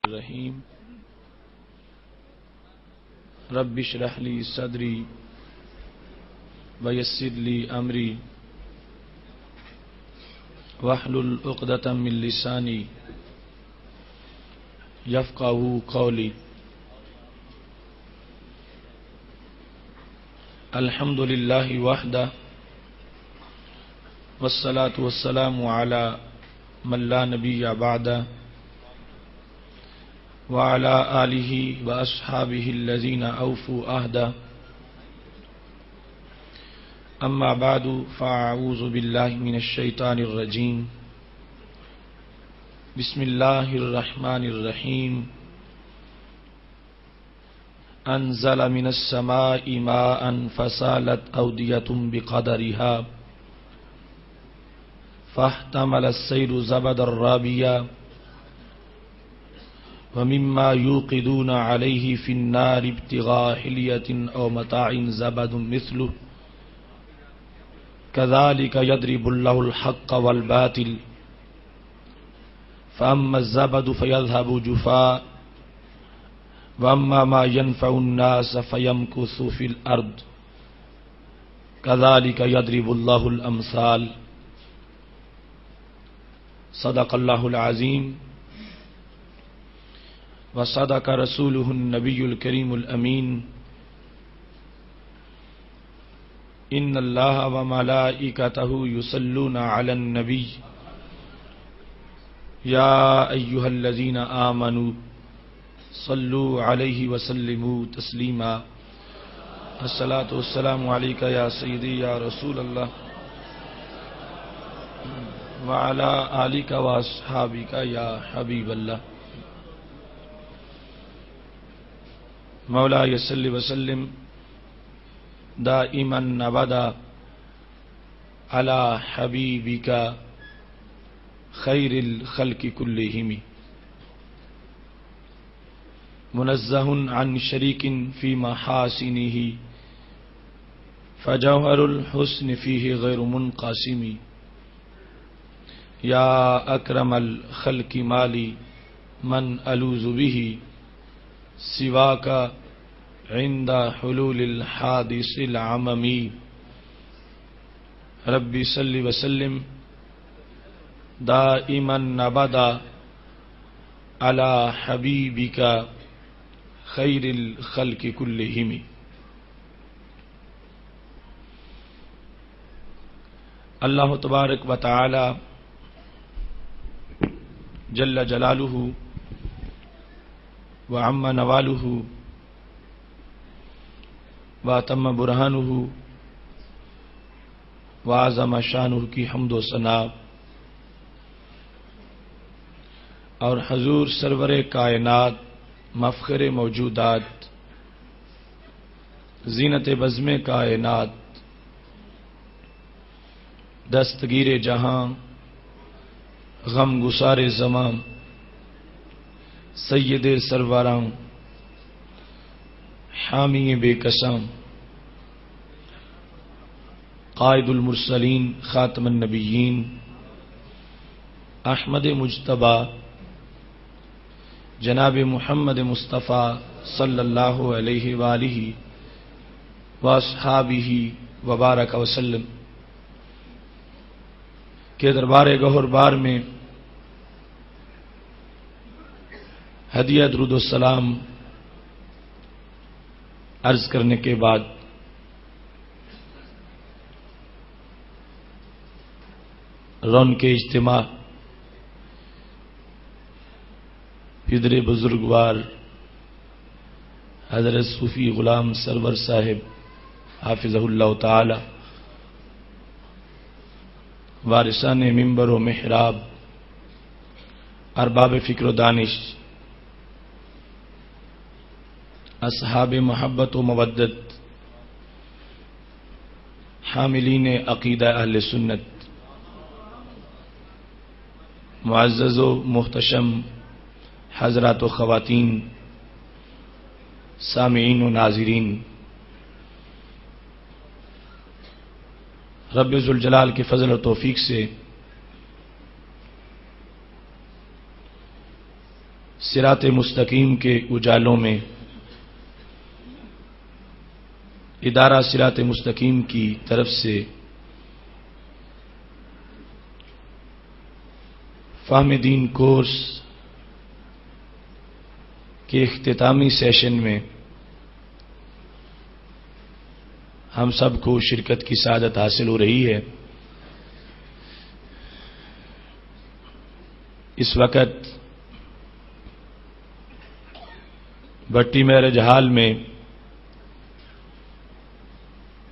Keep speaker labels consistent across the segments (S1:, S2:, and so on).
S1: الرحیم رب اشرح لی صدری ویسر لی امری واحلل عقدۃ من لسانی یفقہوا قولی. الحمد للہ وحدہ والصلاة والسلام علی من لا نبی بعدہ وعلى آلہ واصحابہ الذین اوفوا عہدہ. اما بعد فاعوذ باللہ من الشیطان الرجیم. بسم اللہ الرحمن الرحیم. انزل من السماء ماء فسالت اودیۃ بقدرها فاحتمل السیل زبدا رابیا ومما يوقدون عليه في النار ابتغاء حلية أو متاع زبد مثله كذلك يضرب الله الحق والباطل فأما الزبد فيذهب جفاء وأما ما ينفع الناس فيمكث في الأرض كذلك يضرب الله الأمثال. صدق الله العظيم وصدق رسوله النبی الکریم الامین. ان اللہ وملائکتہ یصلون علی النبی یا ایہا الذین آمنوا صلوا علیہ وسلموا تسلیما. الصلاۃ والسلام علیک یا سیدی یا رسول اللہ وعلی آلک واصحابک یا حبیب اللہ. مولا صلی وسلم دائما ابدا علی حبیبک خیر الخلق کلہم منزہ عن شریک فی محاسنہ فجوہر الحسن فیہ غیر منقسم. یا اکرم الخلق مالی من الوذ بہ سواک عند حلول الحادث العممی. ربی صلی وسلم دائما ابدا علی حبیبک خیر الخلق کلہم. اللہ تبارک و تعالی جل جلالہ وعم نوالہ واتم برہانہ وعظم شانہ کی حمد و ثنا اور حضور سرور کائنات مفخر موجودات زینت بزم کائنات دستگیر جہاں غم گسار زمان سید سرواراں حامی بے قسم قائد المرسلین خاتم النبیین احمد مجتبی جناب محمد مصطفیٰ صلی اللہ علیہ وآلہ واصحابہ وبارک وسلم کے دربار گہر بار میں ہدیہ درود السلام عرض کرنے کے بعد رون کے اجتماع پدر بزرگوار حضرت صوفی غلام سرور صاحب حافظہ اللہ تعالی وارثان منبر و محراب ارباب فکر و دانش اصحاب محبت و مودت حاملین عقیدہ اہل سنت معزز و محتشم حضرات و خواتین سامعین و ناظرین، رب ذوالجلال کے فضل و توفیق سے صراط مستقیم کے اجالوں میں ادارہ صراط مستقیم کی طرف سے فہم دین کورس کے اختتامی سیشن میں ہم سب کو شرکت کی سعادت حاصل ہو رہی ہے۔ اس وقت بٹی میرج ہال میں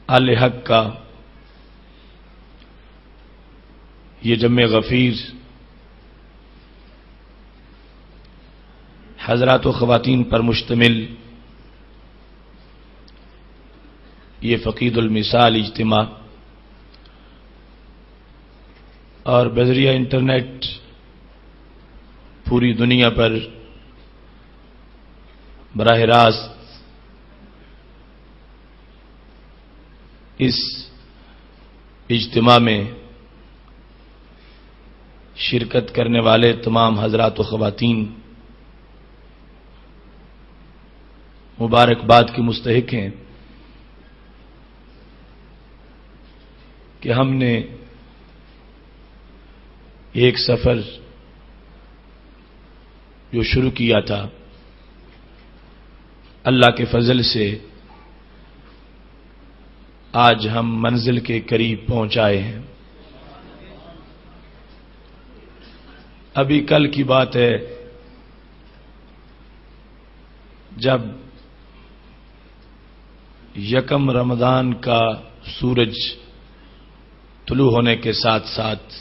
S1: اہل حق کا یہ جمع غفیر حضرات و خواتین پر مشتمل یہ فقید المثال اجتماع اور بذریعہ انٹرنیٹ پوری دنیا پر براہ راست اس اجتماع میں شرکت کرنے والے تمام حضرات و خواتین مبارکباد کے مستحق ہیں کہ ہم نے ایک سفر جو شروع کیا تھا اللہ کے فضل سے آج ہم منزل کے قریب پہنچائے ہیں۔ ابھی کل کی بات ہے جب یکم رمضان کا سورج طلوع ہونے کے ساتھ ساتھ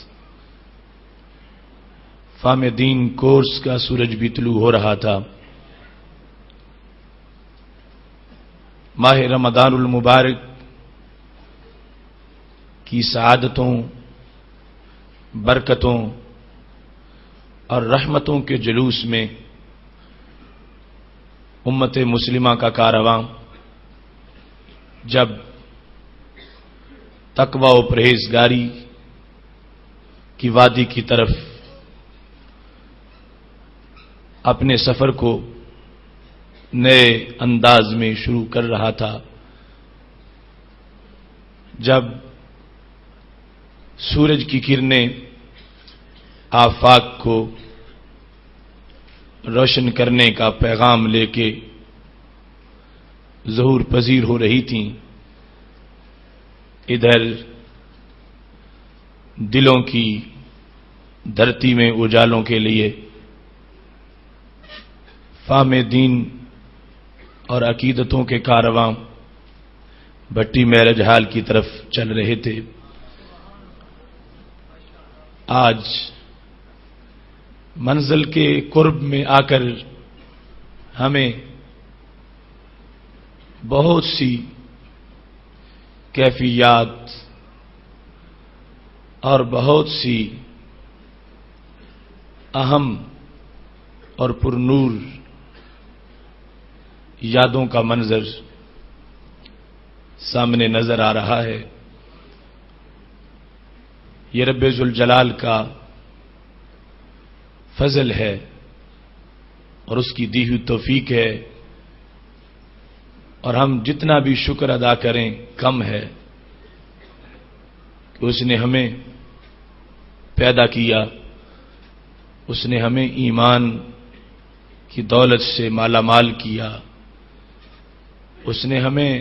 S1: فہم دین کورس کا سورج بھی طلوع ہو رہا تھا۔ ماہ رمضان المبارک کی سعادتوں، برکتوں اور رحمتوں کے جلوس میں امت مسلمہ کا کارواں جب تقوی و پرہیزگاری کی وادی کی طرف اپنے سفر کو نئے انداز میں شروع کر رہا تھا، جب سورج کی کرنیں آفاق کو روشن کرنے کا پیغام لے کے ظہور پذیر ہو رہی تھیں، ادھر دلوں کی دھرتی میں اجالوں کے لیے فہم دین اور عقیدتوں کے کارواں بٹی میرج ہال کی طرف چل رہے تھے۔ آج منزل کے قرب میں آ کر ہمیں بہت سی کیفیات اور بہت سی اہم اور پرنور یادوں کا منظر سامنے نظر آ رہا ہے۔ یہ رب ذوالجلال کا فضل ہے اور اس کی دی ہوئی توفیق ہے، اور ہم جتنا بھی شکر ادا کریں کم ہے کہ اس نے ہمیں پیدا کیا، اس نے ہمیں ایمان کی دولت سے مالا مال کیا، اس نے ہمیں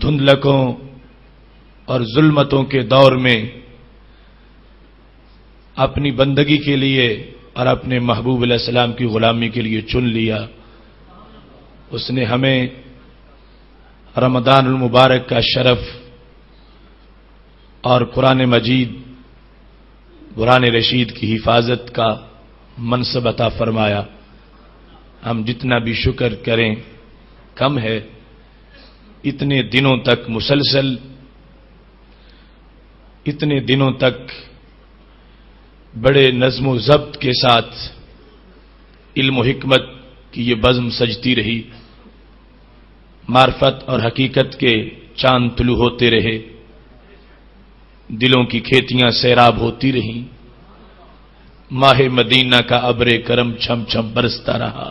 S1: دھندلکوں اور ظلمتوں کے دور میں اپنی بندگی کے لیے اور اپنے محبوب علیہ السلام کی غلامی کے لیے چن لیا۔ اس نے ہمیں رمضان المبارک کا شرف اور قرآن مجید قرآن رشید کی حفاظت کا منصب عطا فرمایا۔ ہم جتنا بھی شکر کریں کم ہے۔ اتنے دنوں تک مسلسل، اتنے دنوں تک بڑے نظم و ضبط کے ساتھ علم و حکمت کی یہ بزم سجتی رہی، معرفت اور حقیقت کے چاند طلوع ہوتے رہے، دلوں کی کھیتیاں سیراب ہوتی رہیں، ماہ مدینہ کا ابر کرم چھم چھم برستا رہا،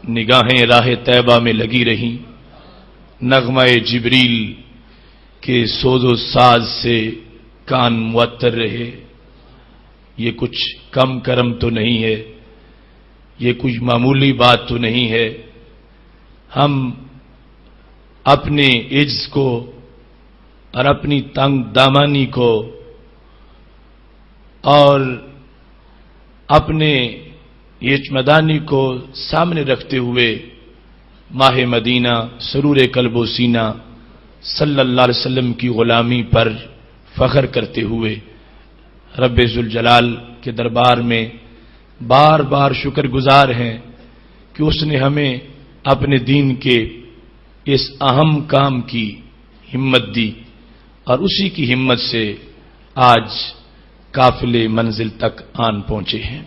S1: نگاہیں راہ طیبہ میں لگی رہیں، نغمہ جبریل کے سوز و ساز سے کان معطر رہے۔ یہ کچھ کم کرم تو نہیں ہے، یہ کچھ معمولی بات تو نہیں ہے۔ ہم اپنے عجز کو اور اپنی تنگ دامانی کو اور اپنے یچمدانی کو سامنے رکھتے ہوئے ماہ مدینہ سرور قلب و سینہ صلی اللہ علیہ وسلم کی غلامی پر فخر کرتے ہوئے رب ذوالجلال کے دربار میں بار بار شکر گزار ہیں کہ اس نے ہمیں اپنے دین کے اس اہم کام کی ہمت دی، اور اسی کی ہمت سے آج قافلے منزل تک آن پہنچے ہیں۔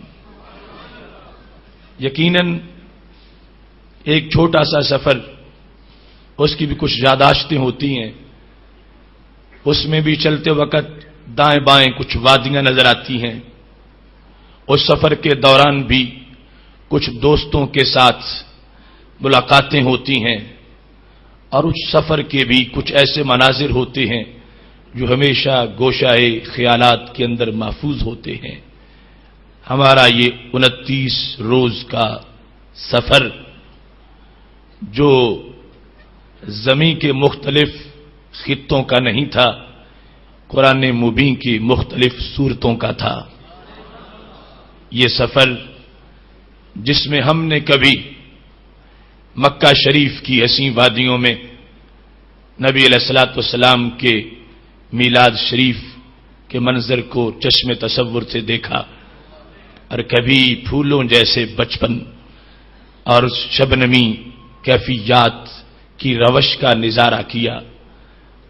S1: یقیناً ایک چھوٹا سا سفر، اس کی بھی کچھ یاداشتیں ہوتی ہیں، اس میں بھی چلتے وقت دائیں بائیں کچھ وادیاں نظر آتی ہیں، اس سفر کے دوران بھی کچھ دوستوں کے ساتھ ملاقاتیں ہوتی ہیں، اور اس سفر کے بھی کچھ ایسے مناظر ہوتے ہیں جو ہمیشہ گوشائے خیالات کے اندر محفوظ ہوتے ہیں۔ ہمارا یہ 29 روز کا سفر جو زمین کے مختلف خطوں کا نہیں تھا، قرآن مبین کی مختلف صورتوں کا تھا۔ یہ سفر جس میں ہم نے کبھی مکہ شریف کی حسین وادیوں میں نبی علیہ الصلوۃ والسلام کے میلاد شریف کے منظر کو چشم تصور سے دیکھا، اور کبھی پھولوں جیسے بچپن اور شبنمی کیفیات کی روش کا نظارہ کیا،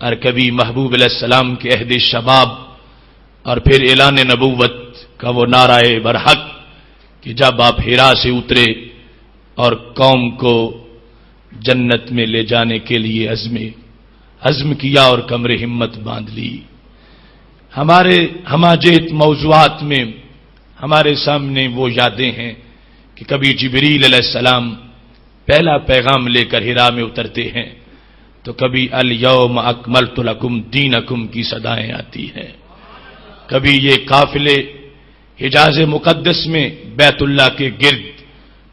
S1: اور کبھی محبوب علیہ السلام کے عہد شباب اور پھر اعلان نبوت کا وہ نعرہ برحق کہ جب آپ حرا سے اترے اور قوم کو جنت میں لے جانے کے لیے عزم کیا اور کمر ہمت باندھ لی۔ ہمارے ہماجہت موضوعات میں ہمارے سامنے وہ یادیں ہیں کہ کبھی جبریل علیہ السلام پہلا پیغام لے کر حرا میں اترتے ہیں تو کبھی الیوم اکملت لکم دینکم کی صدائیں آتی ہیں، کبھی یہ قافلے حجاز مقدس میں بیت اللہ کے گرد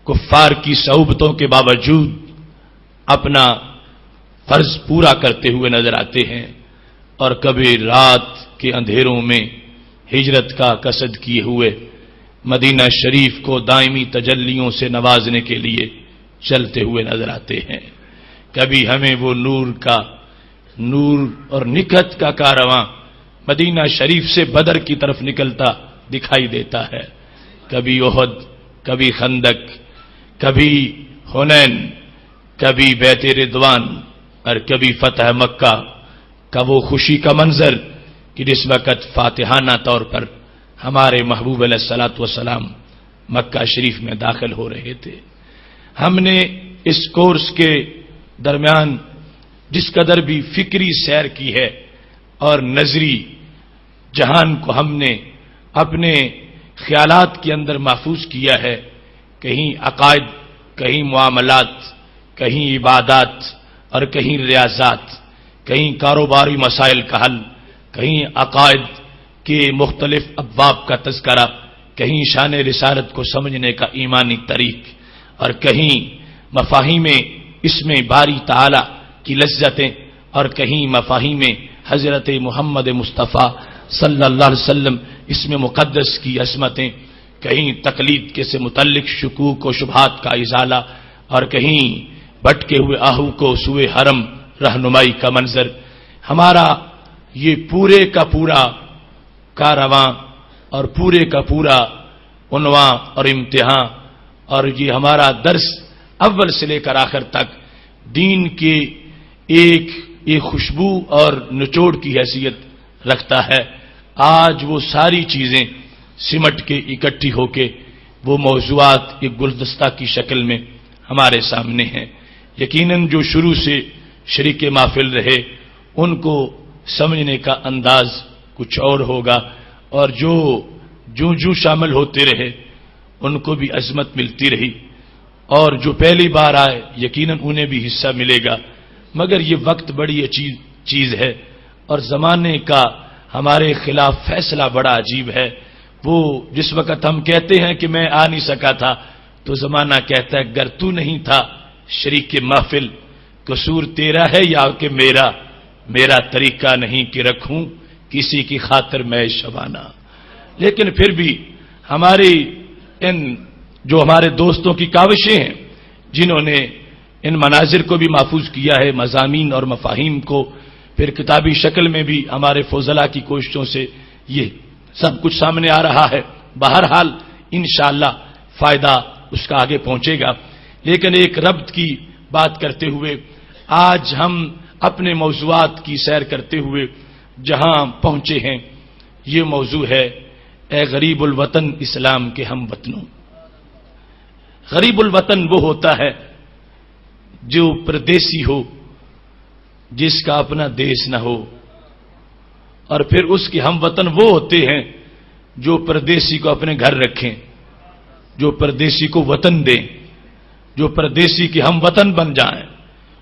S1: کفار کی صعوبتوں کے باوجود اپنا فرض پورا کرتے ہوئے نظر آتے ہیں، اور کبھی رات کے اندھیروں میں ہجرت کا قصد کیے ہوئے مدینہ شریف کو دائمی تجلیوں سے نوازنے کے لیے چلتے ہوئے نظر آتے ہیں۔ کبھی ہمیں وہ نور اور نکہت کا کارواں مدینہ شریف سے بدر کی طرف نکلتا دکھائی دیتا ہے، کبھی احد، کبھی خندق، کبھی حنین، کبھی بیت رضوان، اور کبھی فتح مکہ کا وہ خوشی کا منظر کہ جس وقت فاتحانہ طور پر ہمارے محبوب علیہ الصلوۃ والسلام مکہ شریف میں داخل ہو رہے تھے۔ ہم نے اس کورس کے درمیان جس قدر بھی فکری سیر کی ہے اور نظری جہان کو ہم نے اپنے خیالات کے اندر محفوظ کیا ہے، کہیں عقائد، کہیں معاملات، کہیں عبادات اور کہیں ریاضات، کہیں کاروباری مسائل کا حل، کہیں عقائد کے مختلف ابواب کا تذکرہ، کہیں شان رسالت کو سمجھنے کا ایمانی طریق، اور کہیں مفاہیم اس میں باری تعالی کی لذتیں، اور کہیں مفاہیم حضرت محمد مصطفیٰ صلی اللہ علیہ وسلم اس میں مقدس کی عظمتیں، کہیں تقلید کے سے متعلق شکوک و شبہات کا ازالہ، اور کہیں بھٹکے ہوئے آہو کو سوئے حرم رہنمائی کا منظر۔ ہمارا یہ پورے کا پورا کارواں اور پورے کا پورا عنوان اور امتحان، اور یہ ہمارا درس اول سے لے کر آخر تک دین کے ایک خوشبو اور نچوڑ کی حیثیت رکھتا ہے۔ آج وہ ساری چیزیں سمٹ کے اکٹھی ہو کے وہ موضوعات ایک گلدستہ کی شکل میں ہمارے سامنے ہیں۔ یقیناً جو شروع سے شریک محفل رہے ان کو سمجھنے کا انداز کچھ اور ہوگا، اور جو جو جو شامل ہوتے رہے ان کو بھی عظمت ملتی رہی، اور جو پہلی بار آئے یقیناً انہیں بھی حصہ ملے گا، مگر یہ وقت بڑی عجیب چیز ہے اور زمانے کا ہمارے خلاف فیصلہ بڑا عجیب ہے۔ وہ جس وقت ہم کہتے ہیں کہ میں آ نہیں سکا تھا تو زمانہ کہتا ہے گر تو نہیں تھا شریک محفل، قصور تیرا ہے یا کہ میرا طریقہ نہیں کہ رکھوں کسی کی خاطر میں شبانہ۔ لیکن پھر بھی ہماری جو ہمارے دوستوں کی کاوشیں ہیں جنہوں نے ان مناظر کو بھی محفوظ کیا ہے، مضامین اور مفاہیم کو پھر کتابی شکل میں بھی ہمارے فضلاء کی کوششوں سے یہ سب کچھ سامنے آ رہا ہے، بہرحال انشاءاللہ فائدہ اس کا آگے پہنچے گا۔ لیکن ایک ربط کی بات کرتے ہوئے آج ہم اپنے موضوعات کی سیر کرتے ہوئے جہاں پہنچے ہیں، یہ موضوع ہے اے غریب الوطن اسلام کے ہم وطنوں۔ غریب الوطن وہ ہوتا ہے جو پردیسی ہو، جس کا اپنا دیس نہ ہو، اور پھر اس کے ہم وطن وہ ہوتے ہیں جو پردیسی کو اپنے گھر رکھیں، جو پردیسی کو وطن دیں، جو پردیسی کے ہم وطن بن جائیں،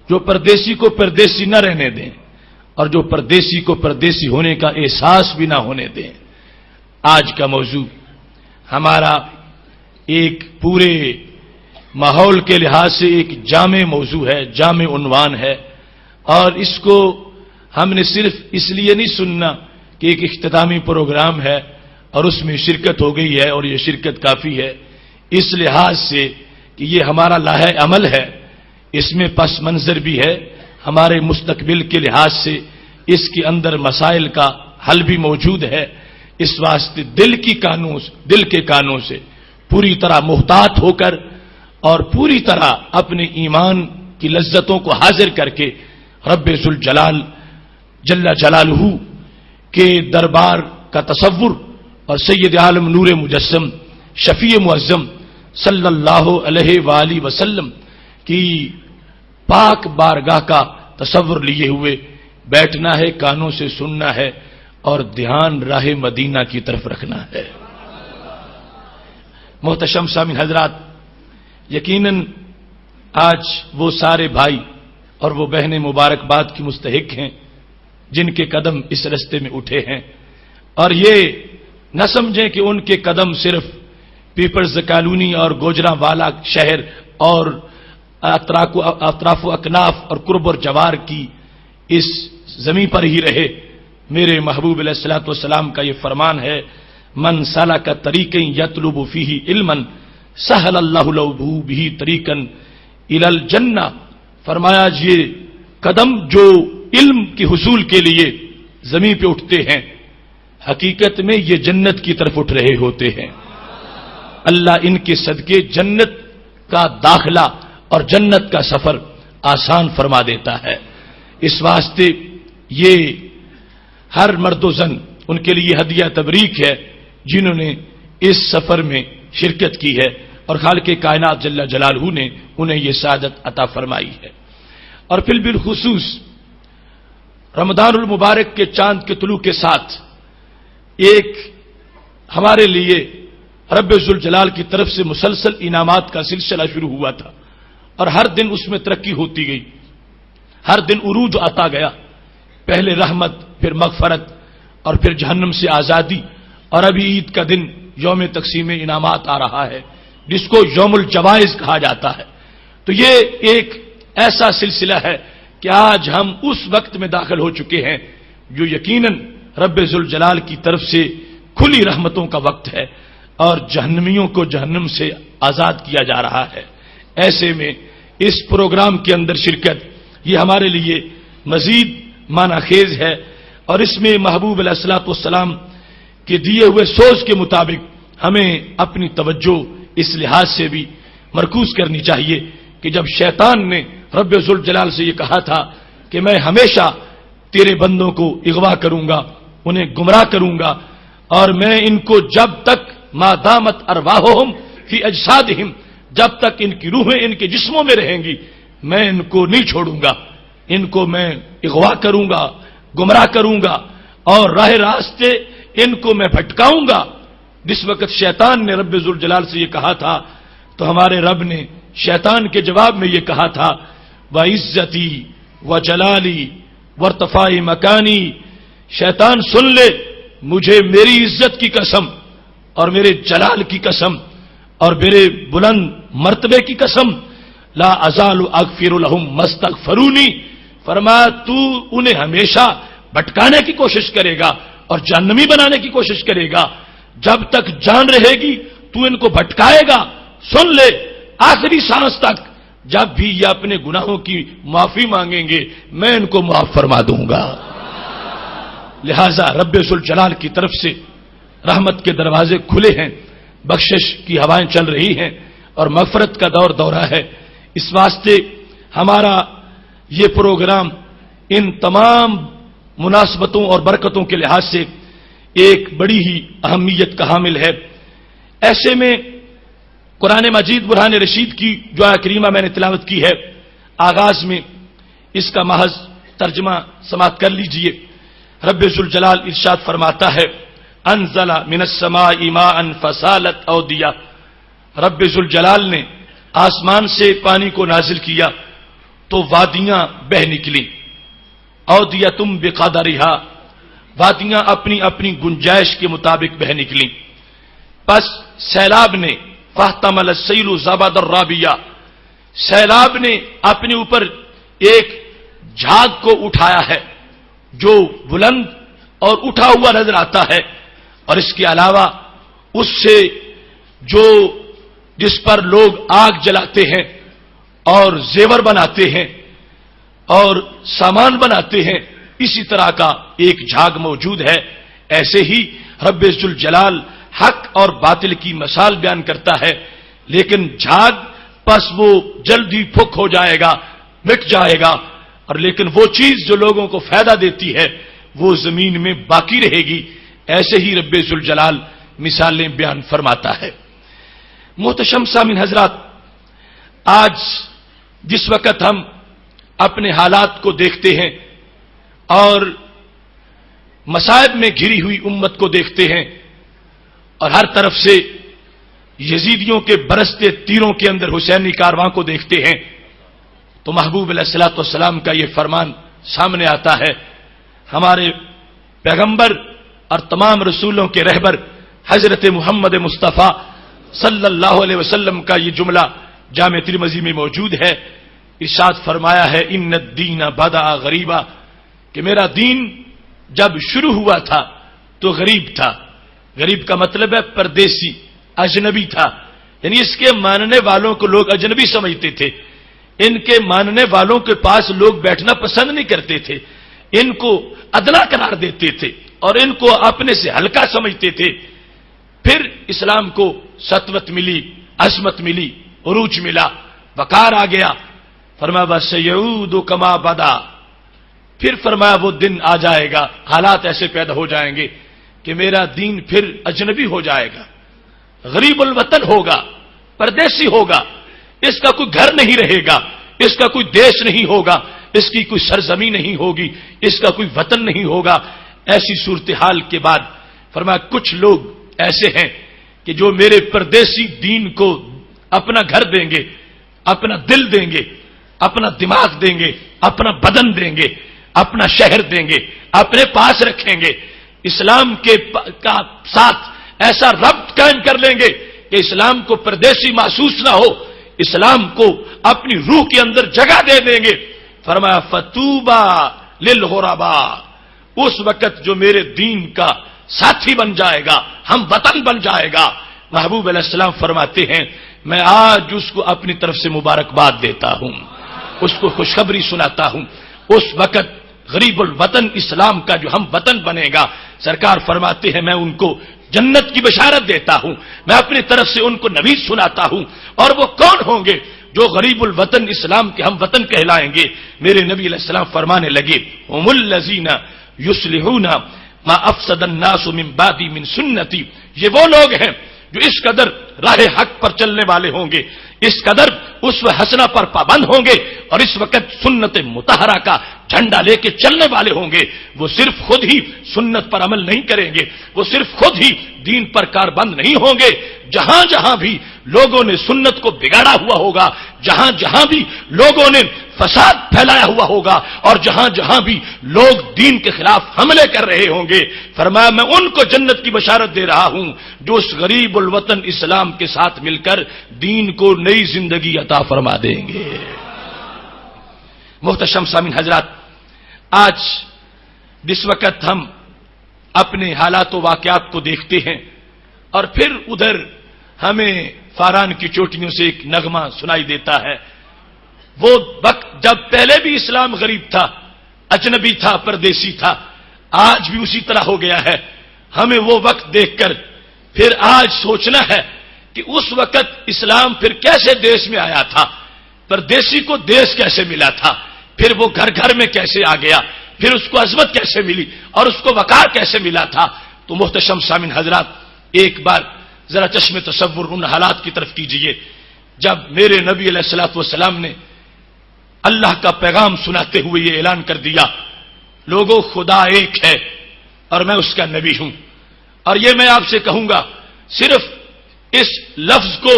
S1: جو پردیسی کو پردیسی نہ رہنے دیں، اور جو پردیسی کو پردیسی ہونے کا احساس بھی نہ ہونے دیں۔ آج کا موضوع ہمارا ایک پورے ماحول کے لحاظ سے ایک جامع موضوع ہے، جامع عنوان ہے، اور اس کو ہم نے صرف اس لیے نہیں سننا کہ ایک اختتامی پروگرام ہے اور اس میں شرکت ہو گئی ہے اور یہ شرکت کافی ہے، اس لحاظ سے کہ یہ ہمارا لاہے عمل ہے، اس میں پس منظر بھی ہے، ہمارے مستقبل کے لحاظ سے اس کے اندر مسائل کا حل بھی موجود ہے۔ اس واسطے دل کے کانوں سے پوری طرح محتاط ہو کر اور پوری طرح اپنے ایمان کی لذتوں کو حاضر کر کے رب ذوالجلال جل جلالہ کے دربار کا تصور اور سید عالم نور مجسم شفیع معظم صلی اللہ علیہ وآلہ وسلم کی پاک بارگاہ کا تصور لیے ہوئے بیٹھنا ہے، کانوں سے سننا ہے اور دھیان راہ مدینہ کی طرف رکھنا ہے۔ محتشم سامعین حضرات، یقیناً آج وہ سارے بھائی اور وہ بہنیں مبارکباد کی مستحق ہیں جن کے قدم اس رستے میں اٹھے ہیں، اور یہ نہ سمجھیں کہ ان کے قدم صرف پیپلز کالونی اور گوجراں والا شہر اور اطراف و اکناف اور قرب اور جوار کی اس زمین پر ہی رہے۔ میرے محبوب علیہ الصلوۃ والسلام کا یہ فرمان ہے، من سلک طریقا یطلب فیہ علما سہل اللہ لہ بہ طریقا الی الجنہ۔ فرمایا یہ قدم جو علم کے حصول کے لیے زمین پہ اٹھتے ہیں، حقیقت میں یہ جنت کی طرف اٹھ رہے ہوتے ہیں۔ اللہ ان کے صدقے جنت کا داخلہ اور جنت کا سفر آسان فرما دیتا ہے۔ اس واسطے یہ ہر مرد و زن ان کے لیے ہدیہ تبریک ہے جنہوں نے اس سفر میں شرکت کی ہے، اور خالق کائنات جل جلالہ نے انہیں یہ سعادت عطا فرمائی ہے۔ اور پھر بالخصوص رمضان المبارک کے چاند کے طلوع کے ساتھ ایک ہمارے لیے رب ذوالجلال کی طرف سے مسلسل انعامات کا سلسلہ شروع ہوا تھا، اور ہر دن اس میں ترقی ہوتی گئی، ہر دن عروج آتا گیا، پہلے رحمت، پھر مغفرت، اور پھر جہنم سے آزادی، اور ابھی عید کا دن یوم تقسیم انعامات آ رہا ہے جس کو یوم الجوائز کہا جاتا ہے۔ تو یہ ایک ایسا سلسلہ ہے کہ آج ہم اس وقت میں داخل ہو چکے ہیں جو یقیناً رب ذوالجلال کی طرف سے کھلی رحمتوں کا وقت ہے، اور جہنمیوں کو جہنم سے آزاد کیا جا رہا ہے۔ ایسے میں اس پروگرام کے اندر شرکت یہ ہمارے لیے مزید معنی خیز ہے، اور اس میں محبوب علیہ الصلوۃ والسلام کے دیے ہوئے سوچ کے مطابق ہمیں اپنی توجہ اس لحاظ سے بھی مرکوز کرنی چاہیے کہ جب شیطان نے رب ذوالجلال سے یہ کہا تھا کہ میں ہمیشہ تیرے بندوں کو اغوا کروں گا، انہیں گمراہ کروں گا، اور میں ان کو جب تک ما دامت ارواحہم فی اجسادہم، جب تک ان کی روحیں ان کے جسموں میں رہیں گی میں ان کو نہیں چھوڑوں گا، ان کو میں اغوا کروں گا، گمراہ کروں گا، اور راہ راستے ان کو میں بھٹکاؤں گا، جس وقت شیطان نے رب ذوالجلال سے یہ کہا تھا تو ہمارے رب نے شیطان کے جواب میں یہ کہا تھا وَعِزَّتِي وَجَلَالِي وَارْتِفَاعِ مَكَانِي، شیطان سن لے، مجھے میری عزت کی قسم اور میرے جلال کی قسم اور میرے بلند مرتبے کی قسم، لا ازال اغفر لهم مستغفرونی، فرمایا تو انہیں ہمیشہ بھٹکانے کی کوشش کرے گا اور جہنمی بنانے کی کوشش کرے گا، جب تک جان رہے گی تو ان کو بھٹکائے گا، سن لے آخری سانس تک، جب بھی یہ اپنے گناہوں کی معافی مانگیں گے میں ان کو معاف فرما دوں گا۔ لہذا رب ذوالجلال کی طرف سے رحمت کے دروازے کھلے ہیں، بخشش کی ہوائیں چل رہی ہیں اور مغفرت کا دورہ ہے۔ اس واسطے ہمارا یہ پروگرام ان تمام مناسبتوں اور برکتوں کے لحاظ سے ایک بڑی ہی اہمیت کا حامل ہے۔ ایسے میں قرآن مجید برہان رشید کی جو آیت کریمہ میں نے تلاوت کی ہے، آغاز میں اس کا محض ترجمہ سماعت کر لیجئے۔ رب ذوالجلال ارشاد فرماتا ہے انزل من السماء ماء فسالت اودیہ، رب ذوالجلال نے آسمان سے پانی کو نازل کیا تو وادیاں بہ نکلیں، اودیۃ بقدرہا، وادیاں اپنی اپنی گنجائش کے مطابق بہ نکلیں، پس سیلاب نے فاحتمل السیل زبد الرابیہ، سیلاب نے اپنے اوپر ایک جھاگ کو اٹھایا ہے جو بلند اور اٹھا ہوا نظر آتا ہے، اور اس کے علاوہ اس سے جو جس پر لوگ آگ جلاتے ہیں اور زیور بناتے ہیں اور سامان بناتے ہیں، اسی طرح کا ایک جھاگ موجود ہے۔ ایسے ہی رب ذوالجلال حق اور باطل کی مثال بیان کرتا ہے، لیکن جھاگ پس وہ جلدی پھک ہو جائے گا، مٹ جائے گا، اور لیکن وہ چیز جو لوگوں کو فائدہ دیتی ہے وہ زمین میں باقی رہے گی۔ ایسے ہی رب ذوالجلال مثالیں بیان فرماتا ہے۔ محتشم سامعین حضرات، آج جس وقت ہم اپنے حالات کو دیکھتے ہیں اور مصائب میں گھری ہوئی امت کو دیکھتے ہیں اور ہر طرف سے یزیدیوں کے برستے تیروں کے اندر حسینی کارواں کو دیکھتے ہیں، تو محبوب علیہ الصلوۃ والسلام کا یہ فرمان سامنے آتا ہے۔ ہمارے پیغمبر اور تمام رسولوں کے رہبر حضرت محمد مصطفیٰ صلی اللہ علیہ وسلم کا یہ جملہ جامع ترمذی میں موجود ہے۔ ارشاد فرمایا ہے ان الدین بدأ غریبا، کہ میرا دین جب شروع ہوا تھا تو غریب تھا۔ غریب کا مطلب ہے پردیسی، اجنبی تھا، یعنی اس کے ماننے والوں کو لوگ اجنبی سمجھتے تھے، ان کے ماننے والوں کے پاس لوگ بیٹھنا پسند نہیں کرتے تھے، ان کو ادنا قرار دیتے تھے اور ان کو اپنے سے ہلکا سمجھتے تھے۔ پھر اسلام کو سطوت ملی، عظمت ملی، عروج ملا، وقار آ گیا۔ فرمایا وَسَيَعُودُ كَمَا بَدَا، پھر فرمایا وہ دن آ جائے گا، حالات ایسے پیدا ہو جائیں گے کہ میرا دین پھر اجنبی ہو جائے گا، غریب الوطن ہوگا، پردیسی ہوگا، اس کا کوئی گھر نہیں رہے گا، اس کا کوئی دیش نہیں ہوگا، اس کی کوئی سرزمین نہیں ہوگی، اس کا کوئی وطن نہیں ہوگا۔ ایسی صورتحال کے بعد فرمایا کچھ لوگ ایسے ہیں کہ جو میرے پردیسی دین کو اپنا گھر دیں گے، اپنا دل دیں گے، اپنا دماغ دیں گے، اپنا بدن دیں گے، اپنا شہر دیں گے، اپنے پاس رکھیں گے، اسلام کے ساتھ ایسا ربط قائم کر لیں گے کہ اسلام کو پردیسی محسوس نہ ہو، اسلام کو اپنی روح کے اندر جگہ دے دیں گے۔ فرمایا فطوبى للغرباء، اس وقت جو میرے دین کا ساتھی بن جائے گا، ہم وطن بن جائے گا، محبوب علیہ السلام فرماتے ہیں میں آج اس کو اپنی طرف سے مبارکباد دیتا ہوں، اس کو خوشخبری سناتا ہوں۔ اس وقت غریب الوطن اسلام کا جو ہم وطن بنے گا، سرکار فرماتے ہیں میں ان کو جنت کی بشارت دیتا ہوں، میں اپنی طرف سے ان کو نوید سناتا ہوں۔ اور وہ کون ہوں گے جو غریب الوطن اسلام کے ہم وطن کہلائیں گے؟ میرے نبی علیہ السلام فرمانے لگے هم الذین یصلحون ما افسد الناس من بعدی من سنتی، یہ وہ لوگ ہیں جو اس قدر راہ حق پر چلنے والے ہوں گے، اس قدر اسوہ حسنہ پر پابند ہوں گے، اور اس وقت سنت مطہرہ کا جھنڈا لے کے چلنے والے ہوں گے، وہ صرف خود ہی سنت پر عمل نہیں کریں گے، وہ صرف خود ہی دین پر کاربند نہیں ہوں گے۔ جہاں جہاں بھی لوگوں نے سنت کو بگاڑا ہوا ہوگا، جہاں جہاں بھی لوگوں نے فساد پھیلایا ہوا ہوگا، اور جہاں جہاں بھی لوگ دین کے خلاف حملے کر رہے ہوں گے، فرمایا میں ان کو جنت کی بشارت دے رہا ہوں جو اس غریب الوطن اسلام کے ساتھ مل کر دین کو نئی زندگی عطا فرما دیں گے۔ محتشم سامعین حضرات، آج جس وقت ہم اپنے حالات و واقعات کو دیکھتے ہیں اور پھر ادھر ہمیں فاران کی چوٹیوں سے ایک نغمہ سنائی دیتا ہے، وہ وقت جب پہلے بھی اسلام غریب تھا، اجنبی تھا، پردیسی تھا، آج بھی اسی طرح ہو گیا ہے۔ ہمیں وہ وقت دیکھ کر پھر آج سوچنا ہے کہ اس وقت اسلام پھر کیسے دیش میں آیا تھا، پردیسی کو دیش کیسے ملا تھا، پھر وہ گھر گھر میں کیسے آ گیا، پھر اس کو عظمت کیسے ملی اور اس کو وقار کیسے ملا تھا۔ تو محتشم سامعین حضرات، ایک بار ذرا چشم تصور ان حالات کی طرف کیجئے جب میرے نبی علیہ الصلوۃ والسلام نے اللہ کا پیغام سناتے ہوئے یہ اعلان کر دیا، لوگوں خدا ایک ہے اور میں اس کا نبی ہوں۔ اور یہ میں آپ سے کہوں گا، صرف اس لفظ کو،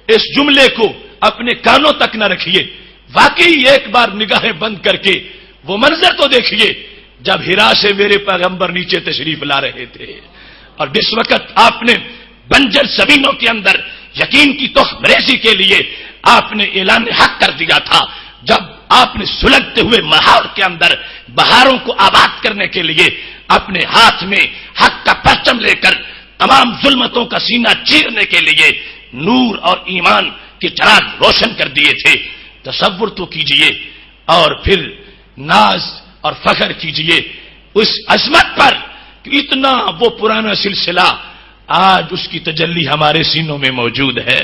S1: اس جملے کو اپنے کانوں تک نہ رکھیے، واقعی ایک بار نگاہیں بند کر کے وہ منظر تو دیکھیے جب ہرا سے میرے پیغمبر نیچے تشریف لا رہے تھے، اور جس وقت آپ نے بنجر زمینوں کے اندر یقین کی تخم ریزی کے لیے آپ نے اعلان حق کر دیا تھا، جب آپ نے سلگتے ہوئے ماحول کے اندر بہاروں کو آباد کرنے کے لیے اپنے ہاتھ میں حق کا پرچم لے کر تمام ظلمتوں کا سینہ چیرنے کے لیے نور اور ایمان کے چراغ روشن کر دیے تھے، تصور تو کیجئے اور پھر ناز اور فخر کیجئے اس عظمت پر کہ اتنا وہ پرانا سلسلہ آج اس کی تجلی ہمارے سینوں میں موجود ہے،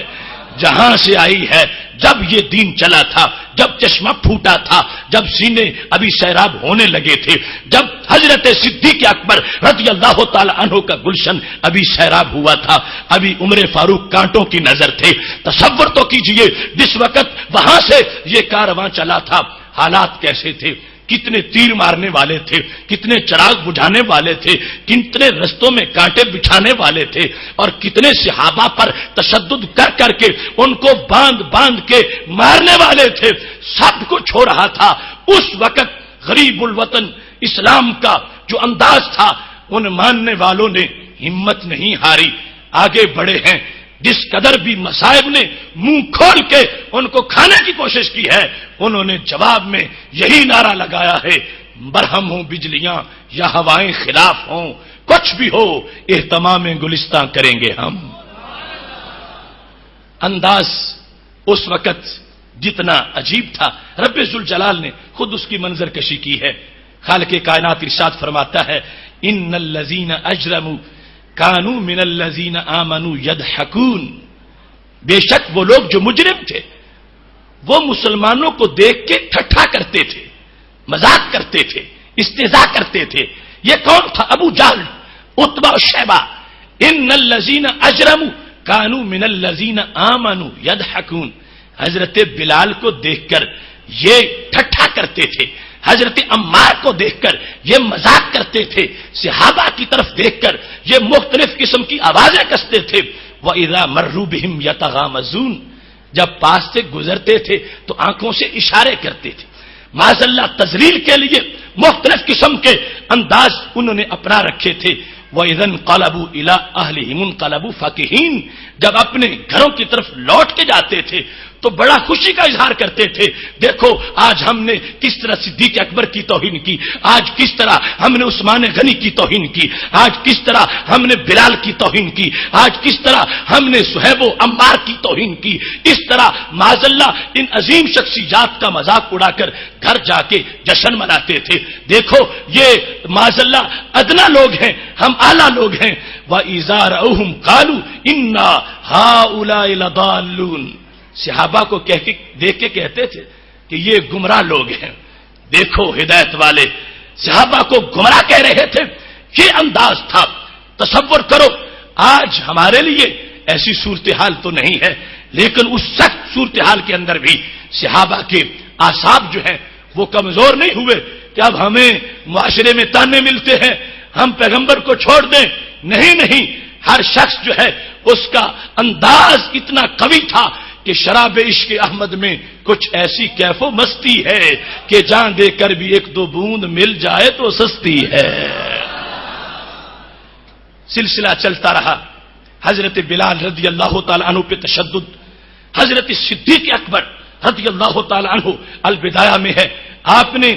S1: جہاں سے آئی ہے، جب یہ دین چلا تھا، جب چشمہ پھوٹا تھا، جب سینے ابھی سیراب ہونے لگے تھے، جب حضرت صدیق اکبر رضی اللہ تعالی عنہ کا گلشن ابھی سیراب ہوا تھا، ابھی عمر فاروق کانٹوں کی نظر تھے۔ تصور تو کیجئے جس وقت وہاں سے یہ کارواں چلا تھا حالات کیسے تھے، کتنے تیر مارنے والے تھے، کتنے چراغ بجھانے والے تھے، کتنے رستوں میں کانٹے بچھانے والے تھے، اور کتنے صحابہ پر تشدد کر کر کے ان کو باندھ باندھ کے مارنے والے تھے۔ سب کچھ ہو رہا تھا اس وقت، غریب الوطن اسلام کا جو انداز تھا، ان ماننے والوں نے ہمت نہیں ہاری، آگے بڑھے ہیں۔ جس قدر بھی مصائب نے منہ کھول کے ان کو کھانے کی کوشش کی ہے، انہوں نے جواب میں یہی نعرہ لگایا ہے، برہم ہوں بجلیاں یا ہوائیں خلاف ہوں، کچھ بھی ہو اہتمام گلستاں کریں گے ہم۔ انداز اس وقت جتنا عجیب تھا، رب ذوالجلال نے خود اس کی منظر کشی کی ہے۔ خالق کائنات ارشاد فرماتا ہے، ان الذین اجرموا کانوا من الذین آمنوا یضحکون، بے شک وہ لوگ جو مجرم تھے وہ مسلمانوں کو دیکھ کے ٹھٹھا کرتے تھے، مذاق کرتے تھے، استہزاء کرتے تھے۔ یہ کون تھا؟ ابو جہل، عتبہ و شیبہ۔ ان الذین اجرموا کانوا من الذین آمنوا یضحکون، حضرت بلال کو دیکھ کر یہ ٹھٹھا کرتے تھے، حضرت عمار کو دیکھ کر یہ مذاق کرتے تھے، صحابہ کی طرف دیکھ کر یہ مختلف قسم کی آوازیں کستے تھے۔ وَإِذَا مَرُّوا بِهِمْ يَتَغَامَزُونَ، جب پاس سے گزرتے تھے تو آنکھوں سے اشارے کرتے تھے۔ معاذ اللہ تذلیل کے لیے مختلف قسم کے انداز انہوں نے اپنا رکھے تھے۔ وَإِذَا انْقَلَبُوا إِلَىٰ أَهْلِهِمُ انْقَلَبُوا فَكِهِينَ، جب اپنے گھروں کی طرف لوٹ کے جاتے تھے تو بڑا خوشی کا اظہار کرتے تھے، دیکھو آج ہم نے کس طرح صدیق اکبر کی توہین کی، آج کس طرح ہم نے عثمان غنی کی توہین کی، آج کس طرح ہم نے بلال کی توہین کی، آج کس طرح ہم نے صہیب و عمار کی توہین کی۔ اس طرح معاذ اللہ ان عظیم شخصیات کا مذاق اڑا کر گھر جا کے جشن مناتے تھے۔ دیکھو یہ معاذ اللہ ادنا لوگ ہیں، ہم اعلیٰ لوگ ہیں۔ وَإِذَا رَأَوْهُمْ قَالُوا إِنَّا هَؤُلَاءِ لَضَالُّونَ، صحابہ کو دیکھ کے کہتے تھے کہ یہ گمراہ لوگ ہیں۔ دیکھو ہدایت والے صحابہ کو گمراہ کہہ رہے تھے، یہ انداز تھا۔ تصور کرو آج ہمارے لیے ایسی صورتحال تو نہیں ہے، لیکن اس سخت صورتحال کے اندر بھی صحابہ کے اعصاب جو ہیں وہ کمزور نہیں ہوئے کہ اب ہمیں معاشرے میں تانے ملتے ہیں، ہم پیغمبر کو چھوڑ دیں. نہیں، ہر شخص جو ہے اس کا انداز اتنا قوی تھا کہ شراب عشق احمد میں کچھ ایسی کیف و مستی ہے کہ جان دے کر بھی ایک دو بوند مل جائے تو سستی ہے. سلسلہ چلتا رہا. حضرت بلال رضی اللہ تعالی عنہ پہ تشدد، حضرت صدیق اکبر رضی اللہ تعالی عنہ البدایہ میں ہے. آپ نے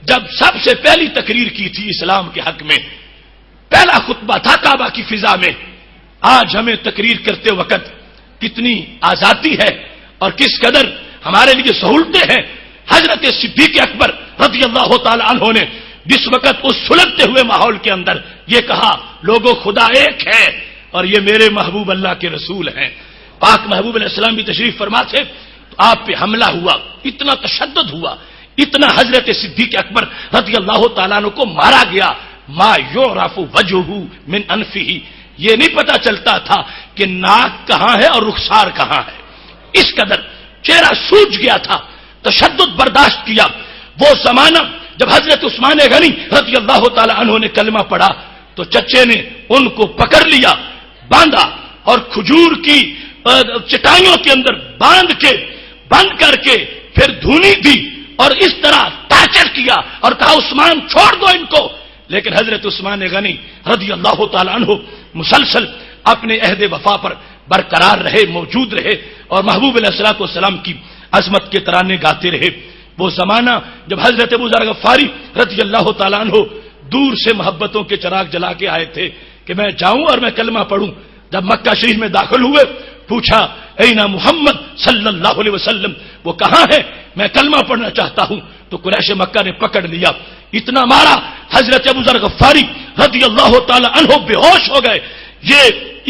S1: جب سب سے پہلی تقریر کی تھی اسلام کے حق میں، پہلا خطبہ تھا کعبہ کی فضا میں. آج ہمیں تقریر کرتے وقت کتنی آزادی ہے اور کس قدر ہمارے لیے سہولتیں ہیں. حضرت صدیق اکبر رضی اللہ تعالی عنہ نے جس وقت اس سلگتے ہوئے ماحول کے اندر یہ کہا لوگوں خدا ایک ہے اور یہ میرے محبوب اللہ کے رسول ہیں، پاک محبوب علیہ السلام بھی تشریف فرما تھے، تو آپ پہ حملہ ہوا، اتنا تشدد ہوا، اتنا حضرت صدیق اکبر رضی اللہ تعالیٰ عنہ کو مارا گیا. ما یعرف وجہہ من انفہ، یہ نہیں پتا چلتا تھا کہ ناک کہاں ہے اور رخسار کہاں ہے. اس قدر چہرہ سوج گیا تھا، تشدد برداشت کیا. وہ زمانہ جب حضرت عثمان غنی رضی اللہ تعالی عنہ نے کلمہ پڑھا تو چچے نے ان کو پکڑ لیا، باندھا اور کھجور کی چٹائیوں کے اندر بند کر کے پھر دھونی دی اور اس طرح ٹارچر کیا اور کہا عثمان چھوڑ دو ان کو. لیکن حضرت عثمان غنی رضی اللہ تعالی عنہ مسلسل اپنے عہد وفا پر برقرار رہے، موجود رہے اور محبوب علیہ الصلوۃ والسلام کی عظمت کے ترانے گاتے رہے. وہ زمانہ جب حضرت ابو ذر غفاری رضی اللہ تعالیٰ عنہ دور سے محبتوں کے چراغ جلا کے آئے تھے کہ میں جاؤں اور میں کلمہ پڑھوں. جب مکہ شریف میں داخل ہوئے پوچھا اینا محمد صلی اللہ علیہ وسلم، وہ کہاں ہے، میں کلمہ پڑھنا چاہتا ہوں. تو قریش مکہ نے پکڑ لیا، اتنا مارا حضرت ابو ذر غفاری رضی اللہ تعالی عنہ بے ہوش ہو گئے. یہ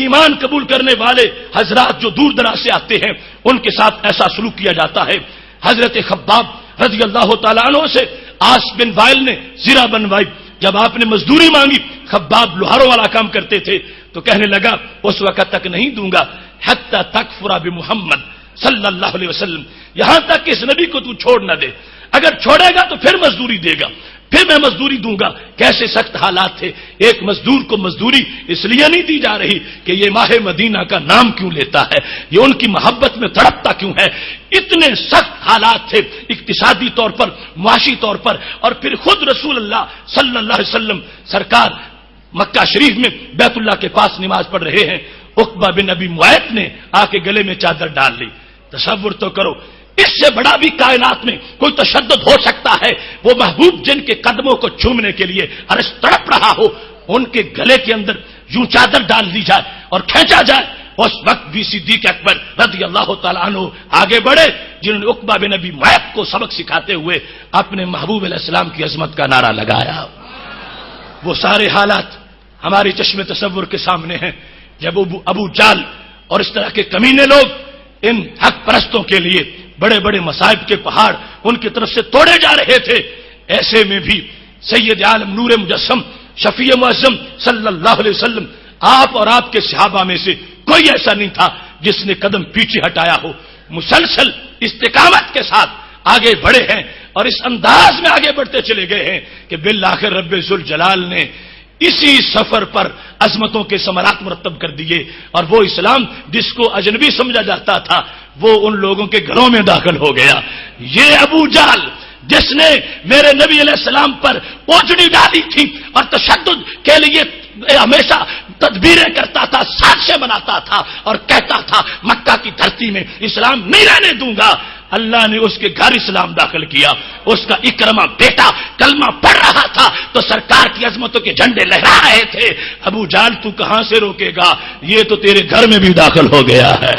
S1: ایمان قبول کرنے والے حضرات جو دور دراز سے آتے ہیں ان کے ساتھ ایسا سلوک کیا جاتا ہے. حضرت خباب رضی اللہ تعالی عنہ سے آس بن وائل نے زرہ بنوائی. جب آپ نے مزدوری مانگی، خباب لوہاروں والا کام کرتے تھے، تو کہنے لگا اس وقت تک نہیں دوں گا حتی تکفر بمحمد صلی اللہ علیہ وسلم، یہاں تک کہ اس نبی کو تو چھوڑ نہ دے. اگر چھوڑے گا تو پھر مزدوری دے گا، پھر میں مزدوری دوں گا. کیسے سخت حالات تھے. ایک مزدور کو مزدوری اس لیے نہیں دی جا رہی کہ یہ ماہ مدینہ کا نام کیوں لیتا ہے، یہ ان کی محبت میں تڑپتا کیوں ہے. اتنے سخت حالات تھے اقتصادی طور پر، معاشی طور پر. اور پھر خود رسول اللہ صلی اللہ علیہ وسلم سرکار مکہ شریف میں بیت اللہ کے پاس نماز پڑھ رہے ہیں، عقبہ بن ابی معیط نے آ کے گلے میں چادر ڈال لی. تصور تو کرو، اس سے بڑا بھی کائنات میں کوئی تشدد ہو سکتا ہے. وہ محبوب جن کے قدموں کو چومنے کے لیے عرش تڑپ رہا ہو، ان کے گلے کے اندر یوں چادر ڈال دی جائے اور کھینچا جائے. اس وقت بھی صدیق اکبر رضی اللہ تعالیٰ عنہ آگے بڑھے، جنہوں نے عقبہ بن ابی معیط کو سبق سکھاتے ہوئے اپنے محبوب علیہ السلام کی عظمت کا نعرہ لگایا. وہ سارے حالات ہماری چشم تصور کے سامنے ہیں جب ابو جال اور اس طرح کے کمینے لوگ ان حق پرستوں کے لیے بڑے بڑے مصائب کے پہاڑ ان کی طرف سے توڑے جا رہے تھے. ایسے میں بھی سید عالم نور مجسم شفیع معظم صلی اللہ علیہ وسلم، آپ اور آپ کے صحابہ میں سے کوئی ایسا نہیں تھا جس نے قدم پیچھے ہٹایا ہو. مسلسل استقامت کے ساتھ آگے بڑھے ہیں اور اس انداز میں آگے بڑھتے چلے گئے ہیں کہ بالآخر رب ذوالجلال نے اسی سفر پر عظمتوں کے ثمرات مرتب کر دیے. اور وہ اسلام جس کو اجنبی سمجھا جاتا تھا وہ ان لوگوں کے گھروں میں داخل ہو گیا. یہ ابو جال جس نے میرے نبی علیہ السلام پر اوجڑی ڈالی تھی اور تشدد کے لیے ہمیشہ تدبیریں کرتا تھا، سازشیں بناتا تھا اور کہتا تھا مکہ کی دھرتی میں اسلام نہیں رہنے دوں گا، اللہ نے اس کے گھر اسلام داخل کیا. اس کا اکرمہ بیٹا کلمہ پڑھ رہا تھا تو سرکار کی عظمتوں کے جھنڈے لہرا رہے تھے. ابو جال تو کہاں سے روکے گا، یہ تو تیرے گھر میں بھی داخل ہو گیا ہے.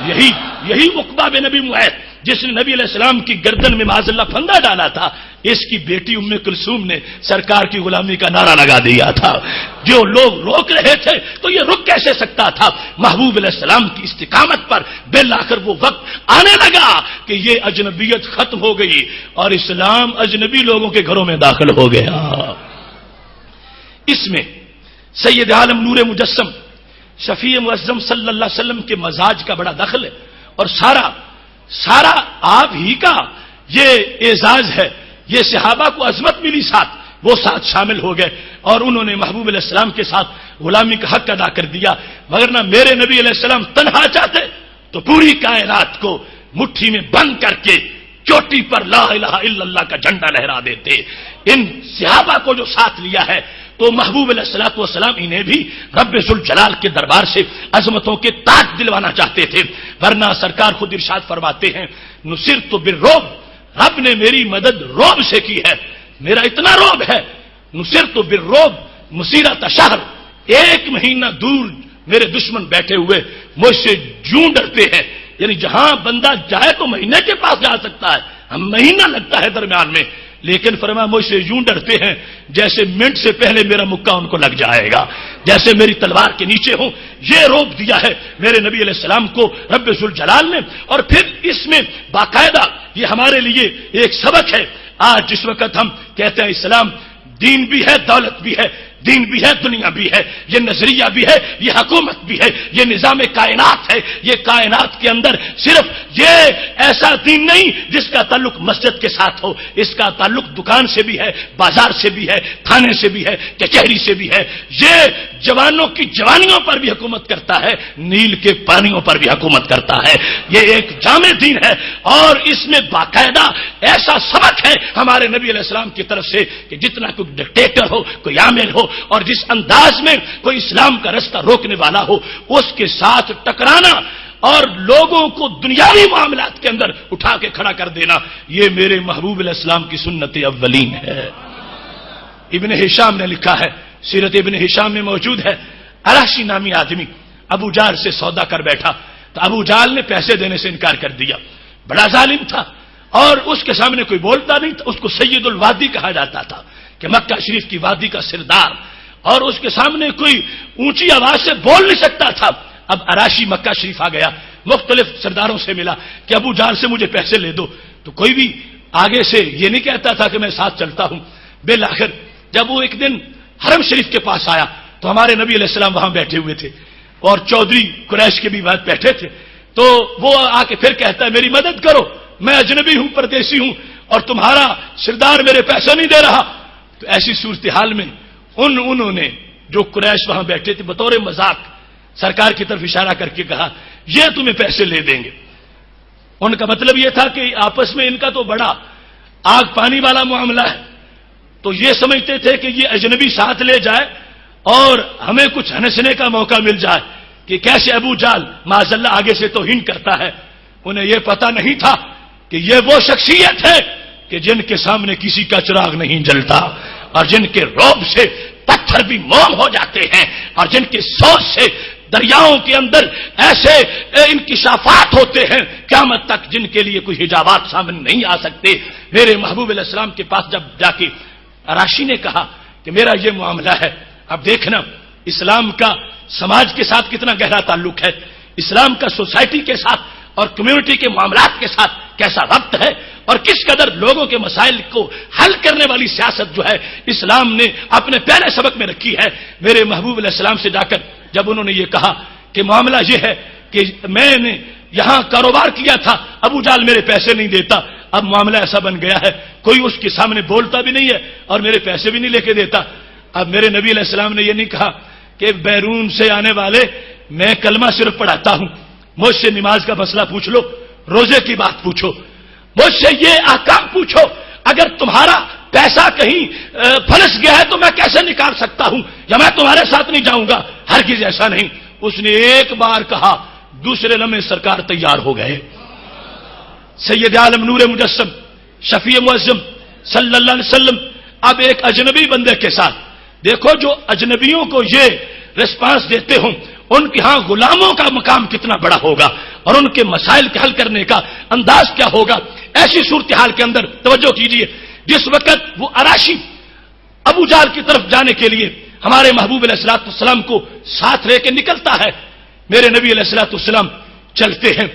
S1: یہی عقبہ بن ابی معیط جس نے نبی علیہ السلام کی گردن میں معاذ اللہ پھندا ڈالا تھا، اس کی بیٹی ام کلثوم نے سرکار کی غلامی کا نعرہ لگا دیا تھا. جو لوگ روک رہے تھے تو یہ رک کیسے سکتا تھا. محبوب علیہ السلام کی استقامت پر بالآخر وہ وقت آنے لگا کہ یہ اجنبیت ختم ہو گئی اور اسلام اجنبی لوگوں کے گھروں میں داخل ہو گیا. اس میں سید عالم نور مجسم شفیع معظم صلی اللہ علیہ وسلم کے مزاج کا بڑا دخل ہے اور سارا آپ ہی کا یہ اعزاز ہے یہ صحابہ کو عظمت ملی ساتھ، وہ ساتھ شامل ہو گئے اور انہوں نے محبوب علیہ السلام کے ساتھ غلامی کا حق ادا کر دیا. وگرنہ میرے نبی علیہ السلام تنہا چاہتے تو پوری کائنات کو مٹھی میں بند کر کے چوٹی پر لا الہ الا اللہ کا جھنڈا لہرا دیتے. ان صحابہ کو جو ساتھ لیا ہے تو محبوب علیہ الصلوۃ والسلام انہیں بھی رب ذوالجلال کے دربار سے عظمتوں کے تاج دلوانا چاہتے تھے. ورنہ سرکار خود ارشاد فرماتے ہیں نصرت بالرعب، رب نے میری مدد رعب سے کی ہے، میرا اتنا رعب ہے. نصرت بالرعب مسیرۃ شہر، 1 مہینہ دور میرے دشمن بیٹھے ہوئے مجھ سے جوں ڈرتے ہیں. یعنی جہاں بندہ جائے تو مہینے کے پاس جا سکتا ہے، ہم مہینہ لگتا ہے درمیان میں، لیکن فرمایا مجھ سے یوں ڈرتے ہیں جیسے منٹ سے پہلے میرا مکہ ان کو لگ جائے گا، جیسے میری تلوار کے نیچے ہوں. یہ روپ دیا ہے میرے نبی علیہ السلام کو رب ذوالجلال نے. اور پھر اس میں باقاعدہ یہ ہمارے لیے ایک سبق ہے. آج جس وقت ہم کہتے ہیں اسلام دین بھی ہے، دولت بھی ہے، دین بھی ہے، دنیا بھی ہے، یہ نظریہ بھی ہے، یہ حکومت بھی ہے، یہ نظام کائنات ہے. یہ کائنات کے اندر صرف یہ ایسا دین نہیں جس کا تعلق مسجد کے ساتھ ہو، اس کا تعلق دکان سے بھی ہے، بازار سے بھی ہے، تھانے سے بھی ہے، کچہری سے بھی ہے. یہ جوانوں کی جوانیوں پر بھی حکومت کرتا ہے، نیل کے پانیوں پر بھی حکومت کرتا ہے. یہ ایک جامع دین ہے اور اس میں باقاعدہ ایسا سبق ہے ہمارے نبی علیہ السلام کی طرف سے کہ جتنا کوئی ڈکٹیٹر ہو، کوئی عامل ہو اور جس انداز میں کوئی اسلام کا رستہ روکنے والا ہو اس کے ساتھ ٹکرانا اور لوگوں کو دنیاوی معاملات کے اندر اٹھا کے کھڑا کر دینا، یہ میرے محبوب علیہ السلام کی سنت اولین ہے. ابن ہشام نے لکھا ہے، سیرت ابن ہشام میں موجود ہے، اراشی نامی آدمی ابو جال سے سودا کر بیٹھا تو ابو جال نے پیسے دینے سے انکار کر دیا. بڑا ظالم تھا اور اس کے سامنے کوئی بولتا نہیں تھا. اس کو سید الوادی کہا جاتا تھا کہ مکہ شریف کی وادی کا سردار، اور اس کے سامنے کوئی اونچی آواز سے بول نہیں سکتا تھا. اب اراشی مکہ شریف آ گیا، مختلف سرداروں سے ملا کہ ابو جال سے مجھے پیسے لے دو، تو کوئی بھی آگے سے یہ نہیں کہتا تھا کہ میں ساتھ چلتا ہوں. بالآخر جب وہ ایک دن حرم شریف کے پاس آیا تو ہمارے نبی علیہ السلام وہاں بیٹھے ہوئے تھے اور چودھری قریش کے بھی بعد بیٹھے تھے. تو وہ آ کے پھر کہتا ہے میری مدد کرو، میں اجنبی ہوں، پردیسی ہوں اور تمہارا سردار میرے پیسے نہیں دے رہا. تو ایسی صورتحال میں انہوں نے جو قریش وہاں بیٹھے تھے بطور مذاق سرکار کی طرف اشارہ کر کے کہا یہ تمہیں پیسے لے دیں گے. ان کا مطلب یہ تھا کہ آپس میں ان کا تو بڑا آگ پانی والا معاملہ ہے، تو یہ سمجھتے تھے کہ یہ اجنبی ساتھ لے جائے اور ہمیں کچھ ہنسنے کا موقع مل جائے کہ کیسے ابو جال معاذ اللہ آگے سے توہین کرتا ہے. انہیں یہ پتا نہیں تھا کہ یہ وہ شخصیت ہے کہ جن کے سامنے کسی کا چراغ نہیں جلتا اور جن کے رعب سے پتھر بھی موم ہو جاتے ہیں اور جن کی سوچ سے دریاؤں کے اندر ایسے انکشافات ہوتے ہیں قیامت تک جن کے لیے کوئی حجابات سامنے نہیں آ سکتے. میرے محبوب علیہ السلام کے پاس جب جا کے اراشی نے کہا کہ میرا یہ معاملہ ہے، اب دیکھنا اسلام کا سماج کے ساتھ کتنا گہرا تعلق ہے، اسلام کا سوسائٹی کے ساتھ اور کمیونٹی کے معاملات کے ساتھ کیسا ربط ہے اور کس قدر لوگوں کے مسائل کو حل کرنے والی سیاست جو ہے اسلام نے اپنے پہلے سبق میں رکھی ہے. میرے محبوب علیہ السلام سے جا کر جب انہوں نے یہ کہا کہ معاملہ یہ ہے کہ میں نے یہاں کاروبار کیا تھا، ابو جال میرے پیسے نہیں دیتا، اب معاملہ ایسا بن گیا ہے کوئی اس کے سامنے بولتا بھی نہیں ہے اور میرے پیسے بھی نہیں لے کے دیتا. اب میرے نبی علیہ السلام نے یہ نہیں کہا کہ بیرون سے آنے والے میں کلمہ صرف پڑھاتا ہوں، مجھ سے نماز کا مسئلہ پوچھ لو، روزے کی بات پوچھو، مجھ سے یہ احکام پوچھو، اگر تمہارا پیسہ کہیں پھنس گیا ہے تو میں کیسے نکال سکتا ہوں یا میں تمہارے ساتھ نہیں جاؤں گا. ہرگز ایسا نہیں. اس نے ایک بار کہا، دوسرے لمحے سرکار تیار ہو گئے. سید عالم نور مجسم شفیع معظم صلی اللہ علیہ وسلم اب ایک اجنبی بندے کے ساتھ، دیکھو جو اجنبیوں کو یہ ریسپانس دیتے ہوں ان کے ہاں غلاموں کا مقام کتنا بڑا ہوگا اور ان کے مسائل کے حل کرنے کا انداز کیا ہوگا. ایسی صورتحال کے اندر توجہ کیجئے جس وقت وہ اراشی ابو جال کی طرف جانے کے لیے ہمارے محبوب علیہ الصلوۃ والسلام کو ساتھ لے کے نکلتا ہے، میرے نبی علیہ الصلوۃ والسلام چلتے ہیں.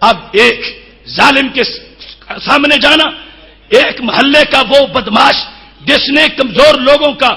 S1: اب ایک ظالم کے سامنے جانا، ایک محلے کا وہ بدماش جس نے کمزور لوگوں کا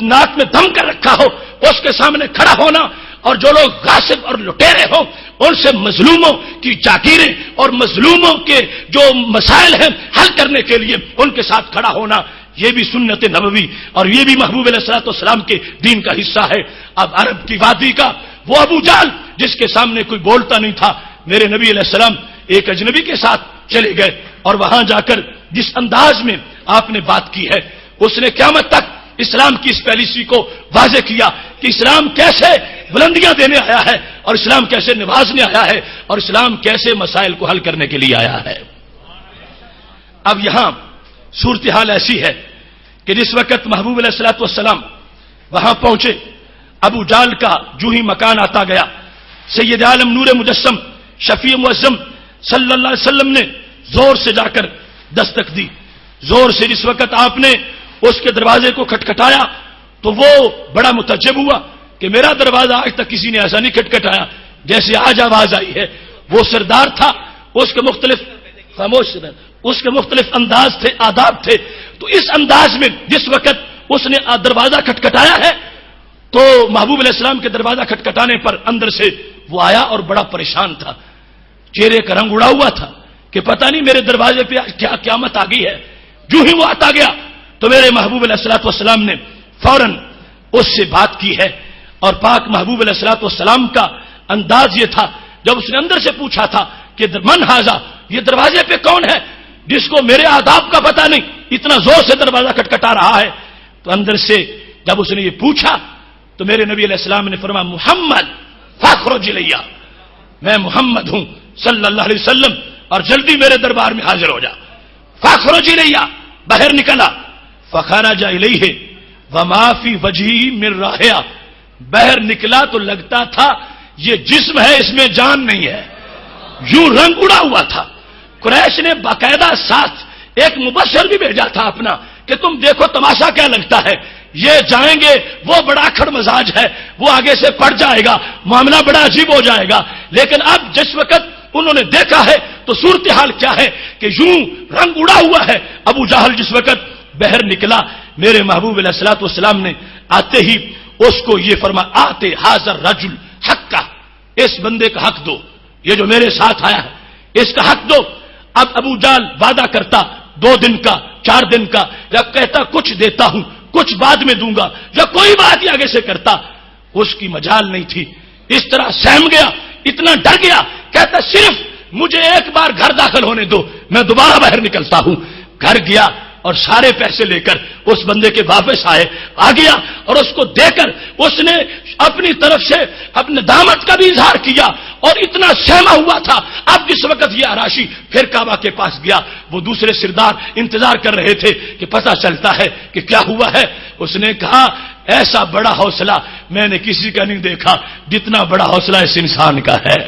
S1: ناک میں دم کر رکھا ہو اس کے سامنے کھڑا ہونا اور جو لوگ غاصب اور لٹیرے ہوں ان سے مظلوموں کی جاگیریں اور مظلوموں کے جو مسائل ہیں حل کرنے کے لیے ان کے ساتھ کھڑا ہونا، یہ بھی سنت نبوی اور یہ بھی محبوب علیہ الصلوۃ والسلام کے دین کا حصہ ہے۔ اب عرب کی وادی کا وہ ابو جہل جس کے سامنے کوئی بولتا نہیں تھا، میرے نبی علیہ السلام ایک اجنبی کے ساتھ چلے گئے اور وہاں جا کر جس انداز میں آپ نے بات کی ہے، اس نے قیامت تک اسلام کی اس پالیسی کو واضح کیا کہ اسلام کیسے بلندیاں دینے آیا ہے اور اسلام کیسے نوازنے آیا ہے اور اسلام کیسے مسائل کو حل کرنے کے لیے آیا ہے۔ اب یہاں صورتحال ایسی ہے کہ جس وقت محبوب علیہ الصلوۃ والسلام وہاں پہنچے، ابو جہل کا جو ہی مکان آتا گیا، سید عالم نور مجسم شفیع معظم صلی اللہ علیہ وسلم نے زور سے جا کر دستک دی۔ زور سے جس وقت آپ نے اس کے دروازے کو کھٹکھٹایا تو وہ بڑا متعجب ہوا کہ میرا دروازہ آج تک کسی نے ایسا نہیں کھٹکھٹایا جیسے آج آواز آئی ہے۔ وہ سردار تھا، اس کے مختلف خاموش اس کے مختلف انداز تھے، آداب تھے، تو اس انداز میں جس وقت اس نے دروازہ کھٹکھٹایا ہے تو محبوب علیہ السلام کے دروازہ کھٹکھٹانے پر اندر سے وہ آیا اور بڑا پریشان تھا، چہرے کا رنگ اڑا ہوا تھا کہ پتہ نہیں میرے دروازے پہ کیا قیامت آ گئی ہے۔ جو ہی وہ آتا گیا تو میرے محبوب علیہ الصلوۃ والسلام نے فوراً اس سے بات کی ہے، اور پاک محبوب علیہ الصلوۃ والسلام کا انداز یہ تھا جب اس نے اندر سے پوچھا تھا کہ من ھذا، یہ دروازے پہ کون ہے جس کو میرے آداب کا پتہ نہیں اتنا زور سے دروازہ کھٹکھٹا رہا ہے، تو اندر سے جب اس نے یہ پوچھا تو میرے نبی علیہ السلام نے فرمایا محمد فاخرج الیہ، میں محمد ہوں صلی اللہ علیہ وسلم اور جلدی میرے دربار میں حاضر ہو جا۔ فاخرج الیہ، باہر نکلا، فخرج الیہ وما فی وجہہ من رائحہ، باہر نکلا تو لگتا تھا یہ جسم ہے اس میں جان نہیں ہے، یوں رنگ اڑا ہوا تھا۔ قریش نے باقاعدہ ساتھ ایک مبشر بھی بھیجا تھا اپنا کہ تم دیکھو تماشا کیا لگتا ہے، یہ جائیں گے وہ بڑا اکھڑ مزاج ہے، وہ آگے سے پڑ جائے گا، معاملہ بڑا عجیب ہو جائے گا۔ لیکن اب جس وقت انہوں نے دیکھا ہے تو صورتحال کیا ہے کہ یوں رنگ اڑا ہوا ہے۔ ابو جہل جس وقت باہر نکلا، میرے محبوب علیہ الصلوۃ والسلام نے آتے ہی اس کو یہ فرمایا آتے حاضر رجل حق کا، اس بندے کا حق دو، یہ جو میرے ساتھ آیا ہے اس کا حق دو۔ اب ابو جہل وعدہ کرتا 2 دن کا 4 دن کا، یا کہتا کچھ دیتا ہوں کچھ بعد میں دوں گا، یا کوئی بات ہی آگے سے کرتا، اس کی مجال نہیں تھی۔ اس طرح سہم گیا، اتنا ڈر گیا، کہتا صرف مجھے ایک بار گھر داخل ہونے دو، میں دوبارہ باہر نکلتا ہوں۔ گھر گیا اور سارے پیسے لے کر اس بندے کے واپس آ گیا اور اس کو دے کر اس نے اپنی طرف سے اپنے دامت کا بھی اظہار کیا اور اتنا سہما ہوا تھا۔ اب جس وقت یہ آراشی پھر کعبہ کے پاس گیا، وہ دوسرے سردار انتظار کر رہے تھے کہ پتہ چلتا ہے کہ کیا ہوا ہے۔ اس نے کہا ایسا بڑا حوصلہ میں نے کسی کا نہیں دیکھا جتنا بڑا حوصلہ اس انسان کا ہے،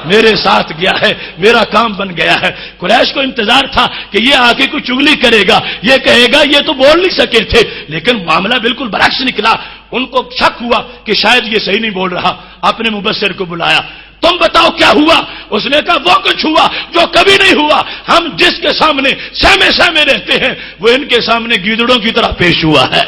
S1: میرے ساتھ گیا ہے، میرا کام بن گیا ہے۔ قریش کو انتظار تھا کہ یہ آ کے کوئی چگلی کرے گا، یہ کہے گا یہ تو بول نہیں سکے تھے، لیکن معاملہ بالکل برعکس نکلا۔ ان کو شک ہوا کہ شاید یہ صحیح نہیں بول رہا، اپنے مبشر کو بلایا، تم بتاؤ کیا ہوا؟ اس نے کہا وہ کچھ ہوا جو کبھی نہیں ہوا، ہم جس کے سامنے سہمے سہمے رہتے ہیں وہ ان کے سامنے گیدڑوں کی طرح پیش ہوا ہے۔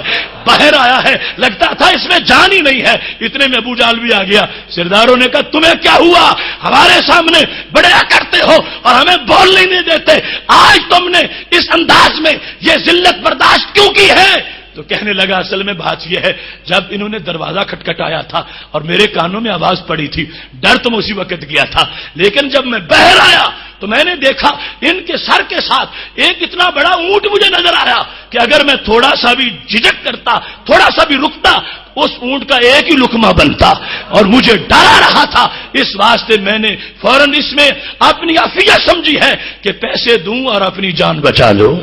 S1: باہر آیا ہے، لگتا تھا اس میں جان ہی نہیں ہے، اتنے میں ابو جہل بھی آ گیا۔ سرداروں نے کہا تمہیں کیا ہوا؟ ہمارے سامنے بڑے کرتے ہو اور ہمیں بولنے نہیں دیتے، آج تم نے اس انداز میں یہ ذلت برداشت کیوں کی ہے؟ تو کہنے لگا اصل میں بات یہ ہے، جب انہوں نے دروازہ کھٹکھٹایا تھا اور میرے کانوں میں آواز پڑی تھی، ڈر تو اسی وقت گیا تھا، لیکن جب میں باہر آیا تو میں نے دیکھا ان کے سر کے ساتھ ایک اتنا بڑا اونٹ مجھے نظر آیا کہ اگر میں تھوڑا سا بھی جھجک کرتا، تھوڑا سا بھی رکتا، اس اونٹ کا ایک ہی لقمہ بنتا، اور مجھے ڈرا رہا تھا۔ اس واسطے میں نے فوراً اس میں اپنی عافیت سمجھی ہے کہ پیسے دوں اور اپنی جان بچا لو۔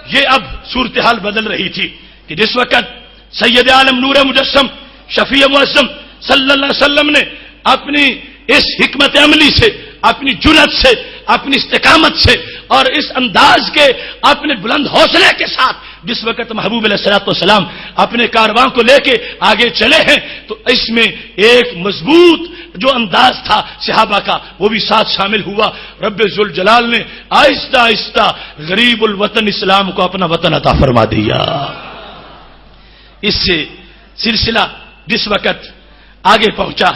S1: یہ اب صورتحال بدل رہی تھی کہ جس وقت سید عالم نور مجسم شفیع معظم صلی اللہ علیہ وسلم نے اپنی اس حکمت عملی سے، اپنی جرأت سے، اپنی استقامت سے اور اس انداز کے اپنے بلند حوصلے کے ساتھ جس وقت محبوب علیہ الصلوۃ والسلام اپنے کارواں کو لے کے آگے چلے ہیں تو اس میں ایک مضبوط جو انداز تھا صحابہ کا وہ بھی ساتھ شامل ہوا۔ رب ذوالجلال نے آہستہ آہستہ غریب الوطن اسلام کو اپنا وطن عطا فرما دیا۔ اس سے سلسلہ جس وقت آگے پہنچا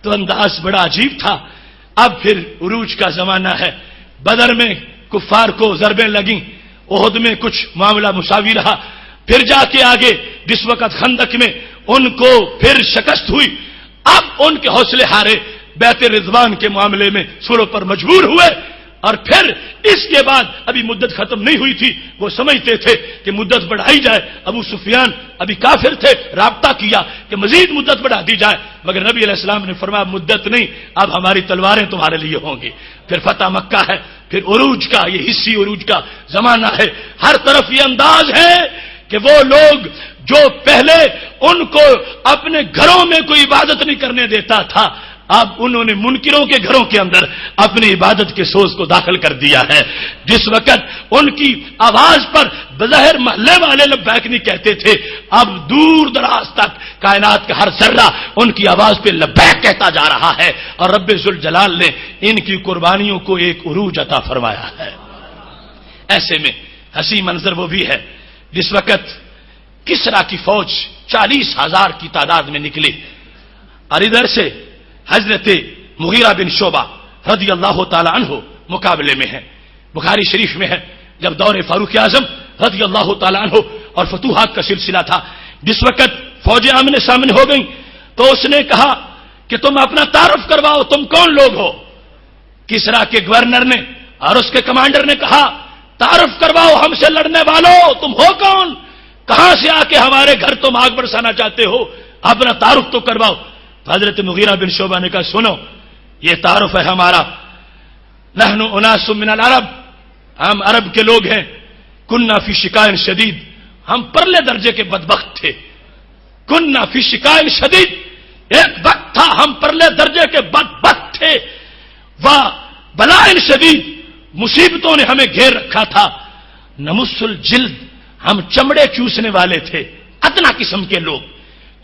S1: تو انداز بڑا عجیب تھا. اب پھر عروج کا زمانہ ہے. بدر میں کفار کو ضربیں لگیں, احد میں کچھ معاملہ مساوی رہا, پھر جا کے آگے جس وقت خندق میں ان کو پھر شکست ہوئی, اب ان کے حوصلے ہارے, بیعت رضوان کے معاملے میں صلح پر مجبور ہوئے. اور پھر اس کے بعد ابھی مدت ختم نہیں ہوئی تھی, وہ سمجھتے تھے کہ مدت بڑھائی جائے. ابو سفیان ابھی کافر تھے, رابطہ کیا کہ مزید مدت بڑھا دی جائے, مگر نبی علیہ السلام نے فرمایا مدت نہیں, اب ہماری تلواریں تمہارے لیے ہوں گی. پھر فتح مکہ ہے, پھر عروج کا, یہ حصی عروج کا زمانہ ہے. ہر طرف یہ انداز ہے کہ وہ لوگ جو پہلے ان کو اپنے گھروں میں کوئی عبادت نہیں کرنے دیتا تھا, اب انہوں نے منکروں کے گھروں کے اندر اپنی عبادت کے سوز کو داخل کر دیا ہے. جس وقت ان کی آواز پر بظاہر محلے والے لبیک نہیں کہتے تھے, اب دور دراز تک کائنات کا ہر ذرہ ان کی آواز پہ لبیک کہتا جا رہا ہے. اور رب ذوالجلال نے ان کی قربانیوں کو ایک عروج عطا فرمایا ہے. ایسے میں ہنسی منظر وہ بھی ہے جس وقت کسرا کی فوج 40,000 کی تعداد میں نکلی, اور ادھر سے حضرت مغیرہ بن شعبہ رضی اللہ تعالی عنہ مقابلے میں ہے. بخاری شریف میں ہے, جب دور فاروق اعظم رضی اللہ تعالی عنہ اور فتوحات کا سلسلہ تھا, جس وقت فوجیں آمنے سامنے ہو گئیں تو اس نے کہا کہ تم اپنا تعارف کرواؤ, تم کون لوگ ہو. کسرا کے گورنر نے اور اس کے کمانڈر نے کہا تعارف کرواؤ ہم سے لڑنے والوں, تم ہو کون, کہاں سے آ کے ہمارے گھر تم آگ برسانا چاہتے ہو, اپنا تعارف تو کرواؤ. حضرت مغیرہ بن شعبہ نے کہا سنو, یہ تعارف ہے ہمارا, نحن اناس من العرب, ہم عرب کے لوگ ہیں, کننا فی شکائن شدید, ہم پرلے درجے کے بدبخت تھے. کننا فی شکائن شدید, ایک وقت تھا ہم پرلے درجے کے بدبخت تھے. بلائن شدید, مصیبتوں نے ہمیں گھیر رکھا تھا. نمس الجلد, ہم چمڑے چوسنے والے تھے, ادنا قسم کے لوگ,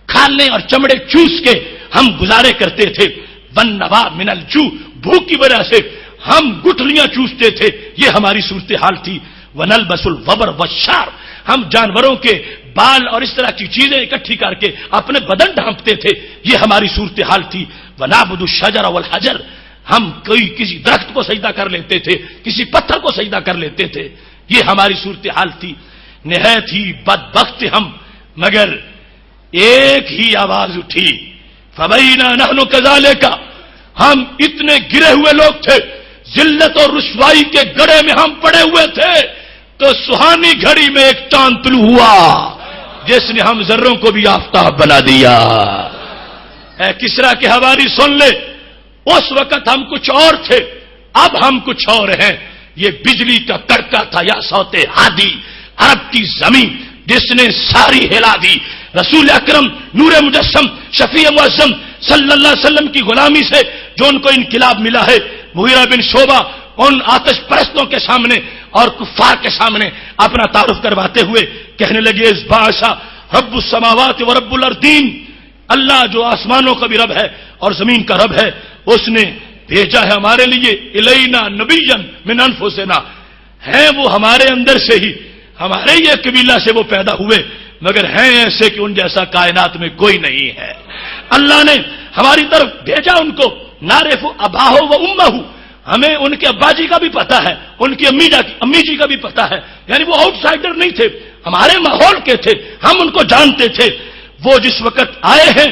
S1: کھالنے اور چمڑے چوس کے ہم گزارے کرتے تھے. والنوا من الجوع, بھوک کی وجہ سے ہم گٹھلیاں چوستے تھے, یہ ہماری صورتحال تھی. ونلبس الوبر والشعر, ہم جانوروں کے بال اور اس طرح کی چیزیں اکٹھی کر کے اپنے بدن ڈھانپتے تھے, یہ ہماری صورتحال تھی. ونعبد الشجر والحجر, ہم کسی درخت کو سجدہ کر لیتے تھے, کسی پتھر کو سجدہ کر لیتے تھے, یہ ہماری صورتحال تھی. نہایت ہی بدبخت ہم, مگر ایک ہی آواز اٹھی, فبینا نحن کذالک, ہم اتنے گرے ہوئے لوگ تھے, ذلت اور رسوائی کے گڑھے میں ہم پڑے ہوئے تھے, تو سہانی گھڑی میں ایک چاند طلوع ہوا جس نے ہم ذروں کو بھی آفتاب بنا دیا. اے کسرا کے حواری سن لے, اس وقت ہم کچھ اور تھے, اب ہم کچھ اور ہیں. یہ بجلی کا کڑکا تھا یا صوت ہادی, عرب کی زمین جس نے ساری ہلا دی. رسول اکرم نور مجسم شفیع معظم صلی اللہ علیہ وسلم کی غلامی سے جو ان کو انقلاب ملا ہے. مغیرہ بن شعبہ ان آتش پرستوں کے سامنے اور کفار کے سامنے اپنا تعارف کرواتے ہوئے کہنے لگے اس بادشاہ رب السماوات و رب الارضین, اللہ جو آسمانوں کا بھی رب ہے اور زمین کا رب ہے, اس نے بھیجا ہے ہمارے لیے الینا نبیا من انفسنا, ہیں وہ ہمارے اندر سے ہی, ہمارے یہ قبیلہ سے وہ پیدا ہوئے, مگر ہیں ایسے کہ ان جیسا کائنات میں کوئی نہیں ہے. اللہ نے ہماری طرف بھیجا ان کو, نعرف اباہو و امہو, ہمیں ان کے ابا جی کا بھی پتا ہے, ان کی امی جی کا بھی پتا ہے, یعنی وہ آؤٹ سائڈر نہیں تھے, ہمارے ماحول کے تھے, ہم ان کو جانتے تھے. وہ جس وقت آئے ہیں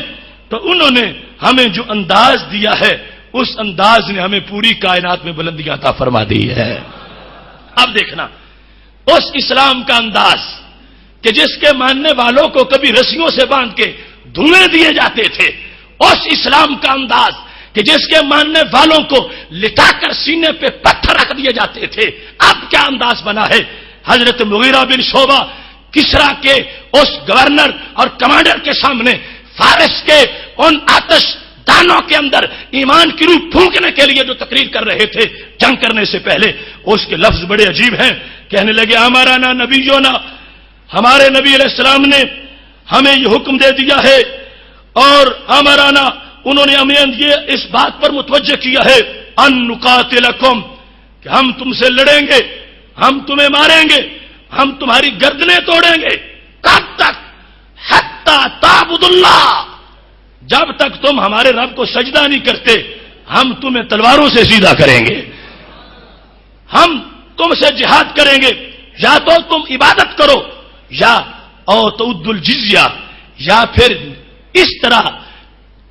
S1: تو انہوں نے ہمیں جو انداز دیا ہے, اس انداز نے ہمیں پوری کائنات میں بلندیاں عطا فرما دی ہے. اب دیکھنا اس اسلام کا انداز کہ جس کے ماننے والوں کو کبھی رسیوں سے باندھ کے دھوئیں دیے جاتے تھے, اس اسلام کا انداز کہ جس کے ماننے والوں کو لٹا کر سینے پہ پتھر رکھ دیے جاتے تھے, اب کیا انداز بنا ہے. حضرت مغیرہ بن شعبہ کسرا کے اس گورنر اور کمانڈر کے سامنے فارس کے ان آتش دانوں کے اندر ایمان کی روح پھونکنے کے لیے جو تقریر کر رہے تھے جنگ کرنے سے پہلے, اس کے لفظ بڑے عجیب ہیں. کہنے لگے ہمارا نا نبیونا, ہمارے نبی علیہ السلام نے ہمیں یہ حکم دے دیا ہے, اور ہمارا نا انہوں نے ہمیں یہ اس بات پر متوجہ کیا ہے ان نقاتلکم, کہ ہم تم سے لڑیں گے, ہم تمہیں ماریں گے, ہم تمہاری گردنیں توڑیں گے. کب تک؟ حتی تعبد اللہ, جب تک تم ہمارے رب کو سجدہ نہیں کرتے ہم تمہیں تلواروں سے سیدھا کریں گے، ہم تم سے جہاد کریں گے، یا تو تم عبادت کرو یا او تعد الجزیہ، یا پھر اس طرح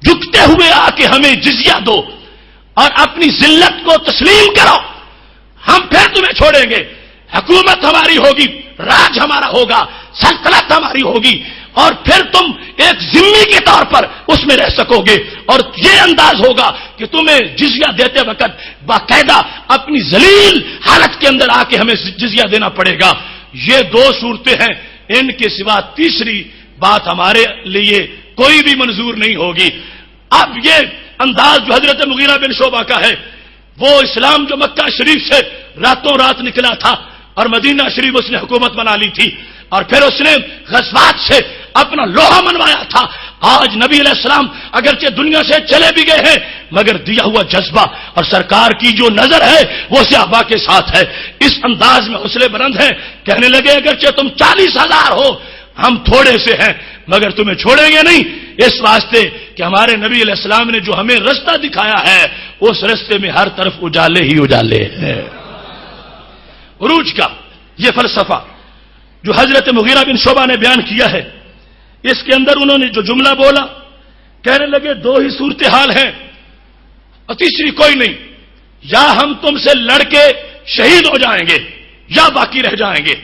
S1: جھکتے ہوئے آ کے ہمیں جزیہ دو اور اپنی ذلت کو تسلیم کرو، ہم پھر تمہیں چھوڑیں گے، حکومت ہماری ہوگی، راج ہمارا ہوگا، سلطنت ہماری ہوگی، اور پھر تم ایک ذمہ کے طور پر اس میں رہ سکو گے، اور یہ انداز ہوگا کہ تمہیں جزیہ دیتے وقت باقاعدہ اپنی ذلیل حالت کے اندر آ کے ہمیں جزیہ دینا پڑے گا۔ یہ دو صورتیں ہیں، ان کے سوا تیسری بات ہمارے لیے کوئی بھی منظور نہیں ہوگی۔ اب یہ انداز جو حضرت مغیرہ بن شعبہ کا ہے، وہ اسلام جو مکہ شریف سے راتوں رات نکلا تھا اور مدینہ شریف اس نے حکومت بنا لی تھی، اور پھر اس نے غزوات سے اپنا لوہا منوایا تھا۔ آج نبی علیہ السلام اگرچہ دنیا سے چلے بھی گئے ہیں مگر دیا ہوا جذبہ اور سرکار کی جو نظر ہے وہ صحابہ کے ساتھ ہے۔ اس انداز میں حوصلے بلند ہیں، کہنے لگے اگرچہ تم 40,000 ہو ہم تھوڑے سے ہیں مگر تمہیں چھوڑیں گے نہیں، اس واسطے کہ ہمارے نبی علیہ السلام نے جو ہمیں رستہ دکھایا ہے اس رستے میں ہر طرف اجالے ہی اجالے ہیں۔ عروج کا یہ فلسفہ جو حضرت مغیرہ بن شعبہ نے بیان کیا ہے، اس کے اندر انہوں نے جو جملہ بولا، کہنے لگے دو ہی صورتحال ہیں اور تیسری کوئی نہیں، یا ہم تم سے لڑ کے شہید ہو جائیں گے یا باقی رہ جائیں گے،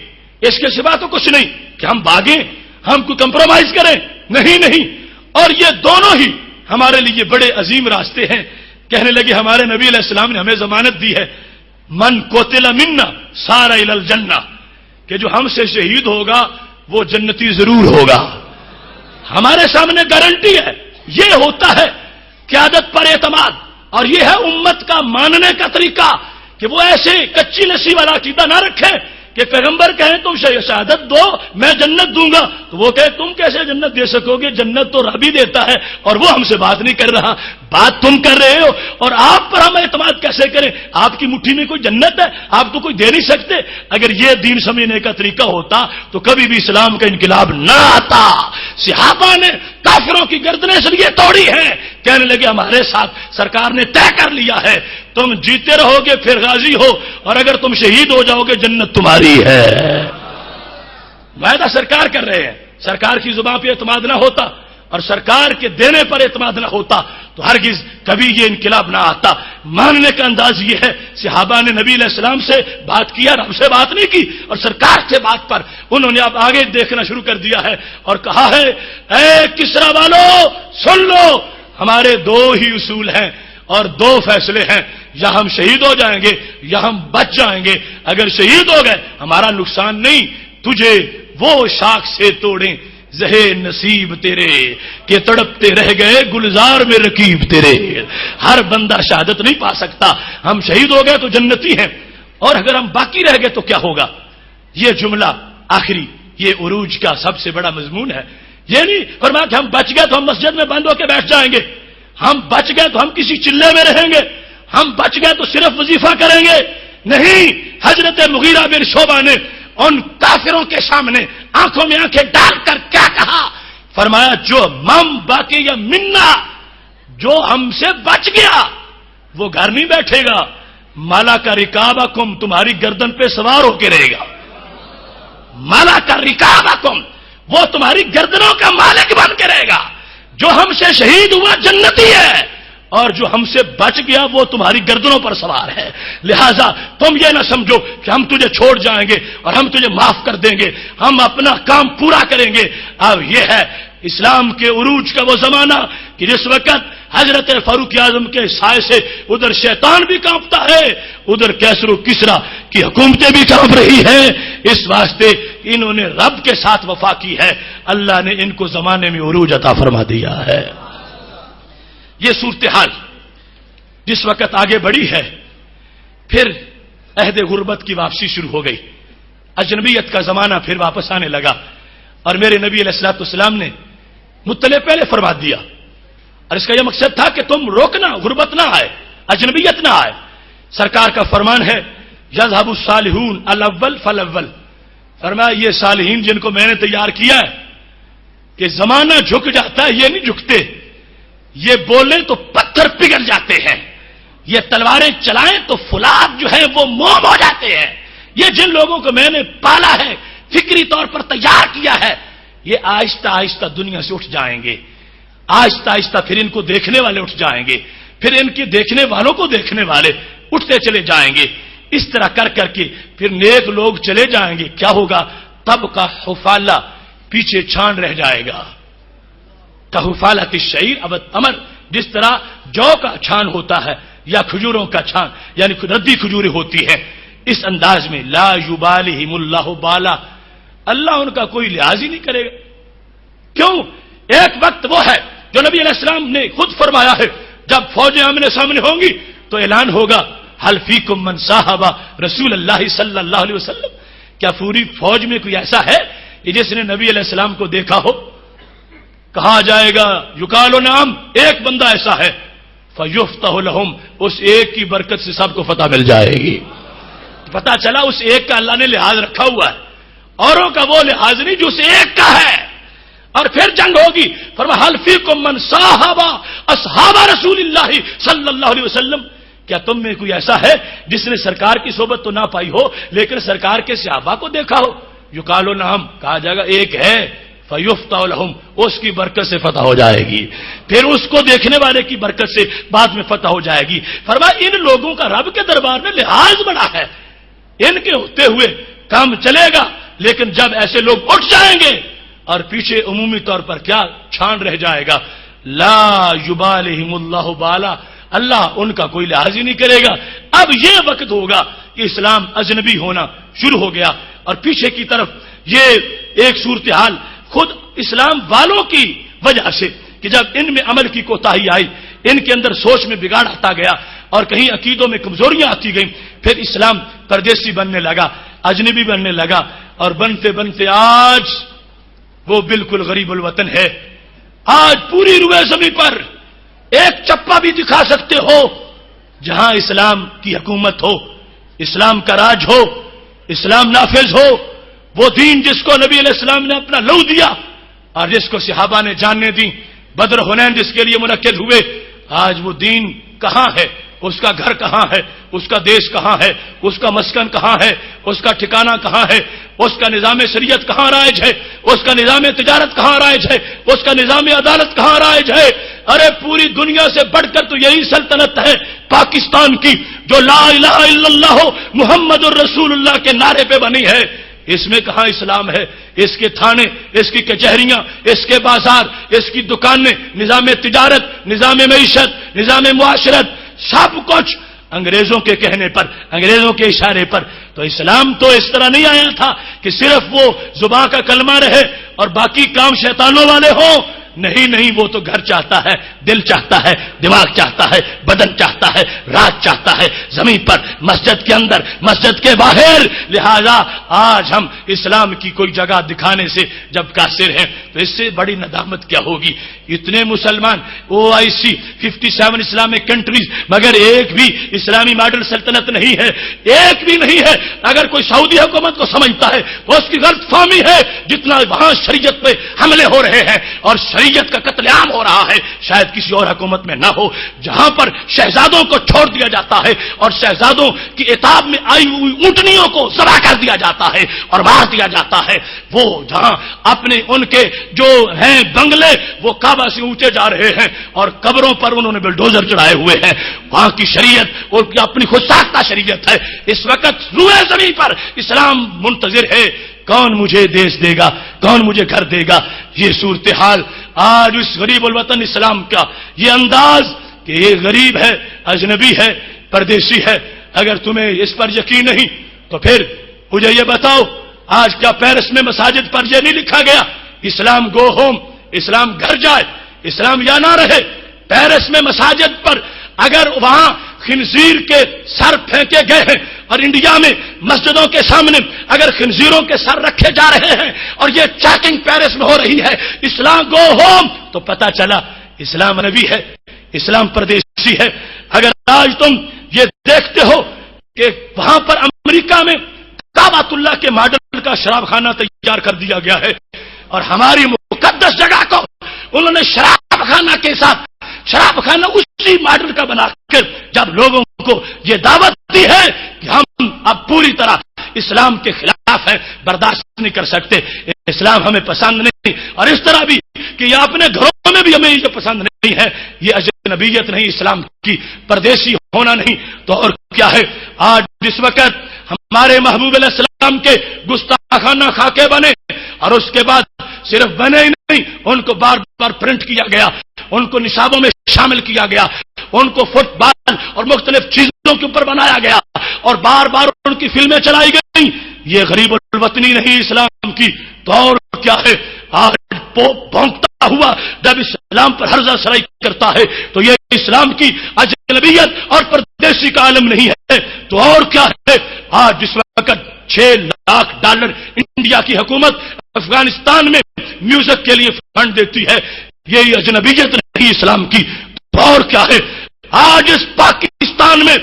S1: اس کے سوا تو کچھ نہیں کہ ہم بھاگیں، ہم کو کمپرومائز کریں، نہیں، اور یہ دونوں ہی ہمارے لیے بڑے عظیم راستے ہیں۔ کہنے لگے ہمارے نبی علیہ السلام نے ہمیں ضمانت دی ہے، من قتل منا سار الی الجنہ، کہ جو ہم سے شہید ہوگا وہ جنتی ضرور ہوگا۔ ہمارے سامنے گارنٹی ہے، یہ ہوتا ہے قیادت پر اعتماد، اور یہ ہے امت کا ماننے کا طریقہ کہ وہ ایسے کچی لسی والا عقیدہ نہ رکھے کہ پیغمبر کہیں تم شہادت دو میں جنت دوں گا، تو وہ کہے تم کیسے جنت دے سکو گے، جنت تو رب ہی دیتا ہے اور وہ ہم سے بات نہیں کر رہا، بات تم کر رہے ہو، اور آپ پر ہم اعتماد کیسے کریں، آپ کی مٹھی میں کوئی جنت ہے، آپ تو کوئی دے نہیں سکتے۔ اگر یہ دین سمجھنے کا طریقہ ہوتا تو کبھی بھی اسلام کا انقلاب نہ آتا۔ صحابہ نے کافروں کی گردنیں اس لیے توڑی ہیں، کہنے لگے ہمارے ساتھ سرکار نے طے کر لیا ہے تم جیتے رہو گے پھر غازی ہو، اور اگر تم شہید ہو جاؤ گے جنت تمہاری ہے۔ معاہدہ سرکار کر رہے ہیں، سرکار کی زبان پہ اعتماد نہ ہوتا اور سرکار کے دینے پر اعتماد نہ ہوتا تو ہرگز کبھی یہ انقلاب نہ آتا۔ ماننے کا انداز یہ ہے، صحابہ نے نبی علیہ السلام سے بات کیا، رب سے بات نہیں کی، اور سرکار سے بات پر انہوں نے اب آگے دیکھنا شروع کر دیا ہے اور کہا ہے اے کسرا والو سن لو، ہمارے دو ہی اصول ہیں اور دو فیصلے ہیں، یا ہم شہید ہو جائیں گے یا ہم بچ جائیں گے۔ اگر شہید ہو گئے ہمارا نقصان نہیں، تجھے وہ شاخ سے توڑیں زہے نصیب تیرے کہ تڑپتے رہ گئے گلزار میں رکیب تیرے۔ ہر بندہ شہادت نہیں پا سکتا، ہم شہید ہو گئے تو جنتی ہیں، اور اگر ہم باقی رہ گئے تو کیا ہوگا۔ یہ جملہ آخری یہ عروج کا سب سے بڑا مضمون ہے۔ یہ نہیں فرمایا کہ ہم بچ گئے تو ہم مسجد میں بند ہو کے بیٹھ جائیں گے، ہم بچ گئے تو ہم کسی چلے میں رہیں گے، ہم بچ گئے تو صرف وظیفہ کریں گے، نہیں۔ حضرت مغیرہ بن شعبہ نے ان کافروں کے سامنے آنکھوں میں آنکھیں ڈال کر کیا کہا، فرمایا جو مم باقی یا منا، جو ہم سے بچ گیا وہ گھر نہیں بیٹھے گا، مالا کا رکابکم تمہاری گردن پہ سوار ہو کے رہے گا، مالا کا رکابکم وہ تمہاری گردنوں کا مالک بن کے رہے گا۔ جو ہم سے شہید ہوا جنتی ہے اور جو ہم سے بچ گیا وہ تمہاری گردنوں پر سوار ہے۔ لہذا تم یہ نہ سمجھو کہ ہم تجھے چھوڑ جائیں گے اور ہم تجھے معاف کر دیں گے، ہم اپنا کام پورا کریں گے۔ اب یہ ہے اسلام کے عروج کا وہ زمانہ کہ جس وقت حضرت فاروق اعظم کے سائے سے ادھر شیطان بھی کانپتا ہے، ادھر کیسر و کسرا کی حکومتیں بھی کانپ رہی ہیں۔ اس واسطے انہوں نے رب کے ساتھ وفا کی ہے، اللہ نے ان کو زمانے میں عروج عطا فرما دیا ہے۔ یہ صورتحال جس وقت آگے بڑھی ہے، پھر عہد غربت کی واپسی شروع ہو گئی، اجنبیت کا زمانہ پھر واپس آنے لگا، اور میرے نبی علیہ الصلوۃ والسلام نے مطلع پہلے فرما دیا، اور اس کا یہ مقصد تھا کہ تم روکنا، غربت نہ آئے، اجنبیت نہ آئے۔ سرکار کا فرمان ہے یذهب الصالحون الاول فالاول، فرمایا یہ صالحین جن کو میں نے تیار کیا ہے کہ زمانہ جھک جاتا ہے، یہ نہیں جھکتے، یہ بولیں تو پتھر پگھل جاتے ہیں، یہ تلواریں چلائیں تو فولاد جو ہے وہ موم ہو جاتے ہیں۔ یہ جن لوگوں کو میں نے پالا ہے، فکری طور پر تیار کیا ہے، یہ آہستہ آہستہ دنیا سے اٹھ جائیں گے، آہستہ آہستہ پھر ان کو دیکھنے والے اٹھ جائیں گے، پھر ان کے دیکھنے والوں کو دیکھنے والے اٹھتے چلے جائیں گے، اس طرح کر کر کے پھر نیک لوگ چلے جائیں گے۔ کیا ہوگا؟ تب کا حفالہ پیچھے چھان رہ جائے گا، کحفالۃ الشعیر اب امر، جس طرح جو کا چھان ہوتا ہے یا کھجوروں کا چھان یعنی ردی کھجوریں ہوتی ہیں، اس انداز میں لا یبالہم اللہ بالا، اللہ ان کا کوئی لحاظ ہی نہیں کرے گا۔ کیوں؟ ایک وقت وہ ہے جو نبی علیہ السلام نے خود فرمایا ہے، جب فوجیں آمنے سامنے ہوں گی تو اعلان ہوگا حل فیکم من صاحب رسول اللہ صلی اللہ علیہ وسلم، کیا پوری فوج میں کوئی ایسا ہے کہ جس نے نبی علیہ السلام کو دیکھا ہو؟ کہا جائے گا یقال نعم، ایک بندہ ایسا ہے، فیفتح لہم، اس ایک کی برکت سے سب کو فتح مل جائے گی۔ پتا چلا اس ایک کا اللہ نے لحاظ رکھا ہوا ہے، اوروں کا وہ لحاظ نہیں جو اس ایک کا ہے۔ اور پھر جنگ ہوگی، فرمایا حل فیکم من صاحب اصحاب رسول اللہ صلی اللہ علیہ وسلم، کیا تم میں کوئی ایسا ہے جس نے سرکار کی صحبت تو نہ پائی ہو لیکن سرکار کے صحابہ کو دیکھا ہو؟ یقال نعم، کہا جائے گا ایک ہے، فیفتح لہم، اس کی برکت سے فتح ہو جائے گی، پھر اس کو دیکھنے والے کی برکت سے بعد میں فتح ہو جائے گی۔ فرمایا ان لوگوں کا رب کے دربار میں لحاظ بڑا ہے، ان کے ہوتے ہوئے کام چلے گا، لیکن جب ایسے لوگ اٹھ جائیں گے اور پیچھے عمومی طور پر کیا چھان رہ جائے گا، لا یبالہم اللہ بالا، اللہ ان کا کوئی لحاظ ہی نہیں کرے گا۔ اب یہ وقت ہوگا کہ اسلام اجنبی ہونا شروع ہو گیا، اور پیچھے کی طرف یہ ایک صورتحال خود اسلام والوں کی وجہ سے کہ جب ان میں عمل کی کوتاہی آئی، ان کے اندر سوچ میں بگاڑ آتا گیا اور کہیں عقیدوں میں کمزوریاں آتی گئیں، پھر اسلام پردیسی بننے لگا، اجنبی بننے لگا، اور بنتے بنتے آج وہ بالکل غریب الوطن ہے۔ آج پوری روئے زمین پر ایک چپا بھی دکھا سکتے ہو جہاں اسلام کی حکومت ہو، اسلام کا راج ہو، اسلام نافذ ہو، وہ دین جس کو نبی علیہ السلام نے اپنا لہو دیا اور جس کو صحابہ نے جاننے دی، بدر حنین جس کے لیے منعقد ہوئے، آج وہ دین کہاں ہے؟ اس کا گھر کہاں ہے؟ اس کا دیش کہاں ہے؟ اس کا مسکن کہاں ہے؟ اس کا ٹھکانہ کہاں ہے؟ اس کا نظام شریعت کہاں رائج ہے؟ اس کا نظام تجارت کہاں رائج ہے؟ اس کا نظام عدالت کہاں رائج ہے؟ ارے پوری دنیا سے بڑھ کر تو یہی سلطنت ہے پاکستان کی، جو لا الہ الا اللہ محمد الرسول اللہ کے نعرے پہ بنی ہے۔ اس میں کہاں اسلام ہے؟ اس کے تھانے، اس کی کچہریاں، اس کے بازار، اس کی دکانیں، نظام تجارت، نظام معیشت، نظام معاشرت، سب کچھ انگریزوں کے کہنے پر، انگریزوں کے اشارے پر۔ تو اسلام تو اس طرح نہیں آیا تھا کہ صرف وہ زباں کا کلمہ رہے اور باقی کام شیطانوں والے ہوں، نہیں نہیں، وہ تو گھر چاہتا ہے، دل چاہتا ہے، دماغ چاہتا ہے، بدن چاہتا ہے، راج چاہتا ہے، زمین پر، مسجد کے اندر، مسجد کے باہر۔ لہذا آج ہم اسلام کی کوئی جگہ دکھانے سے جب قاصر ہیں تو اس سے بڑی ندامت کیا ہوگی؟ اتنے مسلمان، OIC 57 اسلامک کنٹریز، مگر ایک بھی اسلامی ماڈل سلطنت نہیں ہے، ایک بھی نہیں ہے۔ اگر کوئی سعودی حکومت کو سمجھتا ہے وہ اس کی غلط فہمی ہے، جتنا وہاں شریعت پہ حملے ہو رہے ہیں اور شریعت کا قتل عام ہو رہا ہے، شاید کسی اور حکومت میں نہ ہو، جہاں پر شہزادوں کو چھوڑ دیا جاتا ہے اور شہزادوں کی عتاب میں آئی ہوئی اونٹنیوں کو ذبح کر دیا جاتا ہے اور مار دیا جاتا ہے، وہ جہاں اپنے ان کے جو ہیں بنگلے وہ کعبہ سے اونچے جا رہے ہیں اور قبروں پر انہوں نے بلڈوزر چڑھائے ہوئے ہیں، وہاں کی شریعت اور کی اپنی خود ساختہ شریعت ہے۔ اس وقت روئے زمین پر اسلام منتظر ہے، کون مجھے دیش دے گا، کون مجھے گھر دے گا؟ یہ صورتحال آج اس غریب الوطن اسلام کا یہ انداز کہ یہ غریب ہے، اجنبی ہے، پردیسی ہے۔ اگر تمہیں اس پر یقین نہیں تو پھر مجھے یہ بتاؤ، آج کیا پیرس میں مساجد پر یہ نہیں لکھا گیا اسلام گو ہوم، اسلام گھر جائے، اسلام یا نہ رہے؟ پیرس میں مساجد پر اگر وہاں خنزیر کے سر پھینکے گئے ہیں اور انڈیا میں مسجدوں کے سامنے اگر خنزیروں کے سر رکھے جا رہے ہیں اور یہ چیکنگ پیرس میں ہو رہی ہے، اسلام گو ہوم، تو پتہ چلا اسلام نبی ہے، اسلام پردیسی ہے۔ اگر آج تم یہ دیکھتے ہو کہ وہاں پر امریکہ میں کعبۃ اللہ کے ماڈل کا شراب خانہ تیار کر دیا گیا ہے اور ہماری مقدس جگہ کو انہوں نے شراب خانہ کے ساتھ شراب خانہ اسی ماڈل کا بنا کر جب لوگوں کو یہ دعوت دی ہے کہ ہم اب پوری طرح اسلام کے خلاف ہے، برداشت نہیں کر سکتے، اسلام ہمیں پسند نہیں، اور اس طرح بھی کہ یہ اپنے گھروں میں بھی ہمیں یہ پسند نہیں ہے، یہ اجنبیت نہیں، اسلام کی پردیسی ہونا نہیں، تو اور کیا ہے؟ آج اس وقت ہمارے محبوب علیہ السلام کے گستاخانہ خاکے بنے، اور اس کے بعد صرف بنے ہی نہیں، ان کو بار بار پرنٹ کیا گیا، ان کو نصابوں میں شامل کیا گیا، ان کو فٹ بال اور مختلف چیزوں کے اوپر بنایا گیا، اور بار بار ان کی فلمیں چلائی گئی۔ یہ غریب الوطنی نہیں اسلام کی، تو اور کیا ہے؟ آج بھونکتا ہوا جب اسلام پر حرزہ سرائی کرتا ہے تو یہ اسلام کی اجنبیت اور پردیسی کا عالم نہیں ہے، تو اور کیا ہے؟ آج جس وقت $6 لاکھ انڈیا کی حکومت افغانستان میں میوزک کے لیے فنڈ دیتی ہے، یہ اجنبیت نہیں اسلام کی، تو اور کیا ہے؟ آج اس پاکستان میں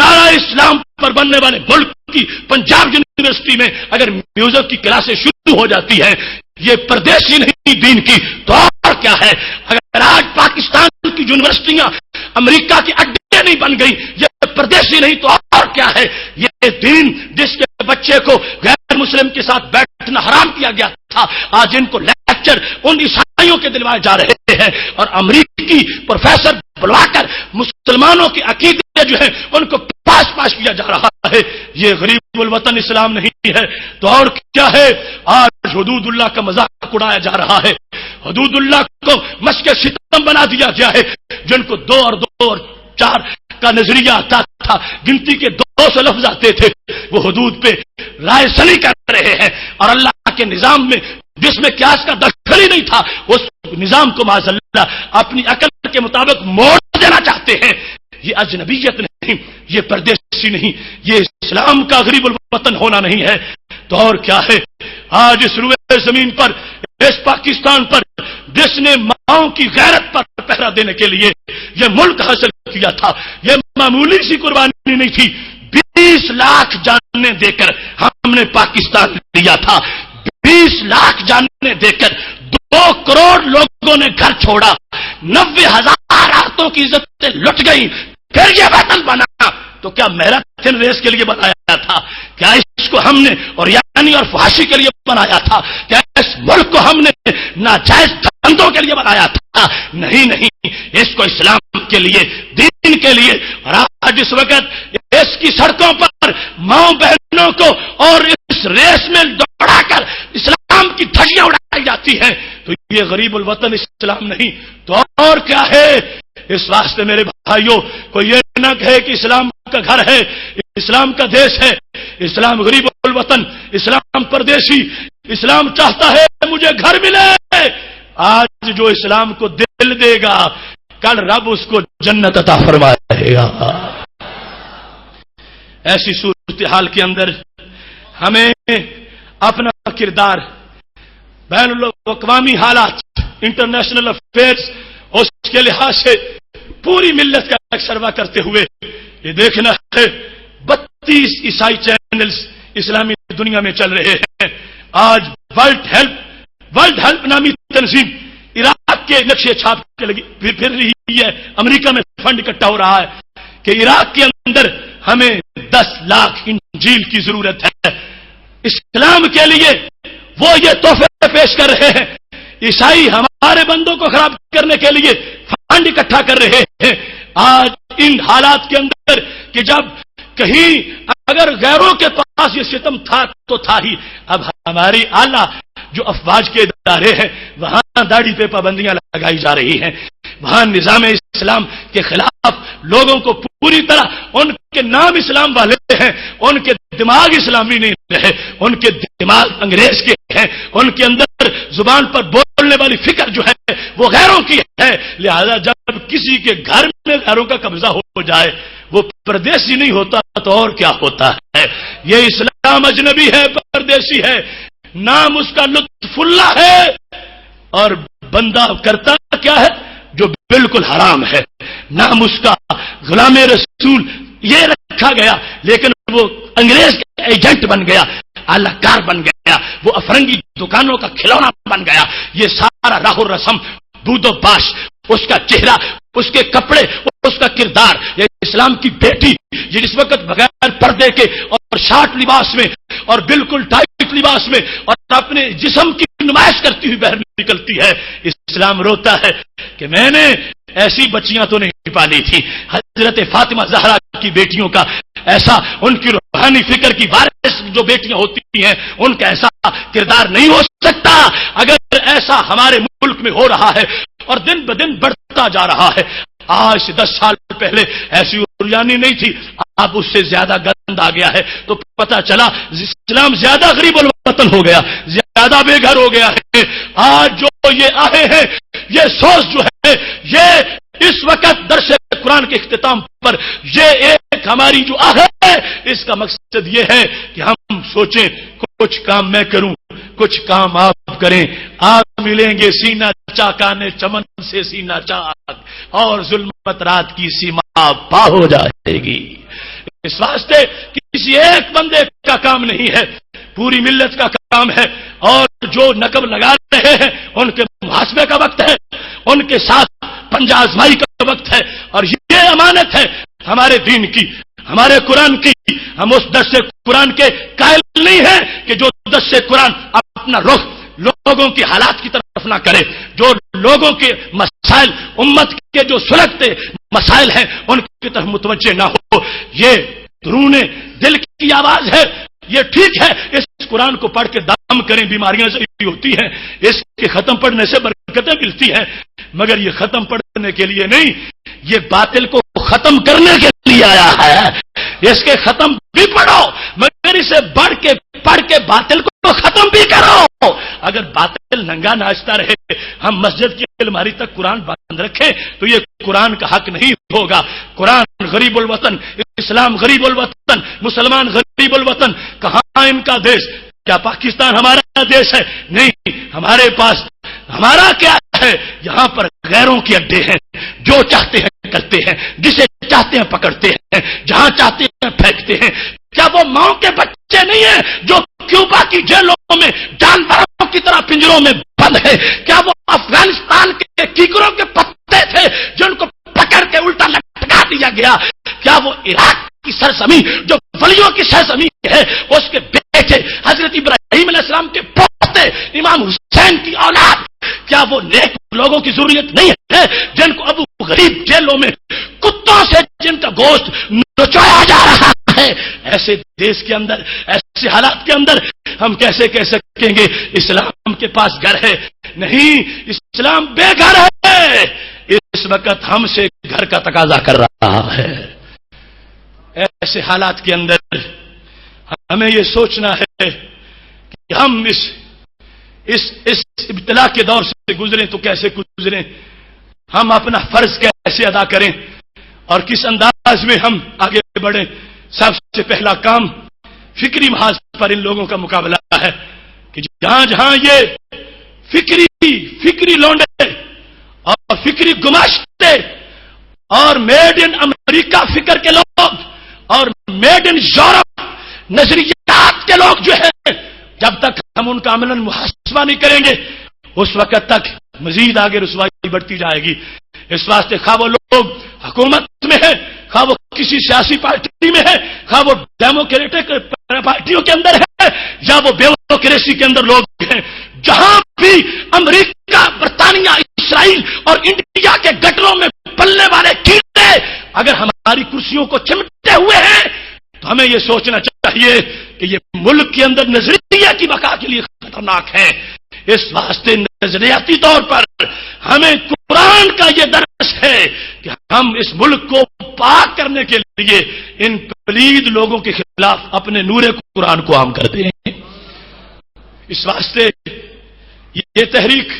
S1: نعرہ اسلام پر بننے والے ملک کی پنجاب یونیورسٹی میں اگر میوزک کی کلاسیں شروع ہو جاتی ہیں، یہ پردیسی نہیں دین کی، تو اور کیا ہے؟ اگر آج پاکستان کی یونیورسٹیاں امریکہ کی اڈے نہیں بن گئی، یہ پردیسی نہیں، تو اور کیا ہے؟ یہ دین جس کے بچے کو غیر مسلم کے ساتھ بیٹھنا حرام کیا گیا تھا، آج ان کو لیکچر ان عیسائیوں کے دلوائے جا رہے ہیں، اور امریکی پروفیسر بلوا کر مسلمانوں کے عقیدے جو ہیں ان کو پاش کیا جا رہا ہے۔ یہ غریب الوطن اسلام نہیں ہے، تو اور کیا ہے؟ آج حدود اللہ کا مذاق اڑایا جا رہا ہے، حدود اللہ کو مشق ستم بنا دیا گیا ہے، جن کو 2 اور 2 اور 4 کا نظریہ آتا تھا، گنتی کے 200 لفظ آتے تھے، وہ حدود پہ رائے سنی کر رہے ہیں، اور اللہ کے نظام میں جس میں قیاس کا دخل ہی نہیں تھا، اس نظام کو معاذ اللہ اپنی عقل کے مطابق موڑ دینا چاہتے ہیں۔ یہ اجنبیت نہیں، یہ پردیسی نہیں، یہ اسلام کا غریب الوطن ہونا نہیں ہے، تو اور کیا ہے؟ آج اس روئے زمین پر، اس پاکستان پر، جس نے ماؤں کی غیرت پر پہرا دینے کے لیے یہ ملک حاصل کیا تھا، یہ معمولی سی قربانی نہیں تھی، 20 لاکھ جانیں دے کر ہم نے پاکستان لیا تھا، 20 لاکھ جانیں دے کر 2 کروڑ لوگوں نے گھر چھوڑا، 90,000 عورتوں کی عزتیں لٹ گئی، پھر یہ وطن بنا، تو کیا میراتھن ریس کے لیے بنایا تھا؟ کیا اس کو ہم نے اور یعنی اور فحاشی کے لیے بنایا تھا؟ کیا اس ملک کو ہم نے ناجائز دھندوں کے لیے بنایا تھا؟ نہیں نہیں، اس کو اسلام کے لیے، دین کے لیے، اور آج اس وقت اس کی سڑکوں پر ماؤں بہنوں کو اور اس ریس میں دوڑا کر اسلام کی دھجیاں اڑائی جاتی ہیں، تو یہ غریب الوطن اسلام نہیں، تو اور کیا ہے؟ اس واسطے میرے بھائیوں کو یہ نہ کہے کہ اسلام کا گھر ہے، اسلام کا دیش ہے، اسلام غریب الوطن، اسلام پردیسی، اسلام چاہتا ہے مجھے گھر ملے۔ آج جو اسلام کو دل دے گا، کل رب اس کو جنت عطا فرمائے گا۔ ایسی صورتحال کے اندر ہمیں اپنا کردار بین الاقوامی حالات، انٹرنیشنل افیئرز، اس کے لحاظ سے پوری ملت کا ایک سروا کرتے ہوئے یہ دیکھنا ہے 32 عیسائی چینلز اسلامی دنیا میں چل رہے ہیں۔ آج ورلڈ ہیلپ نامی تنظیم عراق کے نقشے چھاپ کے لگی پھر رہی ہے، امریکہ میں فنڈ اکٹھا ہو رہا ہے کہ عراق کے اندر ہمیں 10 لاکھ انجیل کی ضرورت ہے۔ اسلام کے لیے وہ یہ تحفے پیش کر رہے ہیں، عیسائی ہمارے بندوں کو خراب کرنے کے لیے فنڈ اکٹھا کر رہے ہیں۔ آج ان حالات کے اندر کہ جب کہیں اگر غیروں کے پاس یہ ستم تھا تو تھا ہی، اب ہماری اعلیٰ جو افواج کے ادارے ہیں وہاں داڑھی پہ پابندیاں لگائی جا رہی ہیں، وہاں نظام اسلام کے خلاف لوگوں کو پوری طرح، ان کے نام اسلام والے ہیں، ان کے دماغ اسلامی نہیں رہے، ان کے دماغ انگریز کے ہیں، ان کے اندر زبان پر بولنے والی فکر جو ہے وہ غیروں کی ہے، لہذا جب کسی کے گھر میں غیروں کا قبضہ ہو جائے وہ پردیسی نہیں ہوتا تو اور کیا ہوتا ہے؟ یہ اسلام اجنبی ہے، پردیسی ہے، نام اس کا لطف اللہ ہے، اور بندہ کرتا کیا ہے؟ جو بالکل حرام ہے۔ نام اس کا غلام رسول یہ رکھا گیا، لیکن وہ انگریز کا ایجنٹ بن گیا، اعلی کار بن گیا، وہ افرنگی دکانوں کا کھلونا بن گیا۔ یہ سارا راہ و رسم، دود و باش، اس کا چہرہ، اس کے کپڑے، اس کا کردار. یہ اسلام کی بیٹی یہ اس وقت بغیر پردے کے اور شارٹ لباس میں اور بالکل ٹائٹ لباس میں اور اپنے جسم کی نمائش کرتی ہوئی باہر نکلتی ہے. اسلام روتا ہے کہ میں نے ایسی بچیاں تو نہیں پالی تھی. حضرت فاطمہ زہرا کی بیٹیوں کا ایسا، ان کی روحانی فکر کی وارث جو بیٹیاں ہوتی ہیں ان کا ایسا کردار نہیں ہو سکتا. اگر ایسا ہمارے ملک میں ہو رہا ہے اور دن بدن بڑھتا جا رہا ہے، آج سے 10 سال پہلے ایسی اریانی نہیں تھی، اب اس سے زیادہ گند آ گیا ہے، تو پتہ چلا اسلام زیادہ غریب الوطن ہو گیا، زیادہ بے گھر ہو گیا ہے. آج جو یہ آئے ہیں، یہ سوچ جو ہے، یہ اس وقت درس قرآن کے اختتام پر یہ ایک ہماری جو آہ ہے، اس کا مقصد یہ ہے کہ ہم سوچیں کچھ کام میں کروں، کچھ کام آپ کریں. آپ ملیں گے سینہ چاکانے چمن سے سینہ چاک، اور ظلمت رات کی سیما پا ہو جائے گی. اس واسطے کسی ایک بندے کا کام نہیں ہے، پوری ملت کا کام ہے. اور جو نقب لگا رہے ہیں ان کے محاسبے کا وقت ہے، ان کے ساتھ پنجہ آزمائی کا وقت ہے. اور یہ امانت ہے ہمارے دین کی، ہمارے قرآن کی. ہم اس درس قرآن کے قائل نہیں ہیں کہ جو درس قرآن اپنا رخ لوگوں کی حالات کی طرف نہ کرے، جو لوگوں کے مسائل، امت کے جو سلگتے مسائل ہیں ان کی طرف متوجہ نہ ہو. یہ درون دل کی آواز ہے. یہ ٹھیک ہے اس قرآن کو پڑھ کے دم کریں، بیماریاں صحیح ہوتی ہیں، اس کے ختم پڑھنے سے برکتیں ملتی ہیں، مگر یہ ختم پڑھنے کے لیے نہیں، یہ باطل کو ختم کرنے کے لیے آیا ہے. اس کے ختم بھی پڑھو، مگر اسے پڑھ کے باطل کو ختم بھی کرو. اگر باطل ننگا ناچتا رہے، ہم مسجد کی الماری تک قرآن بند رکھیں تو یہ قرآن کا حق نہیں ہوگا. قرآن غریب الوطن، اسلام غریب الوطن، مسلمان غریب الوطن. کہاں ان کا دیش؟ کیا پاکستان ہمارا دیش ہے؟ نہیں. ہمارے پاس ہمارا کیا ہے؟ یہاں پر غیروں کے اڈے ہیں، جو چاہتے ہیں کرتے ہیں، جسے چاہتے ہیں پکڑتے ہیں، جہاں چاہتے ہیں پھینکتے ہیں. کیا وہ ماؤں کے بچے نہیں ہیں جو کیوبا کی جیلوں میں جانوروں کی طرح پنجروں میں بند ہے؟ کیا وہ افغانستان کے کیکروں کے پتے تھے جن کو پکڑ کے الٹا لٹکا دیا گیا؟ کیا وہ عراق کی سرزمین جو ولیوں کی سرزمین ہے، اس کے بیٹے حضرت ابراہیم علیہ السلام کے پوتے امام حسین کی اولاد، کیا وہ نیک لوگوں کی ضروریت نہیں ہے جن کو ابو غریب جیلوں میں کتوں سے جن کا گوشت نچوڑا جا رہا ہے؟ ایسے دیش کے اندر، ایسے حالات کے اندر ہم کیسے کہہ سکیں گے اسلام کے پاس گھر ہے؟ نہیں، اسلام بے گھر ہے. اس وقت ہم سے گھر کا تقاضا کر رہا ہے. ایسے حالات کے اندر ہمیں یہ سوچنا ہے کہ ہم اس ابتلا کے دور سے گزریں تو کیسے گزریں، ہم اپنا فرض کیسے ادا کریں اور کس انداز میں ہم آگے بڑھیں. سب سے پہلا کام فکری محاذ پر ان لوگوں کا مقابلہ ہے کہ جہاں جہاں یہ فکری لونڈے اور فکری گماشتے اور میڈ ان امریکہ فکر کے لوگ اور میڈ ان یورپ نظریات کے لوگ جو ہے، جب تک ہم ان کا عملاً محاسبہ نہیں کریں گے اس وقت تک مزید آگے رسوائی بڑھتی جائے گی. اس واسطے خواہ وہ لوگ حکومت میں ہے، خواہ وہ کسی سیاسی پارٹی میں ہے، خواہ وہ ڈیموکریٹک پارٹیوں کے اندر ہے یا وہ بیوروکریسی کے اندر لوگ ہیں، جہاں بھی امریکہ، برطانیہ، اسرائیل اور انڈیا کے گٹروں میں پلنے والے کیڑے اگر ہماری کرسیوں کو چمٹے ہوئے ہیں تو ہمیں یہ سوچنا چاہیے کہ یہ ملک کے اندر نظریہ کی بقا کے لیے خطرناک ہے. اس واسطے نظریاتی طور پر ہمیں قرآن کا یہ درس ہے کہ ہم اس ملک کو پاک کرنے کے لیے ان پلید لوگوں کے خلاف اپنے نور قرآن کو عام کرتے ہیں. اس واسطے یہ تحریک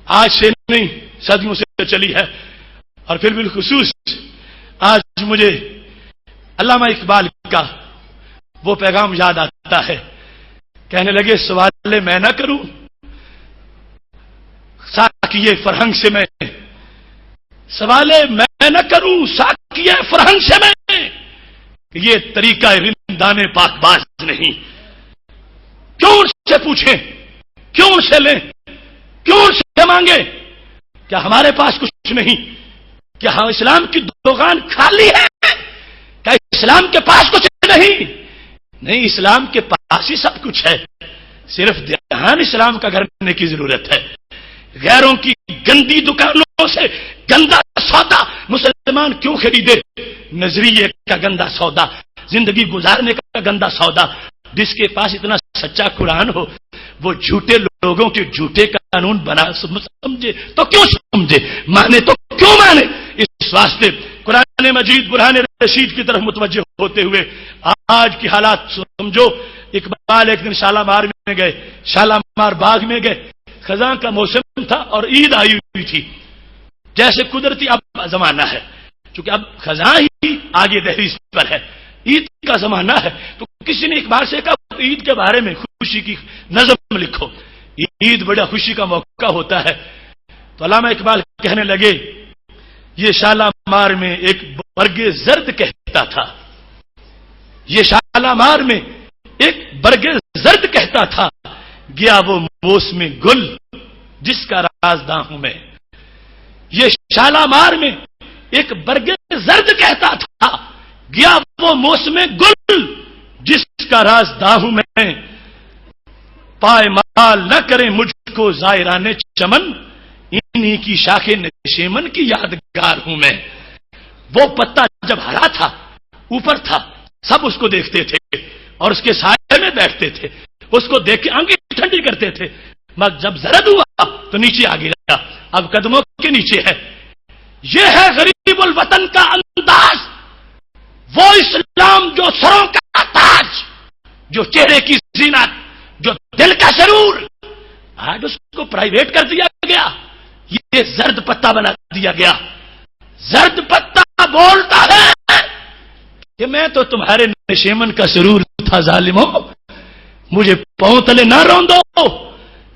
S1: آج سے نہیں، صدیوں سے چلی ہے. اور پھر بالخصوص آج مجھے علامہ اقبال کا وہ پیغام یاد آتا ہے، کہنے لگے سوال میں نہ کروں ساقیے فرہنگ سے میں، سوال میں نہ کروں ساقیے فرہنگ سے میں، یہ طریقہ رندان پاک باز نہیں. کیوں سے پوچھیں، کیوں سے لیں، کیوں سے مانگے؟ کیا ہمارے پاس کچھ نہیں؟ کیا ہم اسلام کی دکان خالی ہے؟ کیا اسلام کے پاس کچھ نہیں، اسلام کے پاس ہی سب کچھ ہے، صرف دھیان اسلام کا کرنے کی ضرورت ہے۔ غیروں کی گندی دکانوں سے گندا سودا مسلمان کیوں خریدے؟ نظریے کا گندا سودا، زندگی گزارنے کا گندا سودا۔ جس کے پاس اتنا سچا قرآن ہو وہ جھوٹے لوگوں کے جھوٹے قانون بنا سمجھے تو کیوں سمجھے، مانے تو کیوں مانے؟ اس واسطے قرآن مجید برہان رشید کی طرف متوجہ ہوتے ہوئے آج کی حالات سمجھو۔ اقبال ایک دن شالامار میں گئے، شالامار باغ میں گئے، خزاں کا موسم تھا اور عید آئی ہوئی تھی، جیسے قدرتی اب زمانہ ہے، چونکہ اب خزاں ہی آگے دہلیز پر ہے، عید کا زمانہ ہے، تو کسی نے اقبال سے کہا عید کے بارے میں خوشی کی نظم لکھو، عید بڑا خوشی کا موقع ہوتا ہے۔ تو علامہ اقبال کہنے لگے یہ شالامار میں ایک برگ زرد کہتا تھا، یہ شالامار میں ایک برگ زرد کہتا تھا، گیا وہ موسم گل جس کا رازداں ہوں میں۔ یہ شالامار میں ایک برگ زرد کہتا تھا، گیا وہ موسم گل جس کا رازداں ہوں میں۔ پائے مال نہ کریں مجھ کو زائران چمن، انہی کی شاخ نشیمن کی یادگار ہوں میں۔ وہ پتا جب ہرا تھا اوپر تھا، سب اس کو دیکھتے تھے اور اس کے سائے میں بیٹھتے تھے، اس کو دیکھ کے آنکھیں ٹھنڈی کرتے تھے، مگر جب زرد ہوا تو نیچے آ گیا، اب قدموں کے نیچے ہے۔ یہ ہے غریب الوطن کا انداز، وہ اسلام جو سروں کا تاج، جو چہرے کی زینت، جو دل کا سرور، آج اس کو پرائیویٹ کر دیا گیا، یہ زرد پتا بنا دیا گیا۔ زرد پتا بولتا ہے کہ میں تو تمہارے نشیمن کا سرور تھا ظالموں، مجھے پاؤں تلے نہ روندو،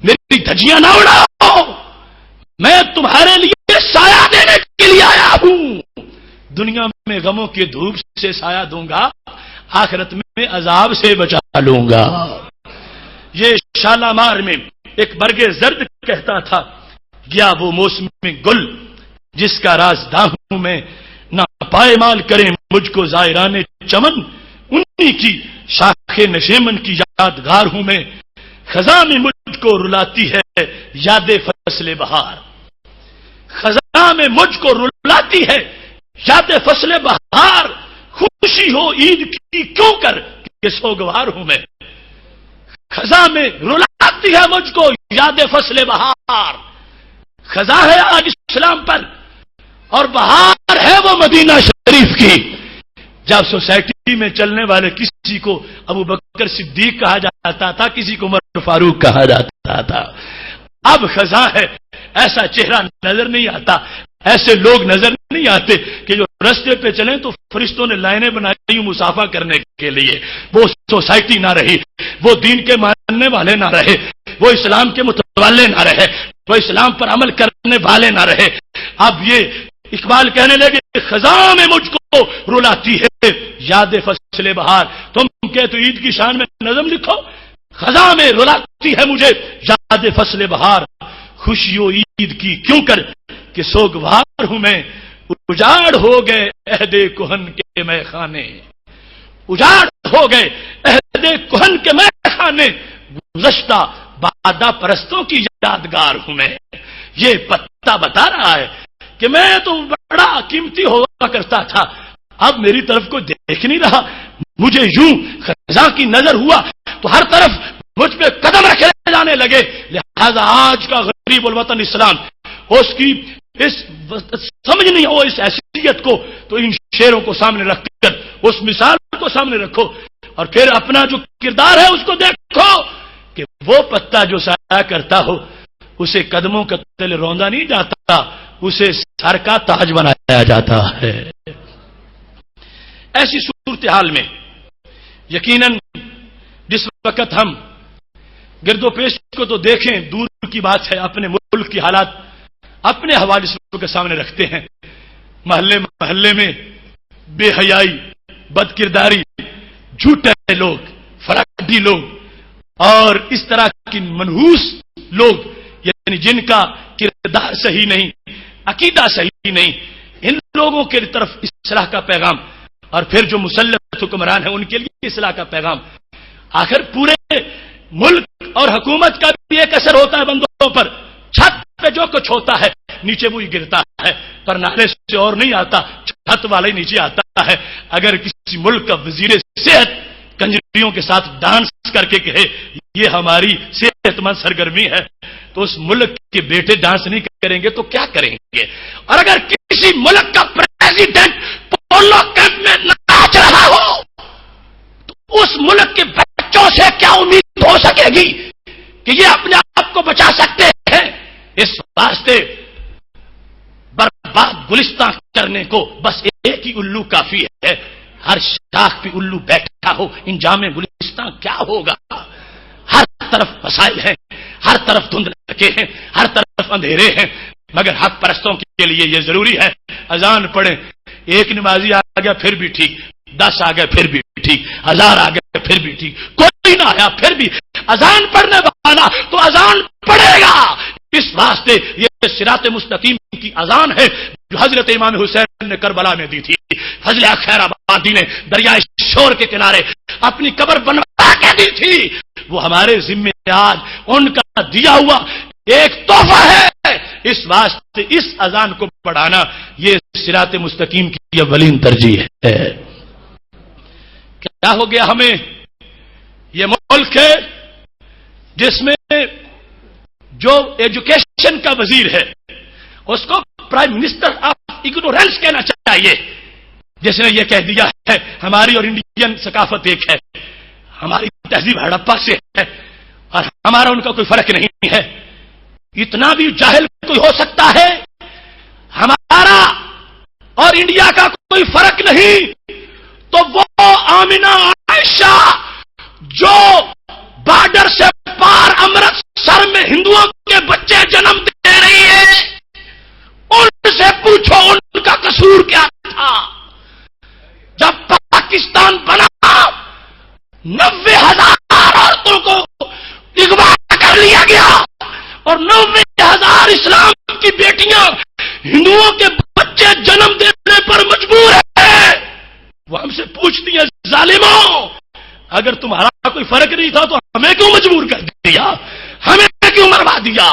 S1: میری دھجیاں نہ اڑاؤ، میں تمہارے لیے سایہ دینے کے لیے آیا ہوں۔ دنیا میں غموں کے دھوپ سے سایہ دوں گا، آخرت میں عذاب سے بچا لوں گا۔ یہ شالامار میں ایک برگ زرد کہتا تھا، گیا وہ موسم گل جس کا رازداں ہوں میں۔ نہ پائمال کریں مجھ کو زائران چمن، انہی کی شاخ نشیمن کی یادگار ہوں میں۔ خزاں میں مجھ کو رلاتی ہے یاد فصل بہار، خزاں میں مجھ کو رلاتی ہے یاد فصل بہار، خوشی ہو عید کی کیوں کر کہ سوگوار ہوں میں۔ خزاں میں رلاتی ہے مجھ کو یاد فصل بہار، خزاں ہے آج اسلام پر اور بہار ہے وہ مدینہ شریف کی۔ جب سوسائٹی میں چلنے والے کسی کو ابو بکر صدیق کہا جاتا تھا، کسی کو عمر فاروق کہا جاتا تھا، اب خزاں ہے، ایسا چہرہ نظر نہیں آتا، ایسے لوگ نظر نہیں آتے کہ جو رستے پہ چلیں تو فرشتوں نے لائنیں بنائی مسافہ کرنے کے لیے۔ وہ سوسائٹی نہ رہی، وہ دین کے ماننے والے نہ رہے، وہ اسلام کے متولے نہ رہے، وہ اسلام پر عمل کرنے والے نہ رہے۔ اب یہ اقبال کہنے لگے خزاں میں مجھ کو رلاتی ہے یاد فصل بہار۔ تم کہ تو عید کی شان میں نظم لکھو، خزاں میں رلاتی ہے مجھے یاد فصل بہار، خوشیوں عید کی کیوں کر کہ سوگوار ہوں میں۔ اجاڑ ہو گئے عہد کہن کے میں خانے، اجاڑ ہو گئے عہد کہن کے میں خانے، گزشتہ بادہ پرستوں کی یادگار ہوں میں۔ یہ پتا بتا رہا ہے کہ میں تو بڑا قیمتی ہوا کرتا تھا، اب میری طرف کو دیکھ نہیں رہا، مجھے یوں خزاں کی نظر ہوا تو ہر طرف مجھ پہ قدم رکھے جانے لگے۔ لہذا آج کا غریب الوطن اسلام اس کی اس سمجھ نہیں ہو اس حیثیت کو، تو ان شیروں کو سامنے رکھ کر اس مثال کو سامنے رکھو اور پھر اپنا جو کردار ہے اس کو دیکھو کہ وہ پتا جو سایہ کرتا ہو اسے قدموں کا تلے روندا نہیں جاتا، اسے سر کا تاج بنایا جاتا ہے۔ ایسی صورتحال میں یقیناً جس وقت ہم گرد و پیش کو تو دیکھیں دور کی بات ہے، اپنے ملک کی حالات اپنے حوالے سے کے سامنے رکھتے ہیں، محلے محلے میں بے حیائی، بد کرداری، جھوٹے لوگ، فراڈی لوگ اور اس طرح کی منحوس لوگ، یعنی جن کا کردار صحیح نہیں، عقیدہ صحیح نہیں، ان لوگوں کے طرف اصلاح کا پیغام، اور پھر جو مسلط حکمران ہیں ان کے لیے اصلاح کا پیغام. آخر پورے ملک اور حکومت کا بھی ایک اثر ہوتا ہے بندوں پر. چھت پہ جو کچھ ہوتا ہے نیچے وہی گرتا ہے، پر نالے سے اور نہیں آتا، چھت والے نیچے آتا ہے. اگر کسی ملک کا وزیر صحت کنجریوں کے ساتھ ڈانس کر کے کہے یہ ہماری صحت مند سرگرمی ہے، تو اس ملک کے بیٹے ڈانس نہیں کریں گے تو کیا کریں گے؟ اور اگر کسی ملک کا پریزیڈنٹ پولو کیمپ میں ناچ رہا ہو تو اس ملک کے بچوں سے کیا امید ہو سکے گی کہ یہ اپنے آپ کو بچا سکتے ہیں؟ اس واسطے برباد گلستان کرنے کو بس ایک ہی الو کافی ہے. ہر شاخ پہ الو بیٹھا ہو، انجام گلستان کیا ہوگا؟ ہر طرف مسائل ہیں، ہر طرف دھند لگے ہیں، ہر طرف اندھیرے ہیں، مگر حق پرستوں کے لیے یہ ضروری ہے اذان پڑھیں. ایک نمازی آ گیا پھر بھی ٹھیک، 10 آ گئے پھر بھی ٹھیک، 1000 آ گئے پھر بھی ٹھیک، کوئی نہ آیا پھر بھی اذان پڑھنے والا تو اذان پڑھے گا. اس واسطے یہ صراط مستقیم کی اذان ہے جو حضرت امام حسین نے کربلا میں دی تھی. فضل خیر آبادی نے دریائے شور کے کنارے اپنی قبر بنوا کے دی تھی. وہ ہمارے ذمہ آج ان کا دیا ہوا ایک تحفہ ہے. اس واسطے اس اذان کو پڑھانا یہ صراط مستقیم کی اولین ترجیح ہے. کیا ہو گیا ہمیں؟ یہ ملک ہے جس میں جو ایجوکیشن کا وزیر ہے اس کو پرائم منسٹر آف اگنورینس کہنا چاہیے، جس نے یہ کہہ دیا ہے ہماری اور انڈین ثقافت ایک ہے، ہماری تہذیب ہڑپا سے ہے اور ہمارا ان کا کوئی فرق نہیں ہے. اتنا بھی جاہل کوئی ہو سکتا ہے؟ ہمارا اور انڈیا کا کوئی فرق نہیں تو وہ آمنہ عائشہ جو بارڈر سے پار امرتسر میں ہندوؤں کے بچے جنم دے رہی ہے، ان سے پوچھو ان کا قصور کیا تھا؟ جب پاکستان بنا 90,000 عورتوں کو اغوا کر لیا گیا اور 90,000 اسلام کی بیٹیاں ہندوؤں کے بچے جنم دینے پر مجبور ہیں. وہ ہم سے پوچھتی ہیں ظالموں اگر تمہارا کوئی فرق نہیں تھا تو ہمیں کیوں مجبور کر دیا، ہمیں کیوں مروا دیا،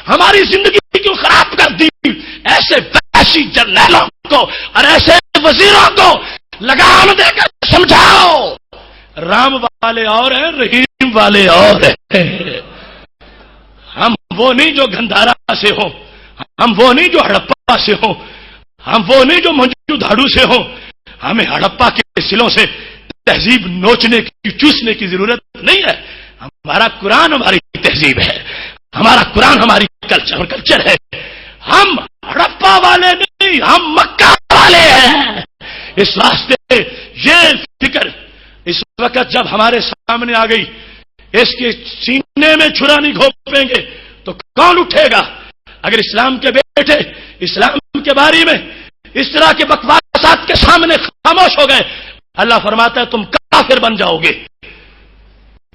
S1: ہماری زندگی کیوں خراب کر دی؟ ایسے وحشی جرنیلوں کو اور ایسے وزیروں کو لگام دے کر سمجھاؤ رام والے اور ہیں، رحیم والے اور ہیں. ہم وہ نہیں جو گندھارا سے ہوں، ہم وہ نہیں جو ہڑپا سے ہوں، ہم وہ نہیں جو منجو دھاڑو سے ہوں. ہمیں ہڑپا کے سلوں سے تہذیب نوچنے کی چوسنے کی ضرورت نہیں ہے. ہمارا قرآن ہماری تہذیب ہے، ہمارا قرآن ہماری کلچر ہے. ہم ہڑپا والے نہیں، ہم مکہ والے ہیں. اس واسطے یہ فکر اس وقت جب ہمارے سامنے آ گئی، اس کے سینے میں چھرا نہیں گھونپیں گے تو کون اٹھے گا؟ اگر اسلام کے بیٹے اسلام کے بارے میں اس طرح کے بکواسات کے سامنے خاموش ہو گئے، اللہ فرماتا ہے تم کافر بن جاؤ گے.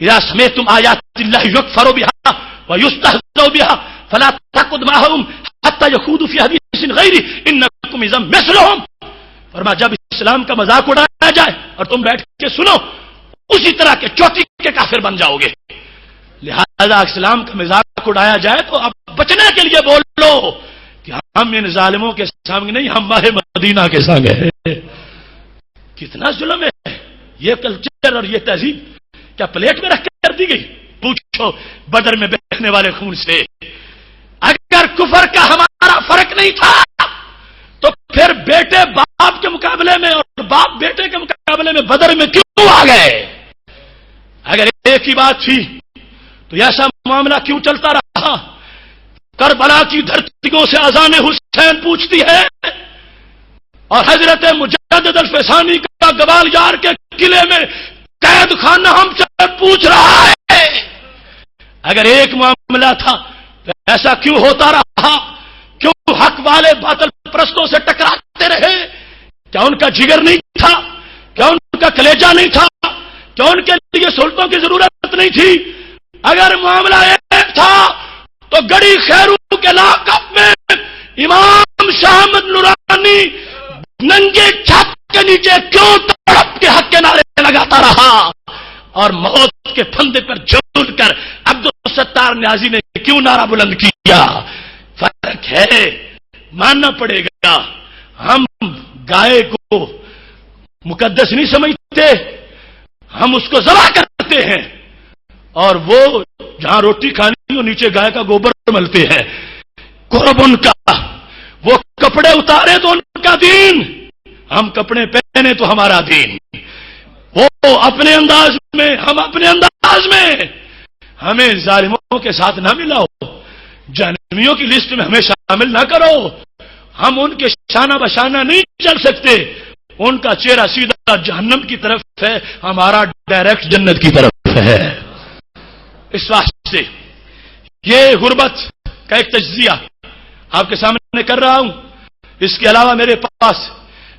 S1: اذا سمعتم آیات اللہ یکفر بها ویستہزأ بها فلا تقعد معهم حتى يخوضوا في حدیث غیرہ انکم اذا مثلهم. فرمایا جب اسلام کا مذاق اڑایا جائے اور تم بیٹھ کے سنو اسی طرح کے چوٹی کے کافر بن جاؤ گے. لہذا اسلام کا مذاق اڑایا جائے تو اب بچنے کے لیے بول لو کہ ہم ان ظالموں کے سامنے نہیں، ہم ماہ مدینہ کے سنگ ہیں. کتنا ظلم ہے یہ کلچر اور یہ تہذیب کیا پلیٹ میں رکھ کر دی گئی؟ پوچھو بدر میں بہنے والے خون سے. اگر کفر کا ہمارا فرق نہیں تھا تو پھر بیٹے باپ کے مقابلے میں اور باپ بیٹے کے مقابلے میں بدر میں کیوں آ گئے؟ اگر ایک ہی بات تھی تو ایسا معاملہ کیوں چلتا رہا؟ کربلا کی دھرتیوں سے اذان حسین پوچھتی ہے اور حضرت مجدد الفسانی کا گوال یار کے قلعے میں قید خانہ ہم سے پوچھ رہا ہے. اگر ایک معاملہ تھا تو ایسا کیوں ہوتا رہا؟ کیوں حق والے باطل پرستوں سے ٹکراتے رہے؟ کیا ان کا جگر نہیں تھا؟ کیا ان کا کلیجہ نہیں تھا؟ کیا ان کے لیے سہولتوں کی ضرورت نہیں تھی؟ اگر معاملہ ایک تھا تو گڑی خیرو کے لاقب میں امام امام شاہ احمد نورانی ننگے چھت کے نیچے کیوں تڑپ کے حق کے نعرے لگاتا رہا اور موت کے پھندے پر جھول کر عبدالستار نیازی نے کیوں نعرہ بلند کیا؟ فرق ہے، ماننا پڑے گا۔ ہم گائے کو مقدس نہیں سمجھتے، ہم اس کو ذبح کرتے ہیں، اور وہ جہاں روٹی کھانی ہو نیچے گائے کا گوبر ملتے ہیں۔ قرب ان کا، وہ کپڑے اتارے تو ان کا دین، ہم کپڑے پہنے تو ہمارا دین۔ وہ اپنے انداز میں، ہم اپنے انداز میں، ہمیں ظالموں کے ساتھ نہ ملاؤ، جہنمیوں کی لسٹ میں ہمیں شامل نہ کرو۔ ہم ان کے شانہ بشانہ نہیں چل سکتے، ان کا چہرہ سیدھا جہنم کی طرف ہے، ہمارا ڈائریکٹ جنت کی طرف ہے۔ اس واسطے یہ غربت کا ایک تجزیہ آپ کے سامنے کر رہا ہوں۔ اس کے علاوہ میرے پاس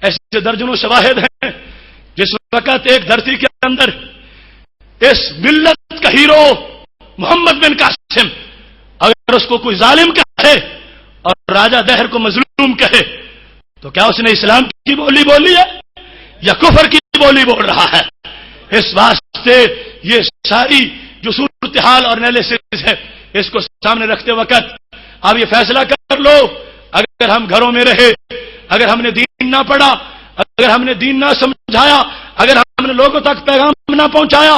S1: ایسے درجنوں شواہد ہیں جس وقت ایک دھرتی کے اندر اس ملت کا ہیرو محمد بن قاسم اگر اس کو کوئی ظالم کہے اور راجہ دہر کو مظلوم کہے تو کیا اس نے اسلام کی بولی بولی ہے یا کفر کی بولی بول رہا ہے؟ اس واسطے یہ ساری جو صورتحال اور انالیسس ہے اس کو سامنے رکھتے وقت آپ یہ فیصلہ کر لو، اگر ہم گھروں میں رہے، اگر ہم نے دین نہ پڑھا، اگر ہم نے دین نہ سمجھایا، اگر ہم نے لوگوں تک پیغام نہ پہنچایا،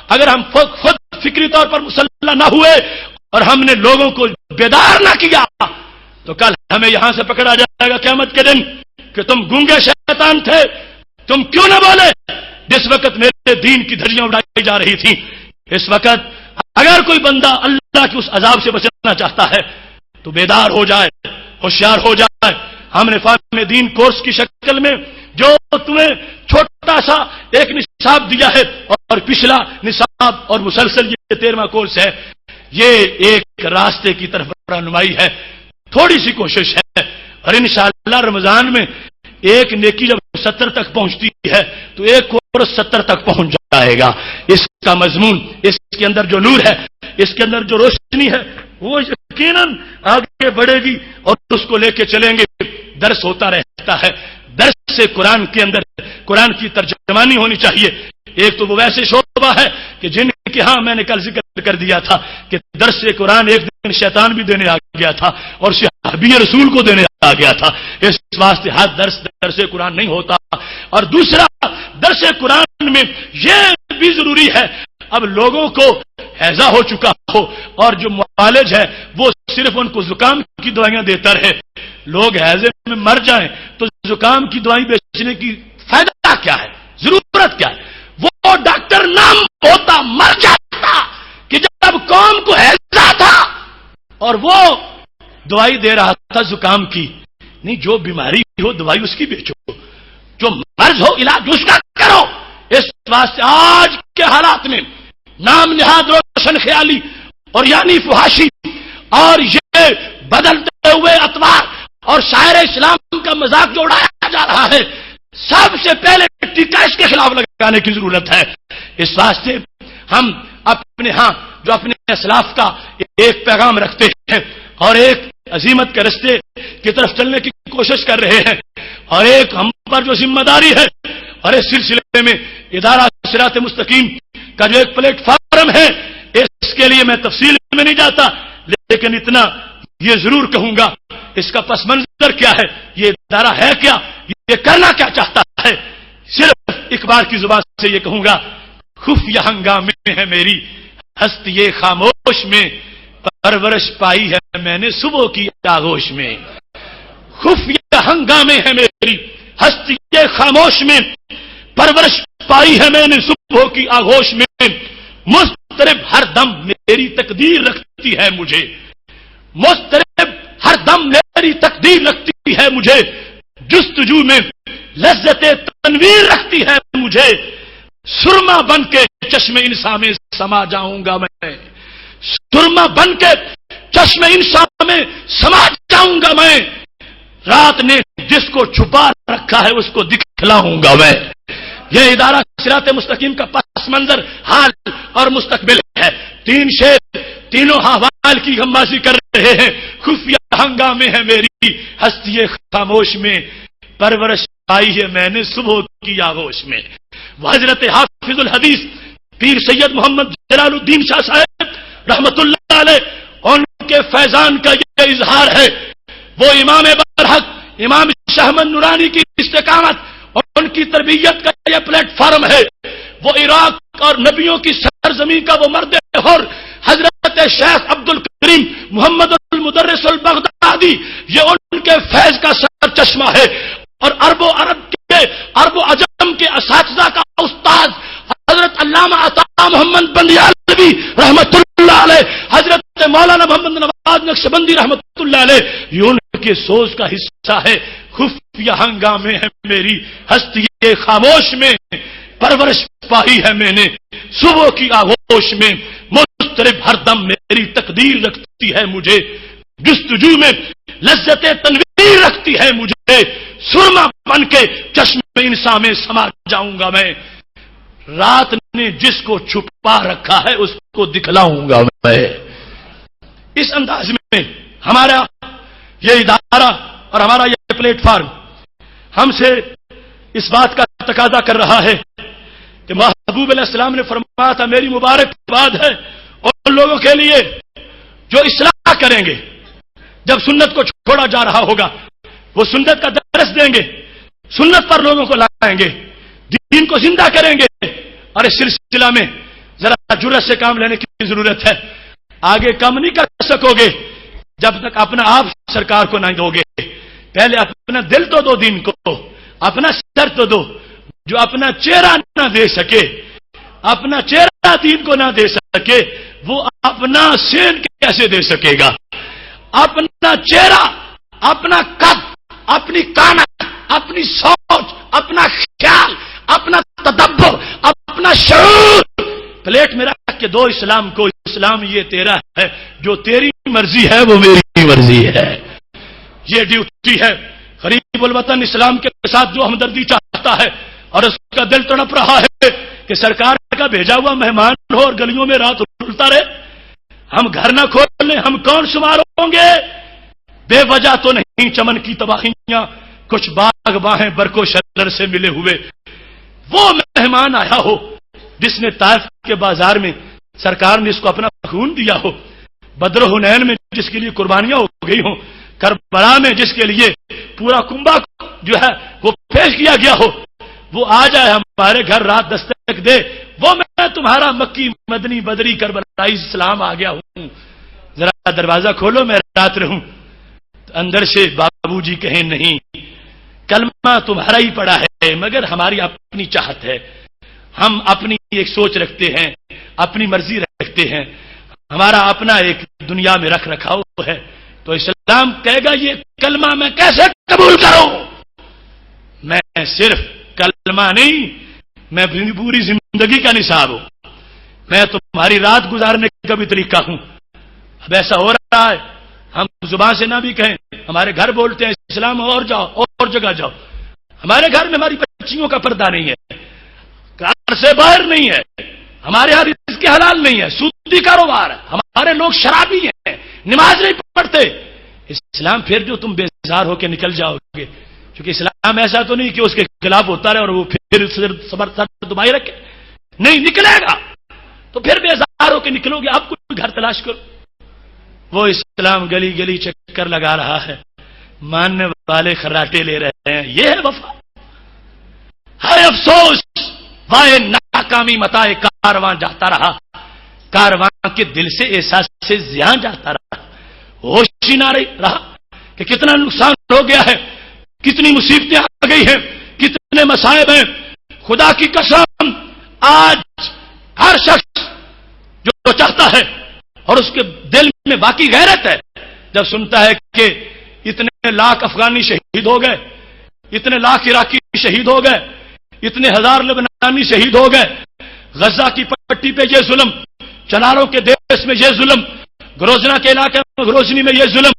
S1: اگر ہم خود فکری طور پر مسلح نہ ہوئے اور ہم نے لوگوں کو بیدار نہ کیا تو کل ہمیں یہاں سے پکڑا جائے گا قیامت کے دن کہ تم گونگے شیطان تھے، تم کیوں نہ بولے جس وقت میرے دین کی دھجیاں اڑائی جا رہی تھی۔ اس وقت اگر کوئی بندہ اللہ کے اس عذاب سے بچنا چاہتا ہے تو بیدار ہو جائے، ہوشیار ہو جائے۔ ہم نے فاہم دین کورس کی شکل میں جو تمہیں چھوٹا سا ایک نصاب دیا ہے اور پچھلا نصاب اور مسلسل یہ 13واں کورس ہے، یہ ایک راستے کی طرف رہنمائی ہے، تھوڑی سی کوشش ہے، اور انشاءاللہ رمضان میں ایک نیکی جب 70 تک پہنچتی ہے تو ایک کورس 70 تک پہنچ جائے گا۔ اس کا مضمون، اس کے اندر جو نور ہے، اس کے اندر جو روشنی ہے وہ یقیناً آگے بڑھے گی اور اس کو لے کے چلیں گے۔ درس ہوتا رہتا ہے، درس سے قرآن کے اندر قرآن کی ترجمانی ہونی چاہیے۔ ایک تو وہ ویسے شعبہ ہے کہ جن کے ہاں میں نے کل ذکر کر دیا تھا کہ درس سے قرآن ایک دن شیطان بھی دینے آ گیا تھا اور صحابی رسول کو دینے آ گیا تھا۔ اس واسطے ہر درس قرآن نہیں ہوتا۔ اور دوسرا، درس قرآن میں یہ بھی ضروری ہے اب لوگوں کو ہیضہ ہو چکا ہو اور جو معالج ہے وہ صرف ان کو زکام کی دوائیاں دیتا رہے، لوگ ہیضے میں مر جائیں تو زکام کی دوائی بیچنے کی فائدہ کیا ہے، ضرورت کیا ہے؟ وہ ڈاکٹر نام ہوتا مر جاتا کہ جب قوم کو ہیضہ تھا اور وہ دوائی دے رہا تھا زکام کی۔ نہیں، جو بیماری ہو دوائی اس کی بیچو، جو مرض ہو علاج اس کا کرو۔ اس واسطے آج کے حالات میں نام نہاد روشن خیالی اور یعنی فحاشی اور یہ بدلتے ہوئے اطوار اور شاعر اسلام کا مذاق جو اڑایا جا رہا ہے، سب سے پہلے ٹیکہ اس کے خلاف لگانے کی ضرورت ہے۔ اس واسطے ہم اپنے ہاں جو اپنے اسلاف کا ایک پیغام رکھتے ہیں اور ایک عزیمت کے رستے کی طرف چلنے کی کوشش کر رہے ہیں، اور ایک ہم پر جو ذمہ داری ہے، اور اس سلسلے میں ادارہ صراط مستقیم کا جو ایک پلیٹ فارم ہے، اس کے لیے میں تفصیل میں نہیں جاتا، لیکن اتنا یہ ضرور کہوں گا اس کا پس منظر کیا ہے، یہ ادارہ ہے کیا، یہ کرنا کیا چاہتا ہے۔ صرف اقبال کی زبان سے یہ کہوں گا، خفیہ ہنگامے ہے میری ہستی یہ خاموش میں، پرورش پائی ہے میں نے صبح کی آغوش میں۔ خفیہ ہنگامے ہے میری ہستی یہ خاموش میں، پرورش پائی ہے میں نے صبح کی آغوش میں، مضطرب ہر دم میری تقدیر رکھتی ہے مجھے، مضطرب ہر دم میری تقدیر رکھتی ہے مجھے، جستجو میں لذت تنویر رکھتی ہے مجھے، سرما بن کے چشم انسان میں سما جاؤں گا میں، سرما بن کے چشم انسان میں سما جاؤں گا میں، رات نے جس کو چھپا رکھا ہے اس کو دکھلاؤں گا میں۔ یہ ادارہ صراط مستقیم کا پس منظر، حال اور مستقبل ہے۔ تین شیر، تینوں جمال کی غمازی کر رہے ہیں، خفیہ ہنگامے ہیں میری ہستی خاموش میں، پرورش پائی ہے میں نے صبح کی آغوش میں۔ وہ حضرت حافظ الحدیث پیر سید محمد جلال الدین شاہ صاحب رحمت اللہ علیہ، ان کے فیضان کا یہ اظہار ہے۔ وہ امام برحق امام شاہ احمد نورانی کی استقامت اور ان کی تربیت کا یہ پلیٹ فارم ہے۔ وہ عراق اور نبیوں کی سرزمین کا وہ مرد حر حضرت شیخ عبد الکریم محمد المدرس البغدادی، یہ ان کے فیض کا سر چشمہ ہے، اور عرب و عجم کے اساتذہ کا استاد حضرت علامہ عطا محمد بندیالوی رحمت اللہ علیہ، حضرت مولانا محمد نواز نقشبندی رحمت اللہ علیہ، یہ ان کے سوز کا حصہ ہے۔ خفیہ ہنگامے ہے میری ہستی خاموش میں، پرورش پائی ہے میں نے صبح کی آغوش میں، مضطرب ہر دم میری تقدیر رکھتی ہے مجھے، جستجو میں لذت تنویر رکھتی ہے مجھے، سرما بن کے چشم انسان میں سما جاؤں گا میں، رات نے جس کو چھپا رکھا ہے اس کو دکھلاؤں گا میں۔ اس انداز میں ہمارا یہ ادارہ اور ہمارا یہ پلیٹ فارم ہم سے اس بات کا تقاضا کر رہا ہے کہ محبوب علیہ السلام نے فرمایا تھا میری مبارکباد ہے ان لوگوں کے لیے جو اصلاح کریں گے، جب سنت کو چھوڑا جا رہا ہوگا وہ سنت کا درس دیں گے، سنت پر لوگوں کو لائیں گے، دین کو زندہ کریں گے، اور اس سلسلہ میں ذرا جرأت سے کام لینے کی ضرورت ہے۔ آگے کام نہیں کر سکو گے جب تک اپنا آپ سرکار کو نہیں دو گے، پہلے اپنا دل تو دو دین کو، اپنا سر تو دو۔ جو اپنا چہرہ نہ دے سکے، اپنا چہرہ دین کو نہ دے سکے، وہ اپنا سین کیسے دے سکے گا؟ اپنا چہرہ، اپنا قد، اپنی کانت، اپنی سوچ، اپنا خیال، اپنا تدبر، اپنا شعور پلیٹ میں رکھ کے دو اسلام کو۔ اسلام یہ تیرا ہے، جو تیری مرضی ہے وہ میری مرضی ہے۔ یہ ڈیوٹی ہے۔ غریب الوطن اسلام کے ساتھ جو ہمدردی چاہتا ہے اور اس کا دل تڑپ رہا ہے کہ سرکار کا بھیجا ہوا مہمان ہو اور گلیوں میں رات رلتا رہے، ہم گھر نہ کھول لیں، ہم کون شمار ہوں گے؟ بے وجہ تو نہیں چمن کی تباہیاں، کچھ باغ باہیں برکو شرر سے ملے ہوئے۔ وہ مہمان آیا ہو جس نے طائف کے بازار میں سرکار نے اس کو اپنا خون دیا ہو، بدر و حنین میں جس کے لیے قربانیاں ہو گئی ہوں، کربلا میں جس کے لیے پورا کنبہ جو ہے وہ پیش کیا گیا ہو، وہ آ جائے ہمارے گھر رات دستک دے، وہ میں تمہارا مکی مدنی بدری کربلائی اسلام آ گیا ہوں، ذرا دروازہ کھولو میں رات رہوں۔ اندر سے بابو جی کہیں نہیں، کلمہ تمہارا ہی پڑا ہے مگر ہماری اپنی چاہت ہے، ہم اپنی ایک سوچ رکھتے ہیں، اپنی مرضی رکھتے ہیں، ہمارا اپنا ایک دنیا میں رکھ رکھاؤ ہے۔ تو اسلام کہے گا یہ کلمہ میں کیسے قبول کروں؟ میں صرف کلمہ نہیں، میں پوری زندگی کا نصاب ہوں، میں تمہاری رات گزارنے کا بھی طریقہ ہوں۔ اب ایسا ہو رہا ہے ہم زبان سے نہ بھی کہیں، ہمارے گھر بولتے ہیں اسلام اور جاؤ اور جگہ جاؤ، ہمارے گھر میں ہماری بچیوں کا پردہ نہیں ہے، گھر سے باہر نہیں ہے، ہمارے یہاں اس کے حلال نہیں ہے، سودی کاروبار ہے، ہمارے لوگ شرابی ہیں، نماز نہیں پڑھتے۔ اسلام پھر جو تم بیزار ہو کے نکل جاؤ گے، کیونکہ اسلام ایسا تو نہیں کہ اس کے خلاف ہوتا رہے اور وہ پھر صبر دبائی رکھے، نہیں نکلے گا تو پھر بیزار ہو کے نکلو گے۔ آپ کوئی گھر تلاش کرو۔ وہ اسلام گلی گلی چکر لگا رہا ہے، ماننے والے خراٹے لے رہے ہیں، یہ ہے وفا۔ ہائے افسوس، وائے ناکامی متائے کارواں جاتا رہا، کارواں کے دل سے احساس سے زیاں جاتا رہا، ہوش ہی نہ رہا کہ کتنا نقصان ہو گیا ہے، کتنی مصیبتیں آ گئی ہیں، کتنے مصائب ہیں۔ خدا کی قسم آج ہر شخص جو چاہتا ہے اور اس کے دل میں باقی غیرت ہے، جب سنتا ہے کہ اتنے لاکھ افغانی شہید ہو گئے، اتنے لاکھ عراقی شہید ہو گئے، اتنے ہزار لبنانی شہید ہو گئے، غزہ کی پٹی پہ یہ ظلم، چناروں کے دیش میں یہ ظلم، گروزنا کے علاقے میں گروزنی میں یہ ظلم،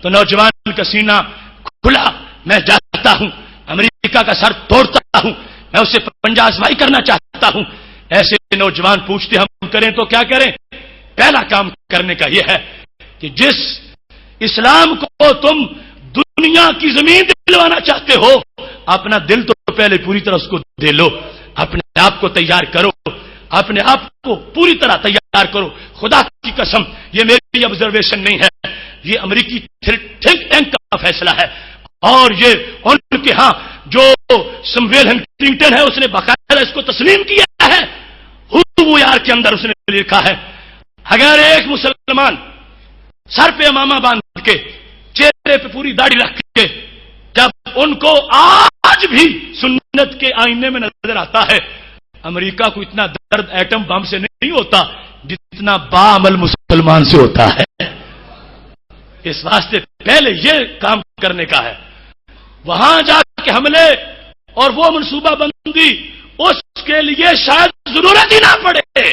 S1: تو نوجوان کا سینہ کھلا، میں جاتا ہوں، امریکہ کا سر توڑتا ہوں، میں اسے پنجہ آزمائی کرنا چاہتا ہوں۔ ایسے نوجوان پوچھتے ہم کریں تو کیا کریں؟ پہلا کام کرنے کا یہ ہے کہ جس اسلام کو تم دنیا کی زمین دلوانا چاہتے ہو، اپنا دل تو پہلے پوری طرح اس کو دے لو، اپنے آپ کو تیار کرو، اپنے آپ کو پوری طرح تیار کرو. خدا کی قسم یہ میری آبزرویشن نہیں ہے، یہ امریکی تھنک ٹینک کا فیصلہ ہے، اور یہ ان کے ہاں جو سمویل ہنٹنگٹن ہے اس نے باقاعدہ اس کو تسلیم کیا ہے. ہو یار کے اندر اس نے لکھا ہے اگر ایک مسلمان سر پہ امامہ باندھ کے چہرے پہ پوری داڑھی رکھ کے جب ان کو آج بھی سنت کے آئینے میں نظر آتا ہے، امریکہ کو اتنا درد ایٹم بم سے نہیں ہوتا جتنا باعمل مسلمان سے ہوتا ہے. اس واسطے پہلے یہ کام کرنے کا ہے، وہاں جا کے حملے اور وہ منصوبہ بندی اس کے لیے شاید ضرورت ہی نہ پڑے.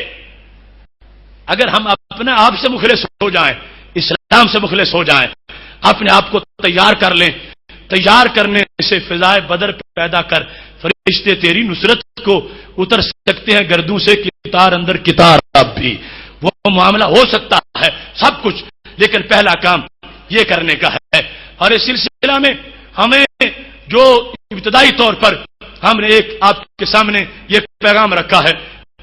S1: اگر ہم اپنے آپ سے مخلص ہو جائیں، اسلام سے مخلص ہو جائیں، اپنے آپ کو تیار کر لیں، تیار کرنے سے فضائے بدر پیدا کر فرشتے تیری نصرت کو اتر سکتے ہیں گردوں سے کتار اندر کتار. اب بھی وہ معاملہ ہو سکتا ہے سب کچھ، لیکن پہلا کام یہ کرنے کا ہے. اور اس سلسلہ میں ہمیں جو ابتدائی طور پر ہم نے ایک آپ کے سامنے یہ پیغام رکھا ہے،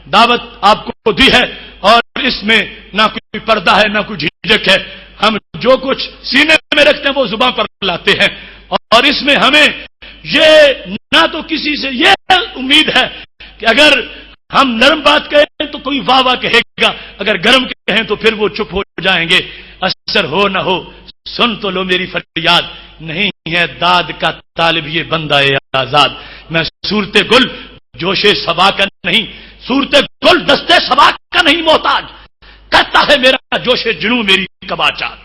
S1: دعوت آپ کو دی ہے، اور اس میں نہ کوئی پردہ ہے نہ کوئی جھجک ہے. ہم جو کچھ سینے میں رکھتے ہیں وہ زبان پر لاتے ہیں، اور اس میں ہمیں یہ نہ تو کسی سے یہ امید ہے کہ اگر ہم نرم بات کہیں تو کوئی واہ واہ کہے گا، اگر گرم کہیں تو پھر وہ چپ ہو جائیں گے. اثر ہو نہ ہو سن تو لو میری فریاد، نہیں ہے داد کا طالب یہ بندہ آزاد. میں صورت گل جوش صبا کا نہیں، صورت گل دستے صبا کا نہیں محتاج، کرتا ہے میرا جوش جنوں میری کباچات.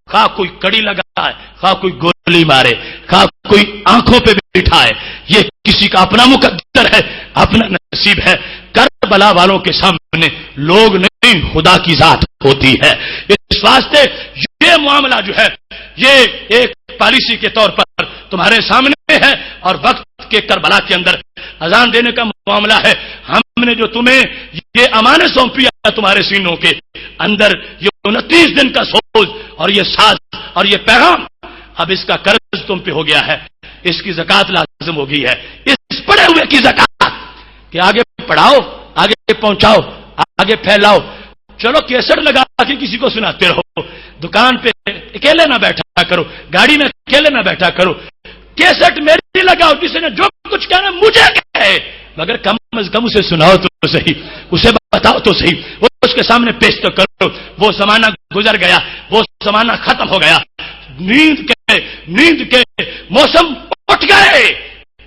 S1: خواہ کوئی کڑی لگائے، خواہ کوئی گولی مارے، خواہ کوئی آنکھوں پہ بٹھائے، یہ کسی کا اپنا مقدر ہے، اپنا نصیب ہے. کربلا والوں کے سامنے لوگ نہیں خدا کی ذات ہوتی ہے. اس واسطے یہ معاملہ جو ہے یہ ایک پالیسی کے طور پر تمہارے سامنے ہے، اور وقت کے کربلا کے اندر اذان دینے کا معاملہ ہے. ہم نے جو تمہیں یہ امانت سونپی ہے تمہارے سینوں کے اندر، یہ 29 دن کا سوز اور یہ ساز اور یہ پیغام، اب اس کا قرض تم پہ ہو گیا ہے، اس کی زکات لازم ہو گئی ہے. اس پڑے ہوئے کی زکات کہ آگے پڑھاؤ، آگے پہنچاؤ، آگے پھیلاؤ. چلو کیسٹ لگا کے کسی کو سناتے رہو، دکان پہ اکیلے نہ بیٹھا کرو، گاڑی میں اکیلے نہ بیٹھا کرو. کیسٹ میری لگاؤ، کسی نے جو کچھ کہنا مجھے کہے، مگر کم از کم اسے سناؤ تو صحیح، اسے بتاؤ تو صحیح، وہ اس کے سامنے پیش تو کرو. وہ زمانہ گزر گیا، وہ زمانہ ختم ہو گیا. نیند کے موسم اٹھ گئے،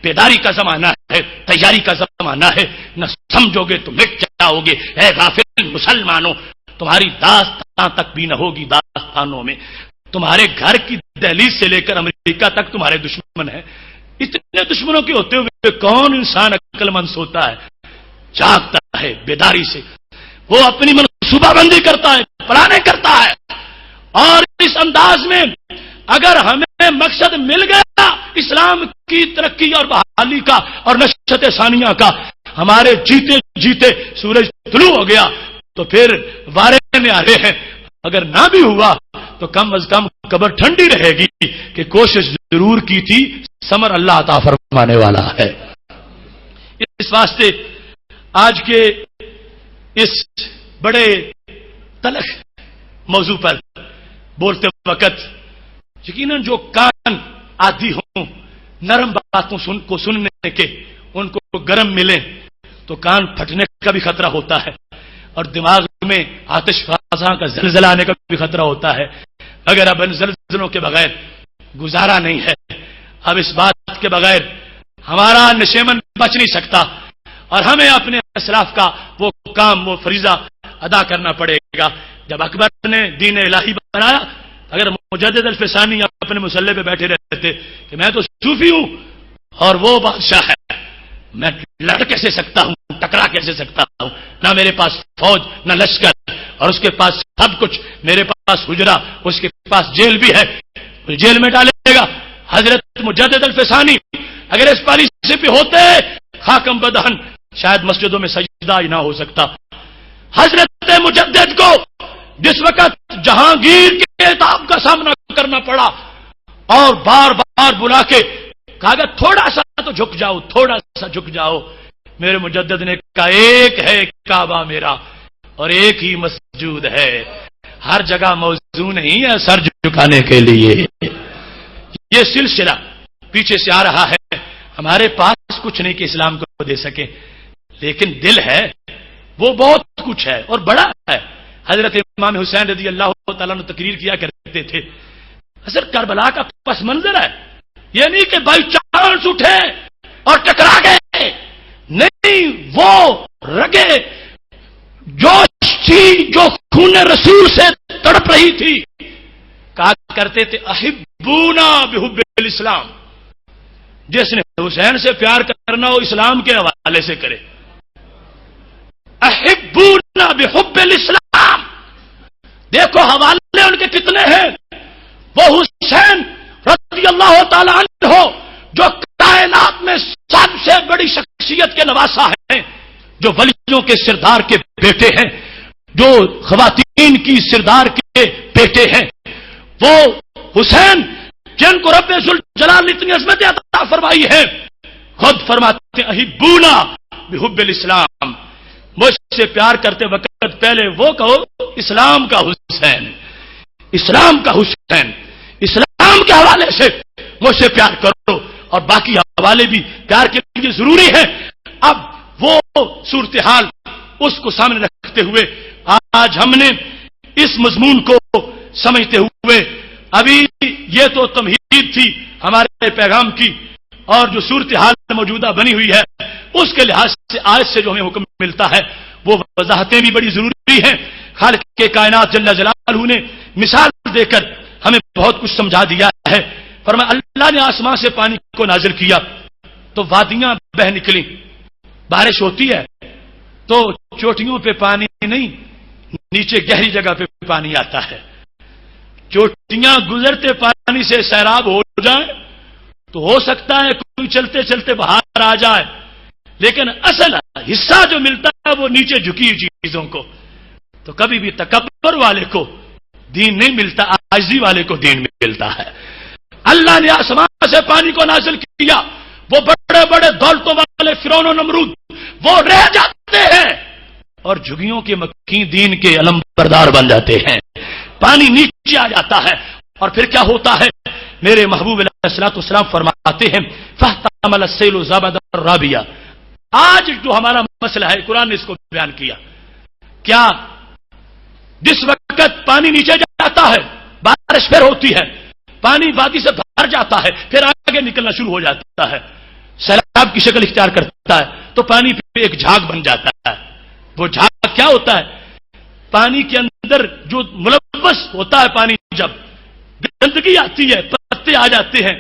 S1: بیداری کا زمانہ ہے، تیاری کا زمانہ ہے. نہ سمجھو گے تو مٹ جاؤ گے. اے غافل مسلمانوں، تمہاری داستان تک بھی نہ ہوگی داستانوں میں. تمہارے گھر کی دہلیز سے لے کر امریکہ تک تمہارے دشمن ہیں. اتنے دشمنوں کے ہوتے ہوئے کون انسان عقل مند ہوتا ہے، جاگتا ہے بیداری سے، وہ اپنی منصوبہ بندی کرتا ہے، پلانے کرتا ہے. اور اس انداز میں اگر ہمیں مقصد مل گیا اسلام کی ترقی اور بحالی کا اور نشست ثانیہ کا، ہمارے جیتے جیتے سورج طلوع ہو گیا تو پھر وارے میں آ رہے ہیں. اگر نہ بھی ہوا تو کم از کم قبر ٹھنڈی رہے گی کہ کوشش ضرور کی تھی، ثمر اللہ عطا فرمانے والا ہے. اس واسطے آج کے اس بڑے تلخ موضوع پر بولتے وقت یقیناً جو کان عادی ہوں نرم باتوں کو سننے کے، ان کو گرم ملیں تو کان پھٹنے کا بھی خطرہ ہوتا ہے، اور دماغ میں آتش فضا کا زلزلہ آنے کا بھی خطرہ ہوتا ہے. اگر اب ان زلزلوں کے بغیر گزارا نہیں ہے، اب اس بات کے بغیر ہمارا نشیمن بچ نہیں سکتا، اور ہمیں اپنے اسلاف کا وہ کام، وہ فریضہ ادا کرنا پڑے گا. جب اکبر نے دین الہی بنایا، اگر مجدد الفسانی اپنے مسلح پہ بیٹھے رہتے کہ میں تو صوفی ہوں اور وہ بادشاہ ہے، میں لڑ کیسے سکتا ہوں، ٹکرا کیسے سکتا ہوں، نہ میرے پاس فوج نہ لشکر، اور اس کے پاس سب کچھ، میرے پاس حجرہ، اس کے پاس جیل بھی ہے، جیل میں ڈالے گا. حضرت مجدد الفسانی اگر اس پالیسی پہ ہوتے خاکم بدہن، شاید مسجدوں میں سجدہ ہی نہ ہو سکتا. حضرت مجدد کو جس وقت جہانگیر کے عتاب کا سامنا کرنا پڑا اور بار بار بلا کے کہا کہ تھوڑا سا تو جھک جاؤ، تھوڑا سا جھک جاؤ. میرے مجدد نے کہا ایک ہے کعبہ میرا اور ایک ہی مسجود ہے، ہر جگہ موزوں نہیں ہے سر جھکانے کے لیے. یہ سلسلہ پیچھے سے آ رہا ہے. ہمارے پاس کچھ نہیں کہ اسلام کو دے سکے، لیکن دل ہے وہ بہت کچھ ہے اور بڑا ہے. حضرت امام حسین رضی اللہ تعالیٰ نے تقریر کیا کرتے تھے، حضرت کربلا کا پس منظر ہے، یہ نہیں کہ بائی چانس اٹھے اور ٹکرا گئے، نہیں، وہ رگے جوش تھی جو خون رسول سے تڑپ رہی تھی. کہا کرتے تھے احبونا بحب الاسلام، جس نے حسین سے پیار کرنا ہو اسلام کے حوالے سے کرے. احبونا بحب الاسلام، دیکھو حوالے ان کے کتنے ہیں. وہ حسین رضی اللہ تعالی عنہ جو کائنات میں سب سے بڑی شخصیت کے نواسا ہیں، جو ولیوں کے سردار کے بیٹے ہیں، جو خواتین کی سردار کے بیٹے ہیں، وہ حسین جن کو رب ذوالجلال نے اتنی عظمت عطا فرمائی ہے، خود فرماتے ہیں احبونا بحب الاسلام، مجھ سے پیار کرتے وقت پہلے وہ کہو اسلام کا حسین، اسلام کا حسین، اسلام کے حوالے سے مجھ سے پیار کرو، اور باقی حوالے بھی پیار کے لیے ضروری ہے. اب وہ صورتحال اس کو سامنے رکھتے ہوئے آج ہم نے اس مضمون کو سمجھتے ہوئے، ابھی یہ تو تمہید تھی ہمارے پیغام کی، اور جو صورتحال موجودہ بنی ہوئی ہے اس کے لحاظ سے آیت سے جو ہمیں حکم ملتا ہے وہ وضاحتیں بھی بڑی ضروری ہیں. خالق کے کائنات جل جلالہ نے مثال دے کر ہمیں بہت کچھ سمجھا دیا ہے. فرمایا اللہ نے آسمان سے پانی کو نازل کیا تو وادیاں بہ نکلی، بارش ہوتی ہے تو چوٹیوں پہ پانی نہیں، نیچے گہری جگہ پہ پانی آتا ہے. چوٹیاں گزرتے پانی سے سیراب ہو جائیں تو ہو سکتا ہے کوئی چلتے چلتے باہر آ جائے، لیکن اصل حصہ جو ملتا ہے وہ نیچے جھکی چیزوں کو. تو کبھی بھی تکبر والے کو دین نہیں ملتا، عاجزی والے کو دین ملتا ہے. اللہ نے آسمان سے پانی کو نازل کیا، وہ بڑے بڑے دولتوں والے فرعون و نمرود وہ رہ جاتے ہیں اور جھگیوں کے مکین دین کے علم بردار بن جاتے ہیں. پانی نیچے آ جاتا ہے اور پھر کیا ہوتا ہے؟ میرے محبوب علیہ الصلوۃ والسلام فرماتے ہیں فاحتمل السیل زبدا رابیا. آج جو ہمارا مسئلہ ہے قرآن نے اس کو بیان کیا. کیا جس وقت پانی نیچے جاتا ہے بارش پھر ہوتی ہے، پانی وادی سے بھر جاتا ہے، پھر آگے نکلنا شروع ہو جاتا ہے، سیلاب کی شکل اختیار کرتا ہے تو پانی پہ ایک جھاگ بن جاتا ہے. وہ جھاگ کیا ہوتا ہے؟ پانی کے اندر جو ملوث ہوتا ہے، پانی جب گندگی آتی ہے، پتے آ جاتے ہیں،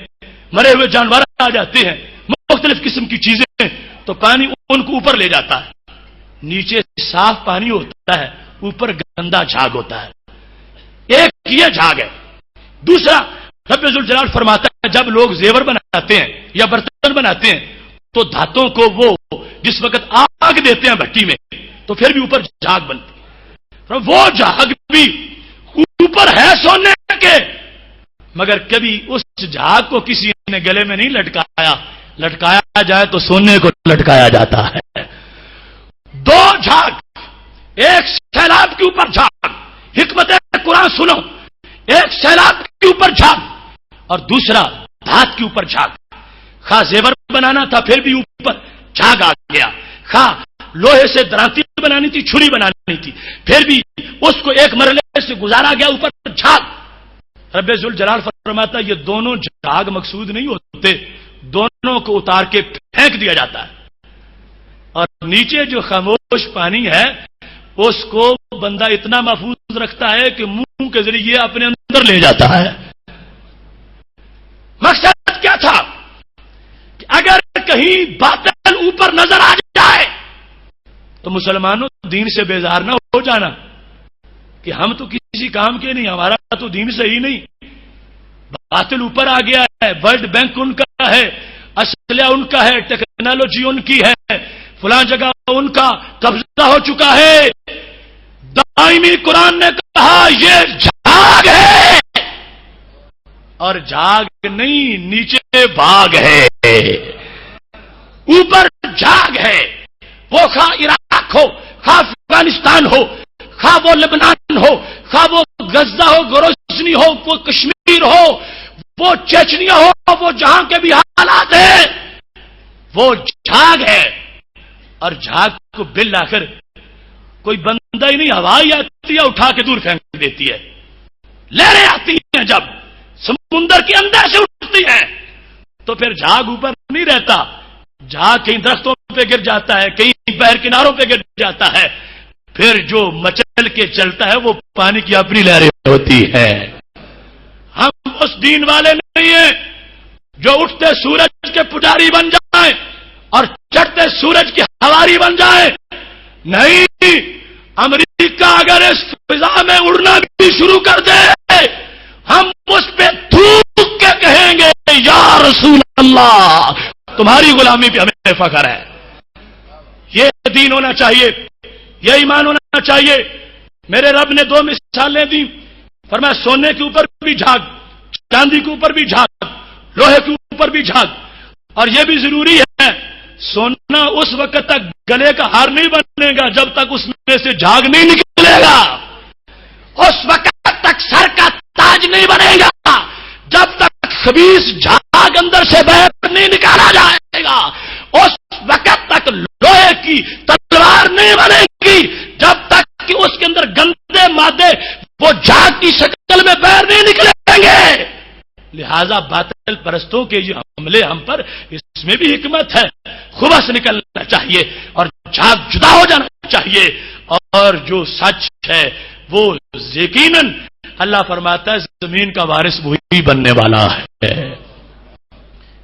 S1: مرے ہوئے جانور آ جاتے ہیں، مختلف قسم کی چیزیں، تو پانی ان کو اوپر لے جاتا ہے. نیچے صاف پانی ہوتا ہے، اوپر گندا جھاگ ہوتا ہے. ایک یہ جھاگ ہے. دوسرا رب ذوالجلال فرماتا ہے جب لوگ زیور بناتے ہیں یا برتن بناتے ہیں تو دھاتوں کو وہ جس وقت آگ دیتے ہیں بھٹی میں تو پھر بھی اوپر جھاگ بنتی ہے. وہ جھاگ بھی اوپر ہے سونے کے، مگر کبھی اس جھاگ کو کسی نے گلے میں نہیں لٹکایا، لٹکایا جائے تو سونے کو لٹکایا جاتا ہے. دو جھاگ، ایک سیلاب کے اوپر جھاگ، حکمت قرآن سنو، ایک سیلاب کے اوپر جھاگ اور دوسرا دھات کے اوپر جھاگ. خواہ زیور بنانا تھا پھر بھی اوپر جھاگ آ گیا، خواہ لوہے سے درانتی بنانی تھی، چھری بنانی تھی، پھر بھی اس کو ایک مرحلے سے گزارا گیا اوپر جھاگ. رب ذوالجلال فرماتا ہے یہ دونوں جھاگ مقصود نہیں ہوتے، دونوں کو اتار کے پھینک دیا جاتا ہے. اور نیچے جو خاموش پانی ہے اس کو بندہ اتنا محفوظ رکھتا ہے کہ منہ کے ذریعے اپنے اندر لے جاتا ہے. مقصد کیا تھا کہ اگر کہیں باطل اوپر نظر آ جائے تو مسلمانوں دین سے بیزار نہ ہو جانا کہ ہم تو کسی کام کے نہیں، ہمارا تو دین سے ہی نہیں. باطل اوپر آ گیا ہے، ورلڈ بینک ان کا ہے، اسلحہ ان کا ہے، ٹیکنالوجی ان کی ہے، فلاں جگہ ان کا قبضہ ہو چکا ہے، دائمی قرآن نے کہا یہ جھاگ ہے، اور جھاگ نہیں، نیچے بھاگ ہے، اوپر جھاگ ہے۔ وہ خواہ عراق ہو، خواہ افغانستان ہو، خواہ وہ لبنان ہو، خواہ وہ غزہ ہو، گروزنی ہو، وہ کشمیر ہو، وہ چیچنیا ہو، وہ جہاں کے بھی حالات ہیں، وہ جھاگ ہے۔ اور جھاگ کو بل لا کر کوئی بندہ ہی نہیں، ہوا ہی آتی ہے اٹھا کے دور پھینک دیتی ہے، لہریں آتی ہیں جب سمندر کے اندر سے اٹھتی ہیں تو پھر جھاگ اوپر نہیں رہتا، جھاگ کہیں درختوں پہ گر جاتا ہے، کہیں بحر کناروں پہ گر جاتا ہے، پھر جو مچل کے چلتا ہے وہ پانی کی اپنی لہریں ہوتی ہے۔ ہم اس دین والے نہیں ہیں جو اٹھتے سورج کے پجاری بن جائیں اور چڑھتے سورج کی ہواری بن جائیں، نہیں۔ امریکہ اگر اس فضا میں اڑنا بھی شروع کر دے، ہم اس پہ تھوک کے کہیں گے یا رسول اللہ تمہاری غلامی پہ ہمیں فخر ہے۔ یہ دین ہونا چاہیے، یہ ایمان ہونا چاہیے۔ میرے رب نے دو مثالیں دی، فرمایا سونے کے اوپر بھی جھاگ، چاندی کے اوپر بھی جھاگ، لوہے کے اوپر بھی جھاگ۔ اور یہ بھی ضروری ہے، سونا اس وقت تک گلے کا ہار نہیں بنے گا جب تک اس میں سے جھاگ نہیں نکلے گا، اس وقت تک سر کا تاج نہیں بنے گا جب تک خبیث جھاگ اندر سے باہر نہیں نکالا جائے گا، اس وقت تک لوہے کی تلوار نہیں بنے گی جب تک کہ اس کے اندر گندے مادے وہ جھاگ کی شکل میں باہر نہیں نکلیں گے۔ لہذا باطل پرستوں کے یہ حملے ہم پر، اس میں بھی حکمت ہے، خبث نکلنا چاہیے اور جھاگ جدا ہو جانا چاہیے، اور جو سچ ہے وہ یقیناً اللہ فرماتا ہے زمین کا وارث وہی بننے والا ہے۔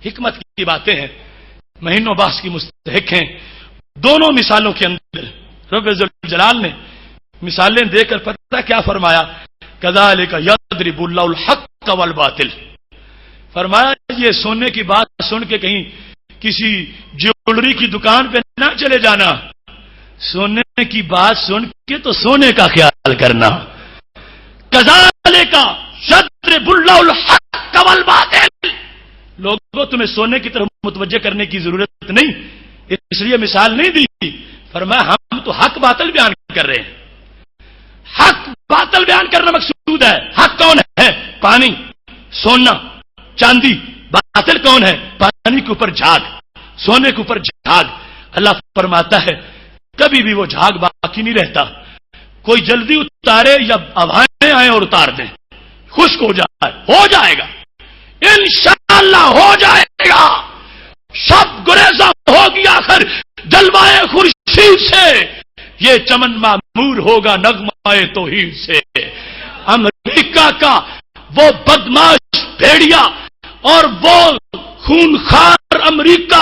S1: حکمت کی باتیں ہیں، مہینوں باس کی مستحق ہیں۔ دونوں مثالوں کے اندر رب ذوالجلال نے مثالیں دے کر پتہ کیا فرمایا، کذالک یضرب اللہ الحق والباطل۔ فرمایا یہ سونے کی بات سن کے کہیں کسی جیولری کی دکان پہ نہ چلے جانا، سونے کی بات سن کے تو سونے کا خیال کرنا۔ کذالک یضرب اللہ الحق والباطل، لوگوں تمہیں سونے کی طرف متوجہ کرنے کی ضرورت نہیں، اس لیے مثال نہیں دی۔ فرمایا ہم تو حق باطل بیان کر رہے ہیں، حق باطل بیان کرنا مقصود ہے۔ حق کون ہے؟ پانی، سونا، چاندی۔ باطل کون ہے؟ پانی کے اوپر جھاگ، سونے کے اوپر جھاگ۔ اللہ فرماتا ہے کبھی بھی وہ جھاگ باقی نہیں رہتا، کوئی جلدی اتارے یا ہوائیں آئیں اور اتار دیں، خشک ہو جائے گا، انشاءاللہ ہو جائے گا۔ شب گریزاں ہوگی آخر جلوائے خورشید سے، یہ چمن معمور ہوگا نغمہ توحید سے۔ امریکہ کا وہ بدماش بھیڑیا اور وہ خونخوار امریکہ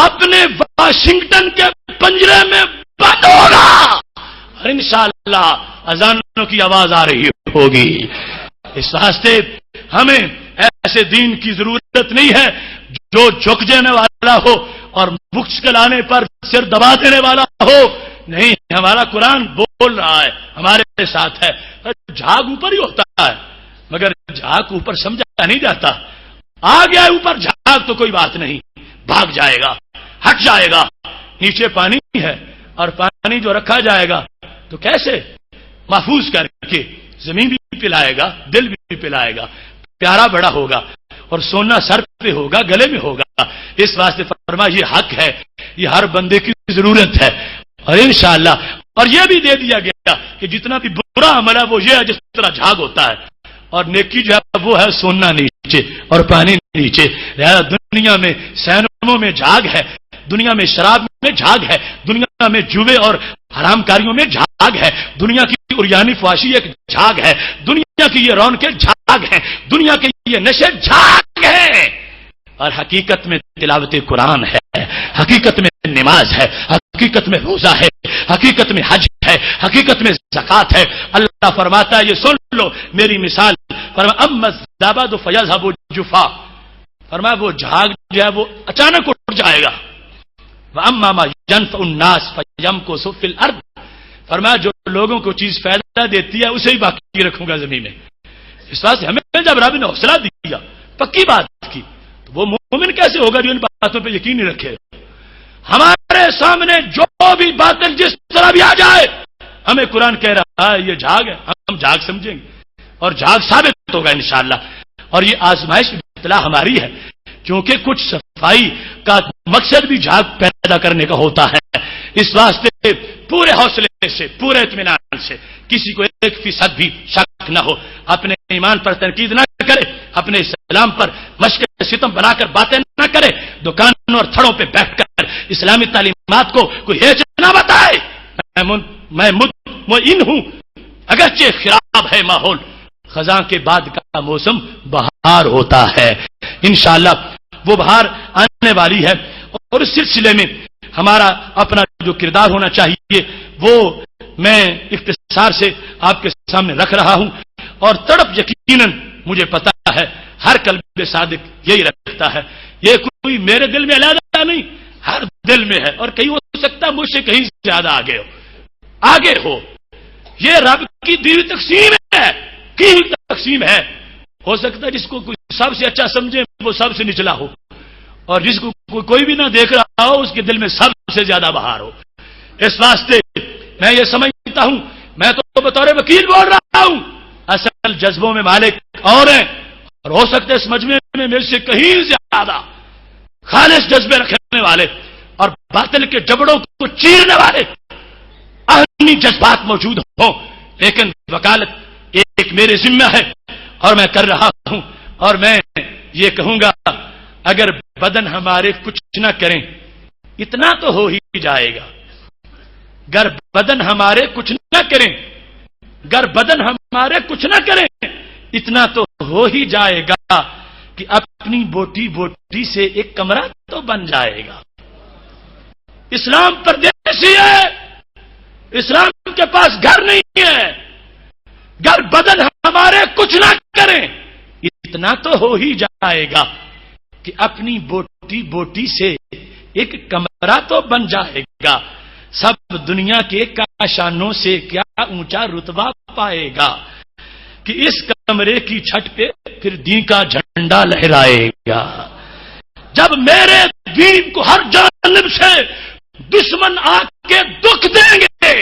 S1: اپنے واشنگٹن کے پنجرے میں بند ہوگا، اور انشاءاللہ اذانوں کی آواز آ رہی ہوگی۔ اس واسطے ہمیں ایسے دین کی ضرورت نہیں ہے جو جھک جانے والا ہو اور مشکل آنے پر سر دبا دینے والا ہو، نہیں۔ ہمارا قرآن بول رہا ہے، ہمارے ساتھ ہے۔ جھاگ اوپر ہی ہوتا ہے مگر جھاگ اوپر سمجھا نہیں جاتا، آ گیا اوپر جھاگ تو کوئی بات نہیں، بھاگ جائے گا، ہٹ جائے گا۔ نیچے پانی ہے اور پانی جو رکھا جائے گا تو کیسے محفوظ کر کے، زمین بھی پلائے گا، دل بھی پلائے گا، پیارا بڑا ہوگا، اور سونا سر پہ ہوگا، گلے میں ہوگا۔ اس واسطے فرمایا یہ حق ہے، یہ ہر بندے کی ضرورت ہے، اور انشاءاللہ اور یہ بھی دے دیا گیا کہ جتنا بھی برا عمل ہے وہ یہ ہے جس طرح جھاگ ہوتا ہے، اور نیکی جو ہے وہ ہے سونا نیچے اور پانی نیچے۔ لہذا دنیا میں سینموں میں جھاگ ہے، دنیا میں شراب میں جھاگ ہے، دنیا میں جوے اور حرام کاریوں میں جھاگ ہے، دنیا کی اریانی فحاشی ایک جھاگ ہے، دنیا کی یہ رونقیں جھاگ ہیں، دنیا کے یہ نشے جھاگ ہیں، اور حقیقت میں تلاوت قرآن ہے، حقیقت میں نماز ہے، حقیقت میں روزہ ہے، حقیقت میں حج ہے، حقیقت میں زکات ہے۔ اللہ فرماتا ہے یہ سن لو میری مثال، فرمایا اما الزبد فیذهب جفا، فرمایا وہ جھاگ جو ہے وہ اچانک اٹھ جائے گا، واما ما ينفع الناس فيمكث في الارض، فرمایا جو لوگوں کو چیز فائدہ دیتی ہے اسے ہی باقی رکھوں گا زمین میں. اس بات سے ہمیں جب رب نے حوصلہ دیا، پکی بات کی، تو وہ مومن کیسے ہوگا جو ان باتوں پہ یقین نہیں رکھے؟ ہمارے سامنے جو بھی باطل جس طرح بھی آ جائے، ہمیں قرآن کہہ رہا ہے یہ جھاگ ہے، ہم جھاگ سمجھیں گے اور جھاگ ثابت ہوگا انشاءاللہ. اور یہ آزمائش ابتلا ہماری ہے، کیونکہ کچھ صفائی کا مقصد بھی جھاگ پیدا کرنے کا ہوتا ہے. اس واسطے پورے حوصلے سے، پورے اطمینان سے، کسی کو 1% بھی شک نہ ہو، اپنے ایمان پر تنقید نہ کرے، اپنے اسلام پر مشق ستم بنا کر باتیں نہ کرے، دکانوں اور تھڑوں پہ بیٹھ کر اسلامی تعلیمات کو کوئی ہیچ نہ بتائے. میں مطمئن ہوں اگرچہ خراب ہے ماحول، خزاں کے بعد کا موسم بہار ہوتا ہے، انشاءاللہ وہ بہار آنے والی ہے. اور اس سلسلے میں ہمارا اپنا جو کردار ہونا چاہیے وہ میں اختصار سے آپ کے سامنے رکھ رہا ہوں. اور تڑپ یقیناً مجھے پتا ہے ہر قلب صادق یہی رکھتا ہے. یہ کوئی میرے دل میں علیحدہ نہیں، ہر دل میں ہے، اور کہیں ہو سکتا ہے مجھ سے کہیں زیادہ آگے ہو. یہ رب کی دی ہوئی تقسیم ہے، کی ہوئی تقسیم ہے. ہو سکتا ہے جس کو کوئی سب سے اچھا سمجھے وہ سب سے نچلا ہو، اور جس کو کوئی بھی نہ دیکھ رہا ہو اس کے دل میں سب سے زیادہ بہار ہو. اس واسطے میں یہ سمجھتا ہوں، میں تو بطور وکیل بول رہا ہوں، اصل جذبوں میں مالک اور ہیں، اور ہو سکتا ہے اس مجمع میں میرے سے کہیں زیادہ خالص جذبے رکھنے والے اور باطل کے جبڑوں کو چیرنے والے اہمی جذبات موجود ہوں. لیکن وکالت ایک میرے ذمہ ہے اور میں کر رہا ہوں. اور میں یہ کہوں گا اگر بدن ہمارے کچھ نہ کریں اتنا تو ہو ہی جائے گا. گر بدن ہمارے کچھ نہ کریں، گر بدن ہمارے کچھ نہ کریں اتنا تو ہو ہی جائے گا کہ اپنی بوٹی بوٹی سے ایک کمرہ تو بن جائے گا. اسلام پردیسی ہے، اسلام کے پاس گھر نہیں ہے. گر بدن ہمارے کچھ نہ کریں اتنا تو ہو ہی جائے گا کہ اپنی بوٹی بوٹی سے ایک کمرہ تو بن جائے گا. سب دنیا کے کاشانوں سے کیا اونچا رتبہ پائے گا کہ اس کمرے کی چھت پہ پھر دین کا جھنڈا لہرائے گا. جب میرے دین کو ہر جانب سے دشمن آ کے دکھ دیں گے،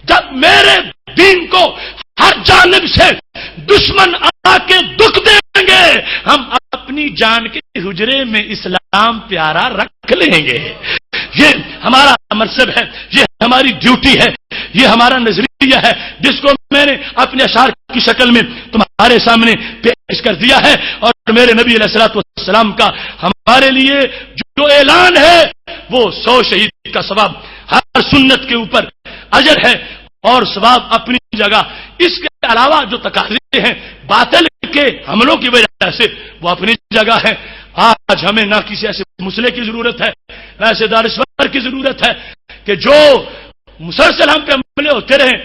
S1: جب میرے دین کو ہر جانب سے دشمن آ کے دکھ دیں گے، ہم اپنی جان کے حجرے میں اسلام پیارا رکھ لیں گے. یہ ہمارا منصب ہے، یہ ہماری ڈیوٹی ہے، یہ ہمارا نظریہ ہے جس کو میں نے اپنے اشعار کی شکل میں تمہارے سامنے پیش کر دیا ہے. اور میرے نبی علیہ الصلوۃ والسلام کا ہمارے لیے جو اعلان ہے وہ 100 شہید کا ثواب، ہر سنت کے اوپر اجر ہے اور ثواب اپنی جگہ. اس کے علاوہ جو تقاضے ہیں باطل کے حملوں کی وجہ سے وہ اپنی جگہ ہے. آج ہمیں نہ کسی ایسے مسئلے کی ضرورت ہے، نہ ایسے دانشور کی ضرورت ہے کہ جو مسلسل ہم پہ حملے ہوتے رہیں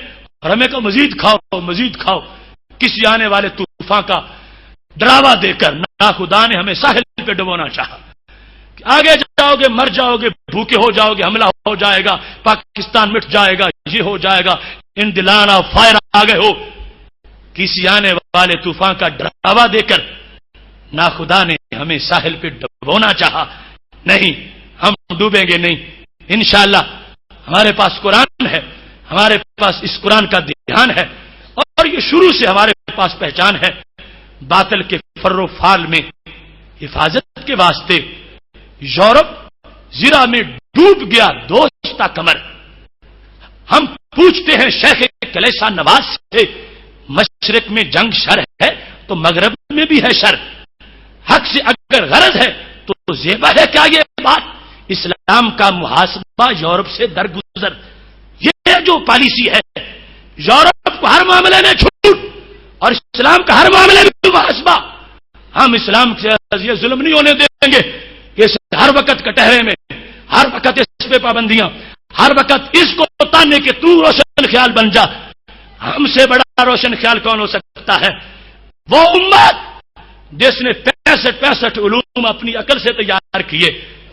S1: اور ہمیں کہو مزید کھاؤ مزید کھاؤ. کسی آنے والے طوفان کا ڈراوا دے کر نہ خدا نے ہمیں ساحل پہ ڈبونا چاہا کہ آگے جاؤ گے مر جاؤ گے، بھوکے ہو جاؤ گے، حملہ ہو جائے گا، پاکستان مٹ جائے گا، یہ ہو جائے گا، ان دلانا فائر آ گئے ہو. کسی آنے والے طوفان کا ڈراوا دے کر نہ خدا نے ہمیں ساحل پہ ڈبونا چاہا. نہیں، ہم ڈوبیں گے نہیں انشاءاللہ. ہمارے پاس قرآن ہے، ہمارے پاس اس قرآن کا دھیان ہے، اور یہ شروع سے ہمارے پاس پہچان ہے. باطل کے فر و فال میں حفاظت کے واسطے یورپ زرا میں ڈوب گیا دوستہ کمر. ہم پوچھتے ہیں شیخ کلیسا نواز سے، مشرق میں جنگ شر ہے تو مغرب میں بھی ہے شر. حق سے اگر غرض ہے تو زیبا ہے کیا یہ بات؟ اسلام کا محاسبہ یورپ سے درگزر، یہ جو پالیسی ہے یورپ کو ہر معاملے میں چھوٹ اور اسلام کا ہر معاملے میں محاسبہ. ہم اسلام سے یہ ظلم نہیں ہونے دیں گے کہ ہر وقت کٹہرے میں، ہر وقت اس پہ پابندیاں، ہر وقت اس کو تانے کہ تو روشن خیال بن جا. ہم سے بڑا روشن خیال کون ہو سکتا ہے؟ وہ امت جس نے 65 علوم اپنی عقل سے تیار کیے.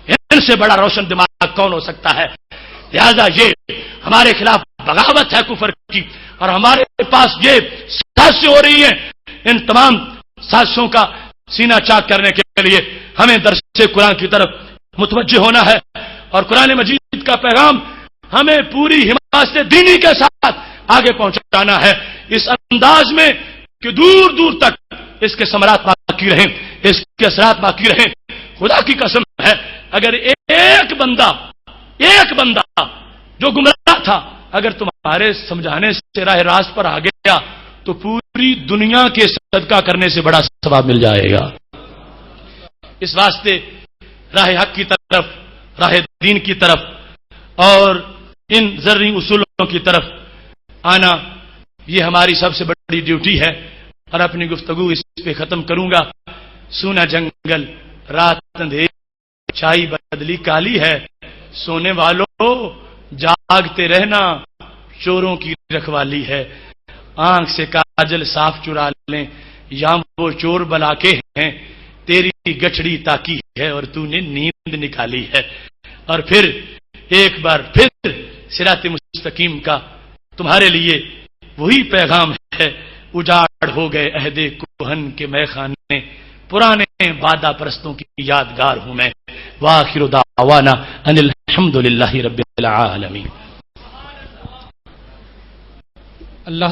S1: ان سے بڑا روشن دماغ کون ہو سکتا ہے؟ لہذا یہ ہمارے خلاف بغاوت ہے کفر کی، اور ہمارے پاس یہ سازشیں ہو رہی ہیں. ان تمام سازشوں کا سینہ چاک کرنے کے لیے ہمیں درس قرآن کی طرف متوجہ ہونا ہے، اور قرآن مجید کا پیغام ہمیں پوری حمایت دینی کے ساتھ آگے پہنچانا ہے، اس انداز میں کہ دور دور تک اس کے ثمرات باقی رہیں، اس کے اثرات باقی رہیں. خدا کی قسم ہے، اگر ایک بندہ جو گمراہ تھا اگر تمہارے سمجھانے سے راہ راست پر آ گیا تو پوری دنیا کے صدقہ کرنے سے بڑا ثواب مل جائے گا. اس واسطے راہ حق کی طرف، راہ دین کی طرف اور ان زرعی اصولوں کی طرف آنا یہ ہماری سب سے بڑی ڈیوٹی ہے. اور اپنی گفتگو اس پہ ختم کروں گا. سونا جنگل رات اندھیری، چائی بدلی کالی ہے، سونے والوں جاگتے رہنا چوروں کی رکھوالی ہے. آنکھ سے کاجل صاف چرا لیں یا وہ چور بلا کے ہیں، تیری گچھڑی تاکی ہے اور تو نے نیند نکالی ہے. اور پھر ایک بار پھر صراط مستقیم کا تمہارے لیے وہی پیغام ہے. اجاڑ ہو گئے عہد کوہن کے میخانے، پرانے وعدہ پرستوں کی یادگار ہوں میں. وآخر دعوانا ان الحمد للہ رب العالمین.
S2: اللہ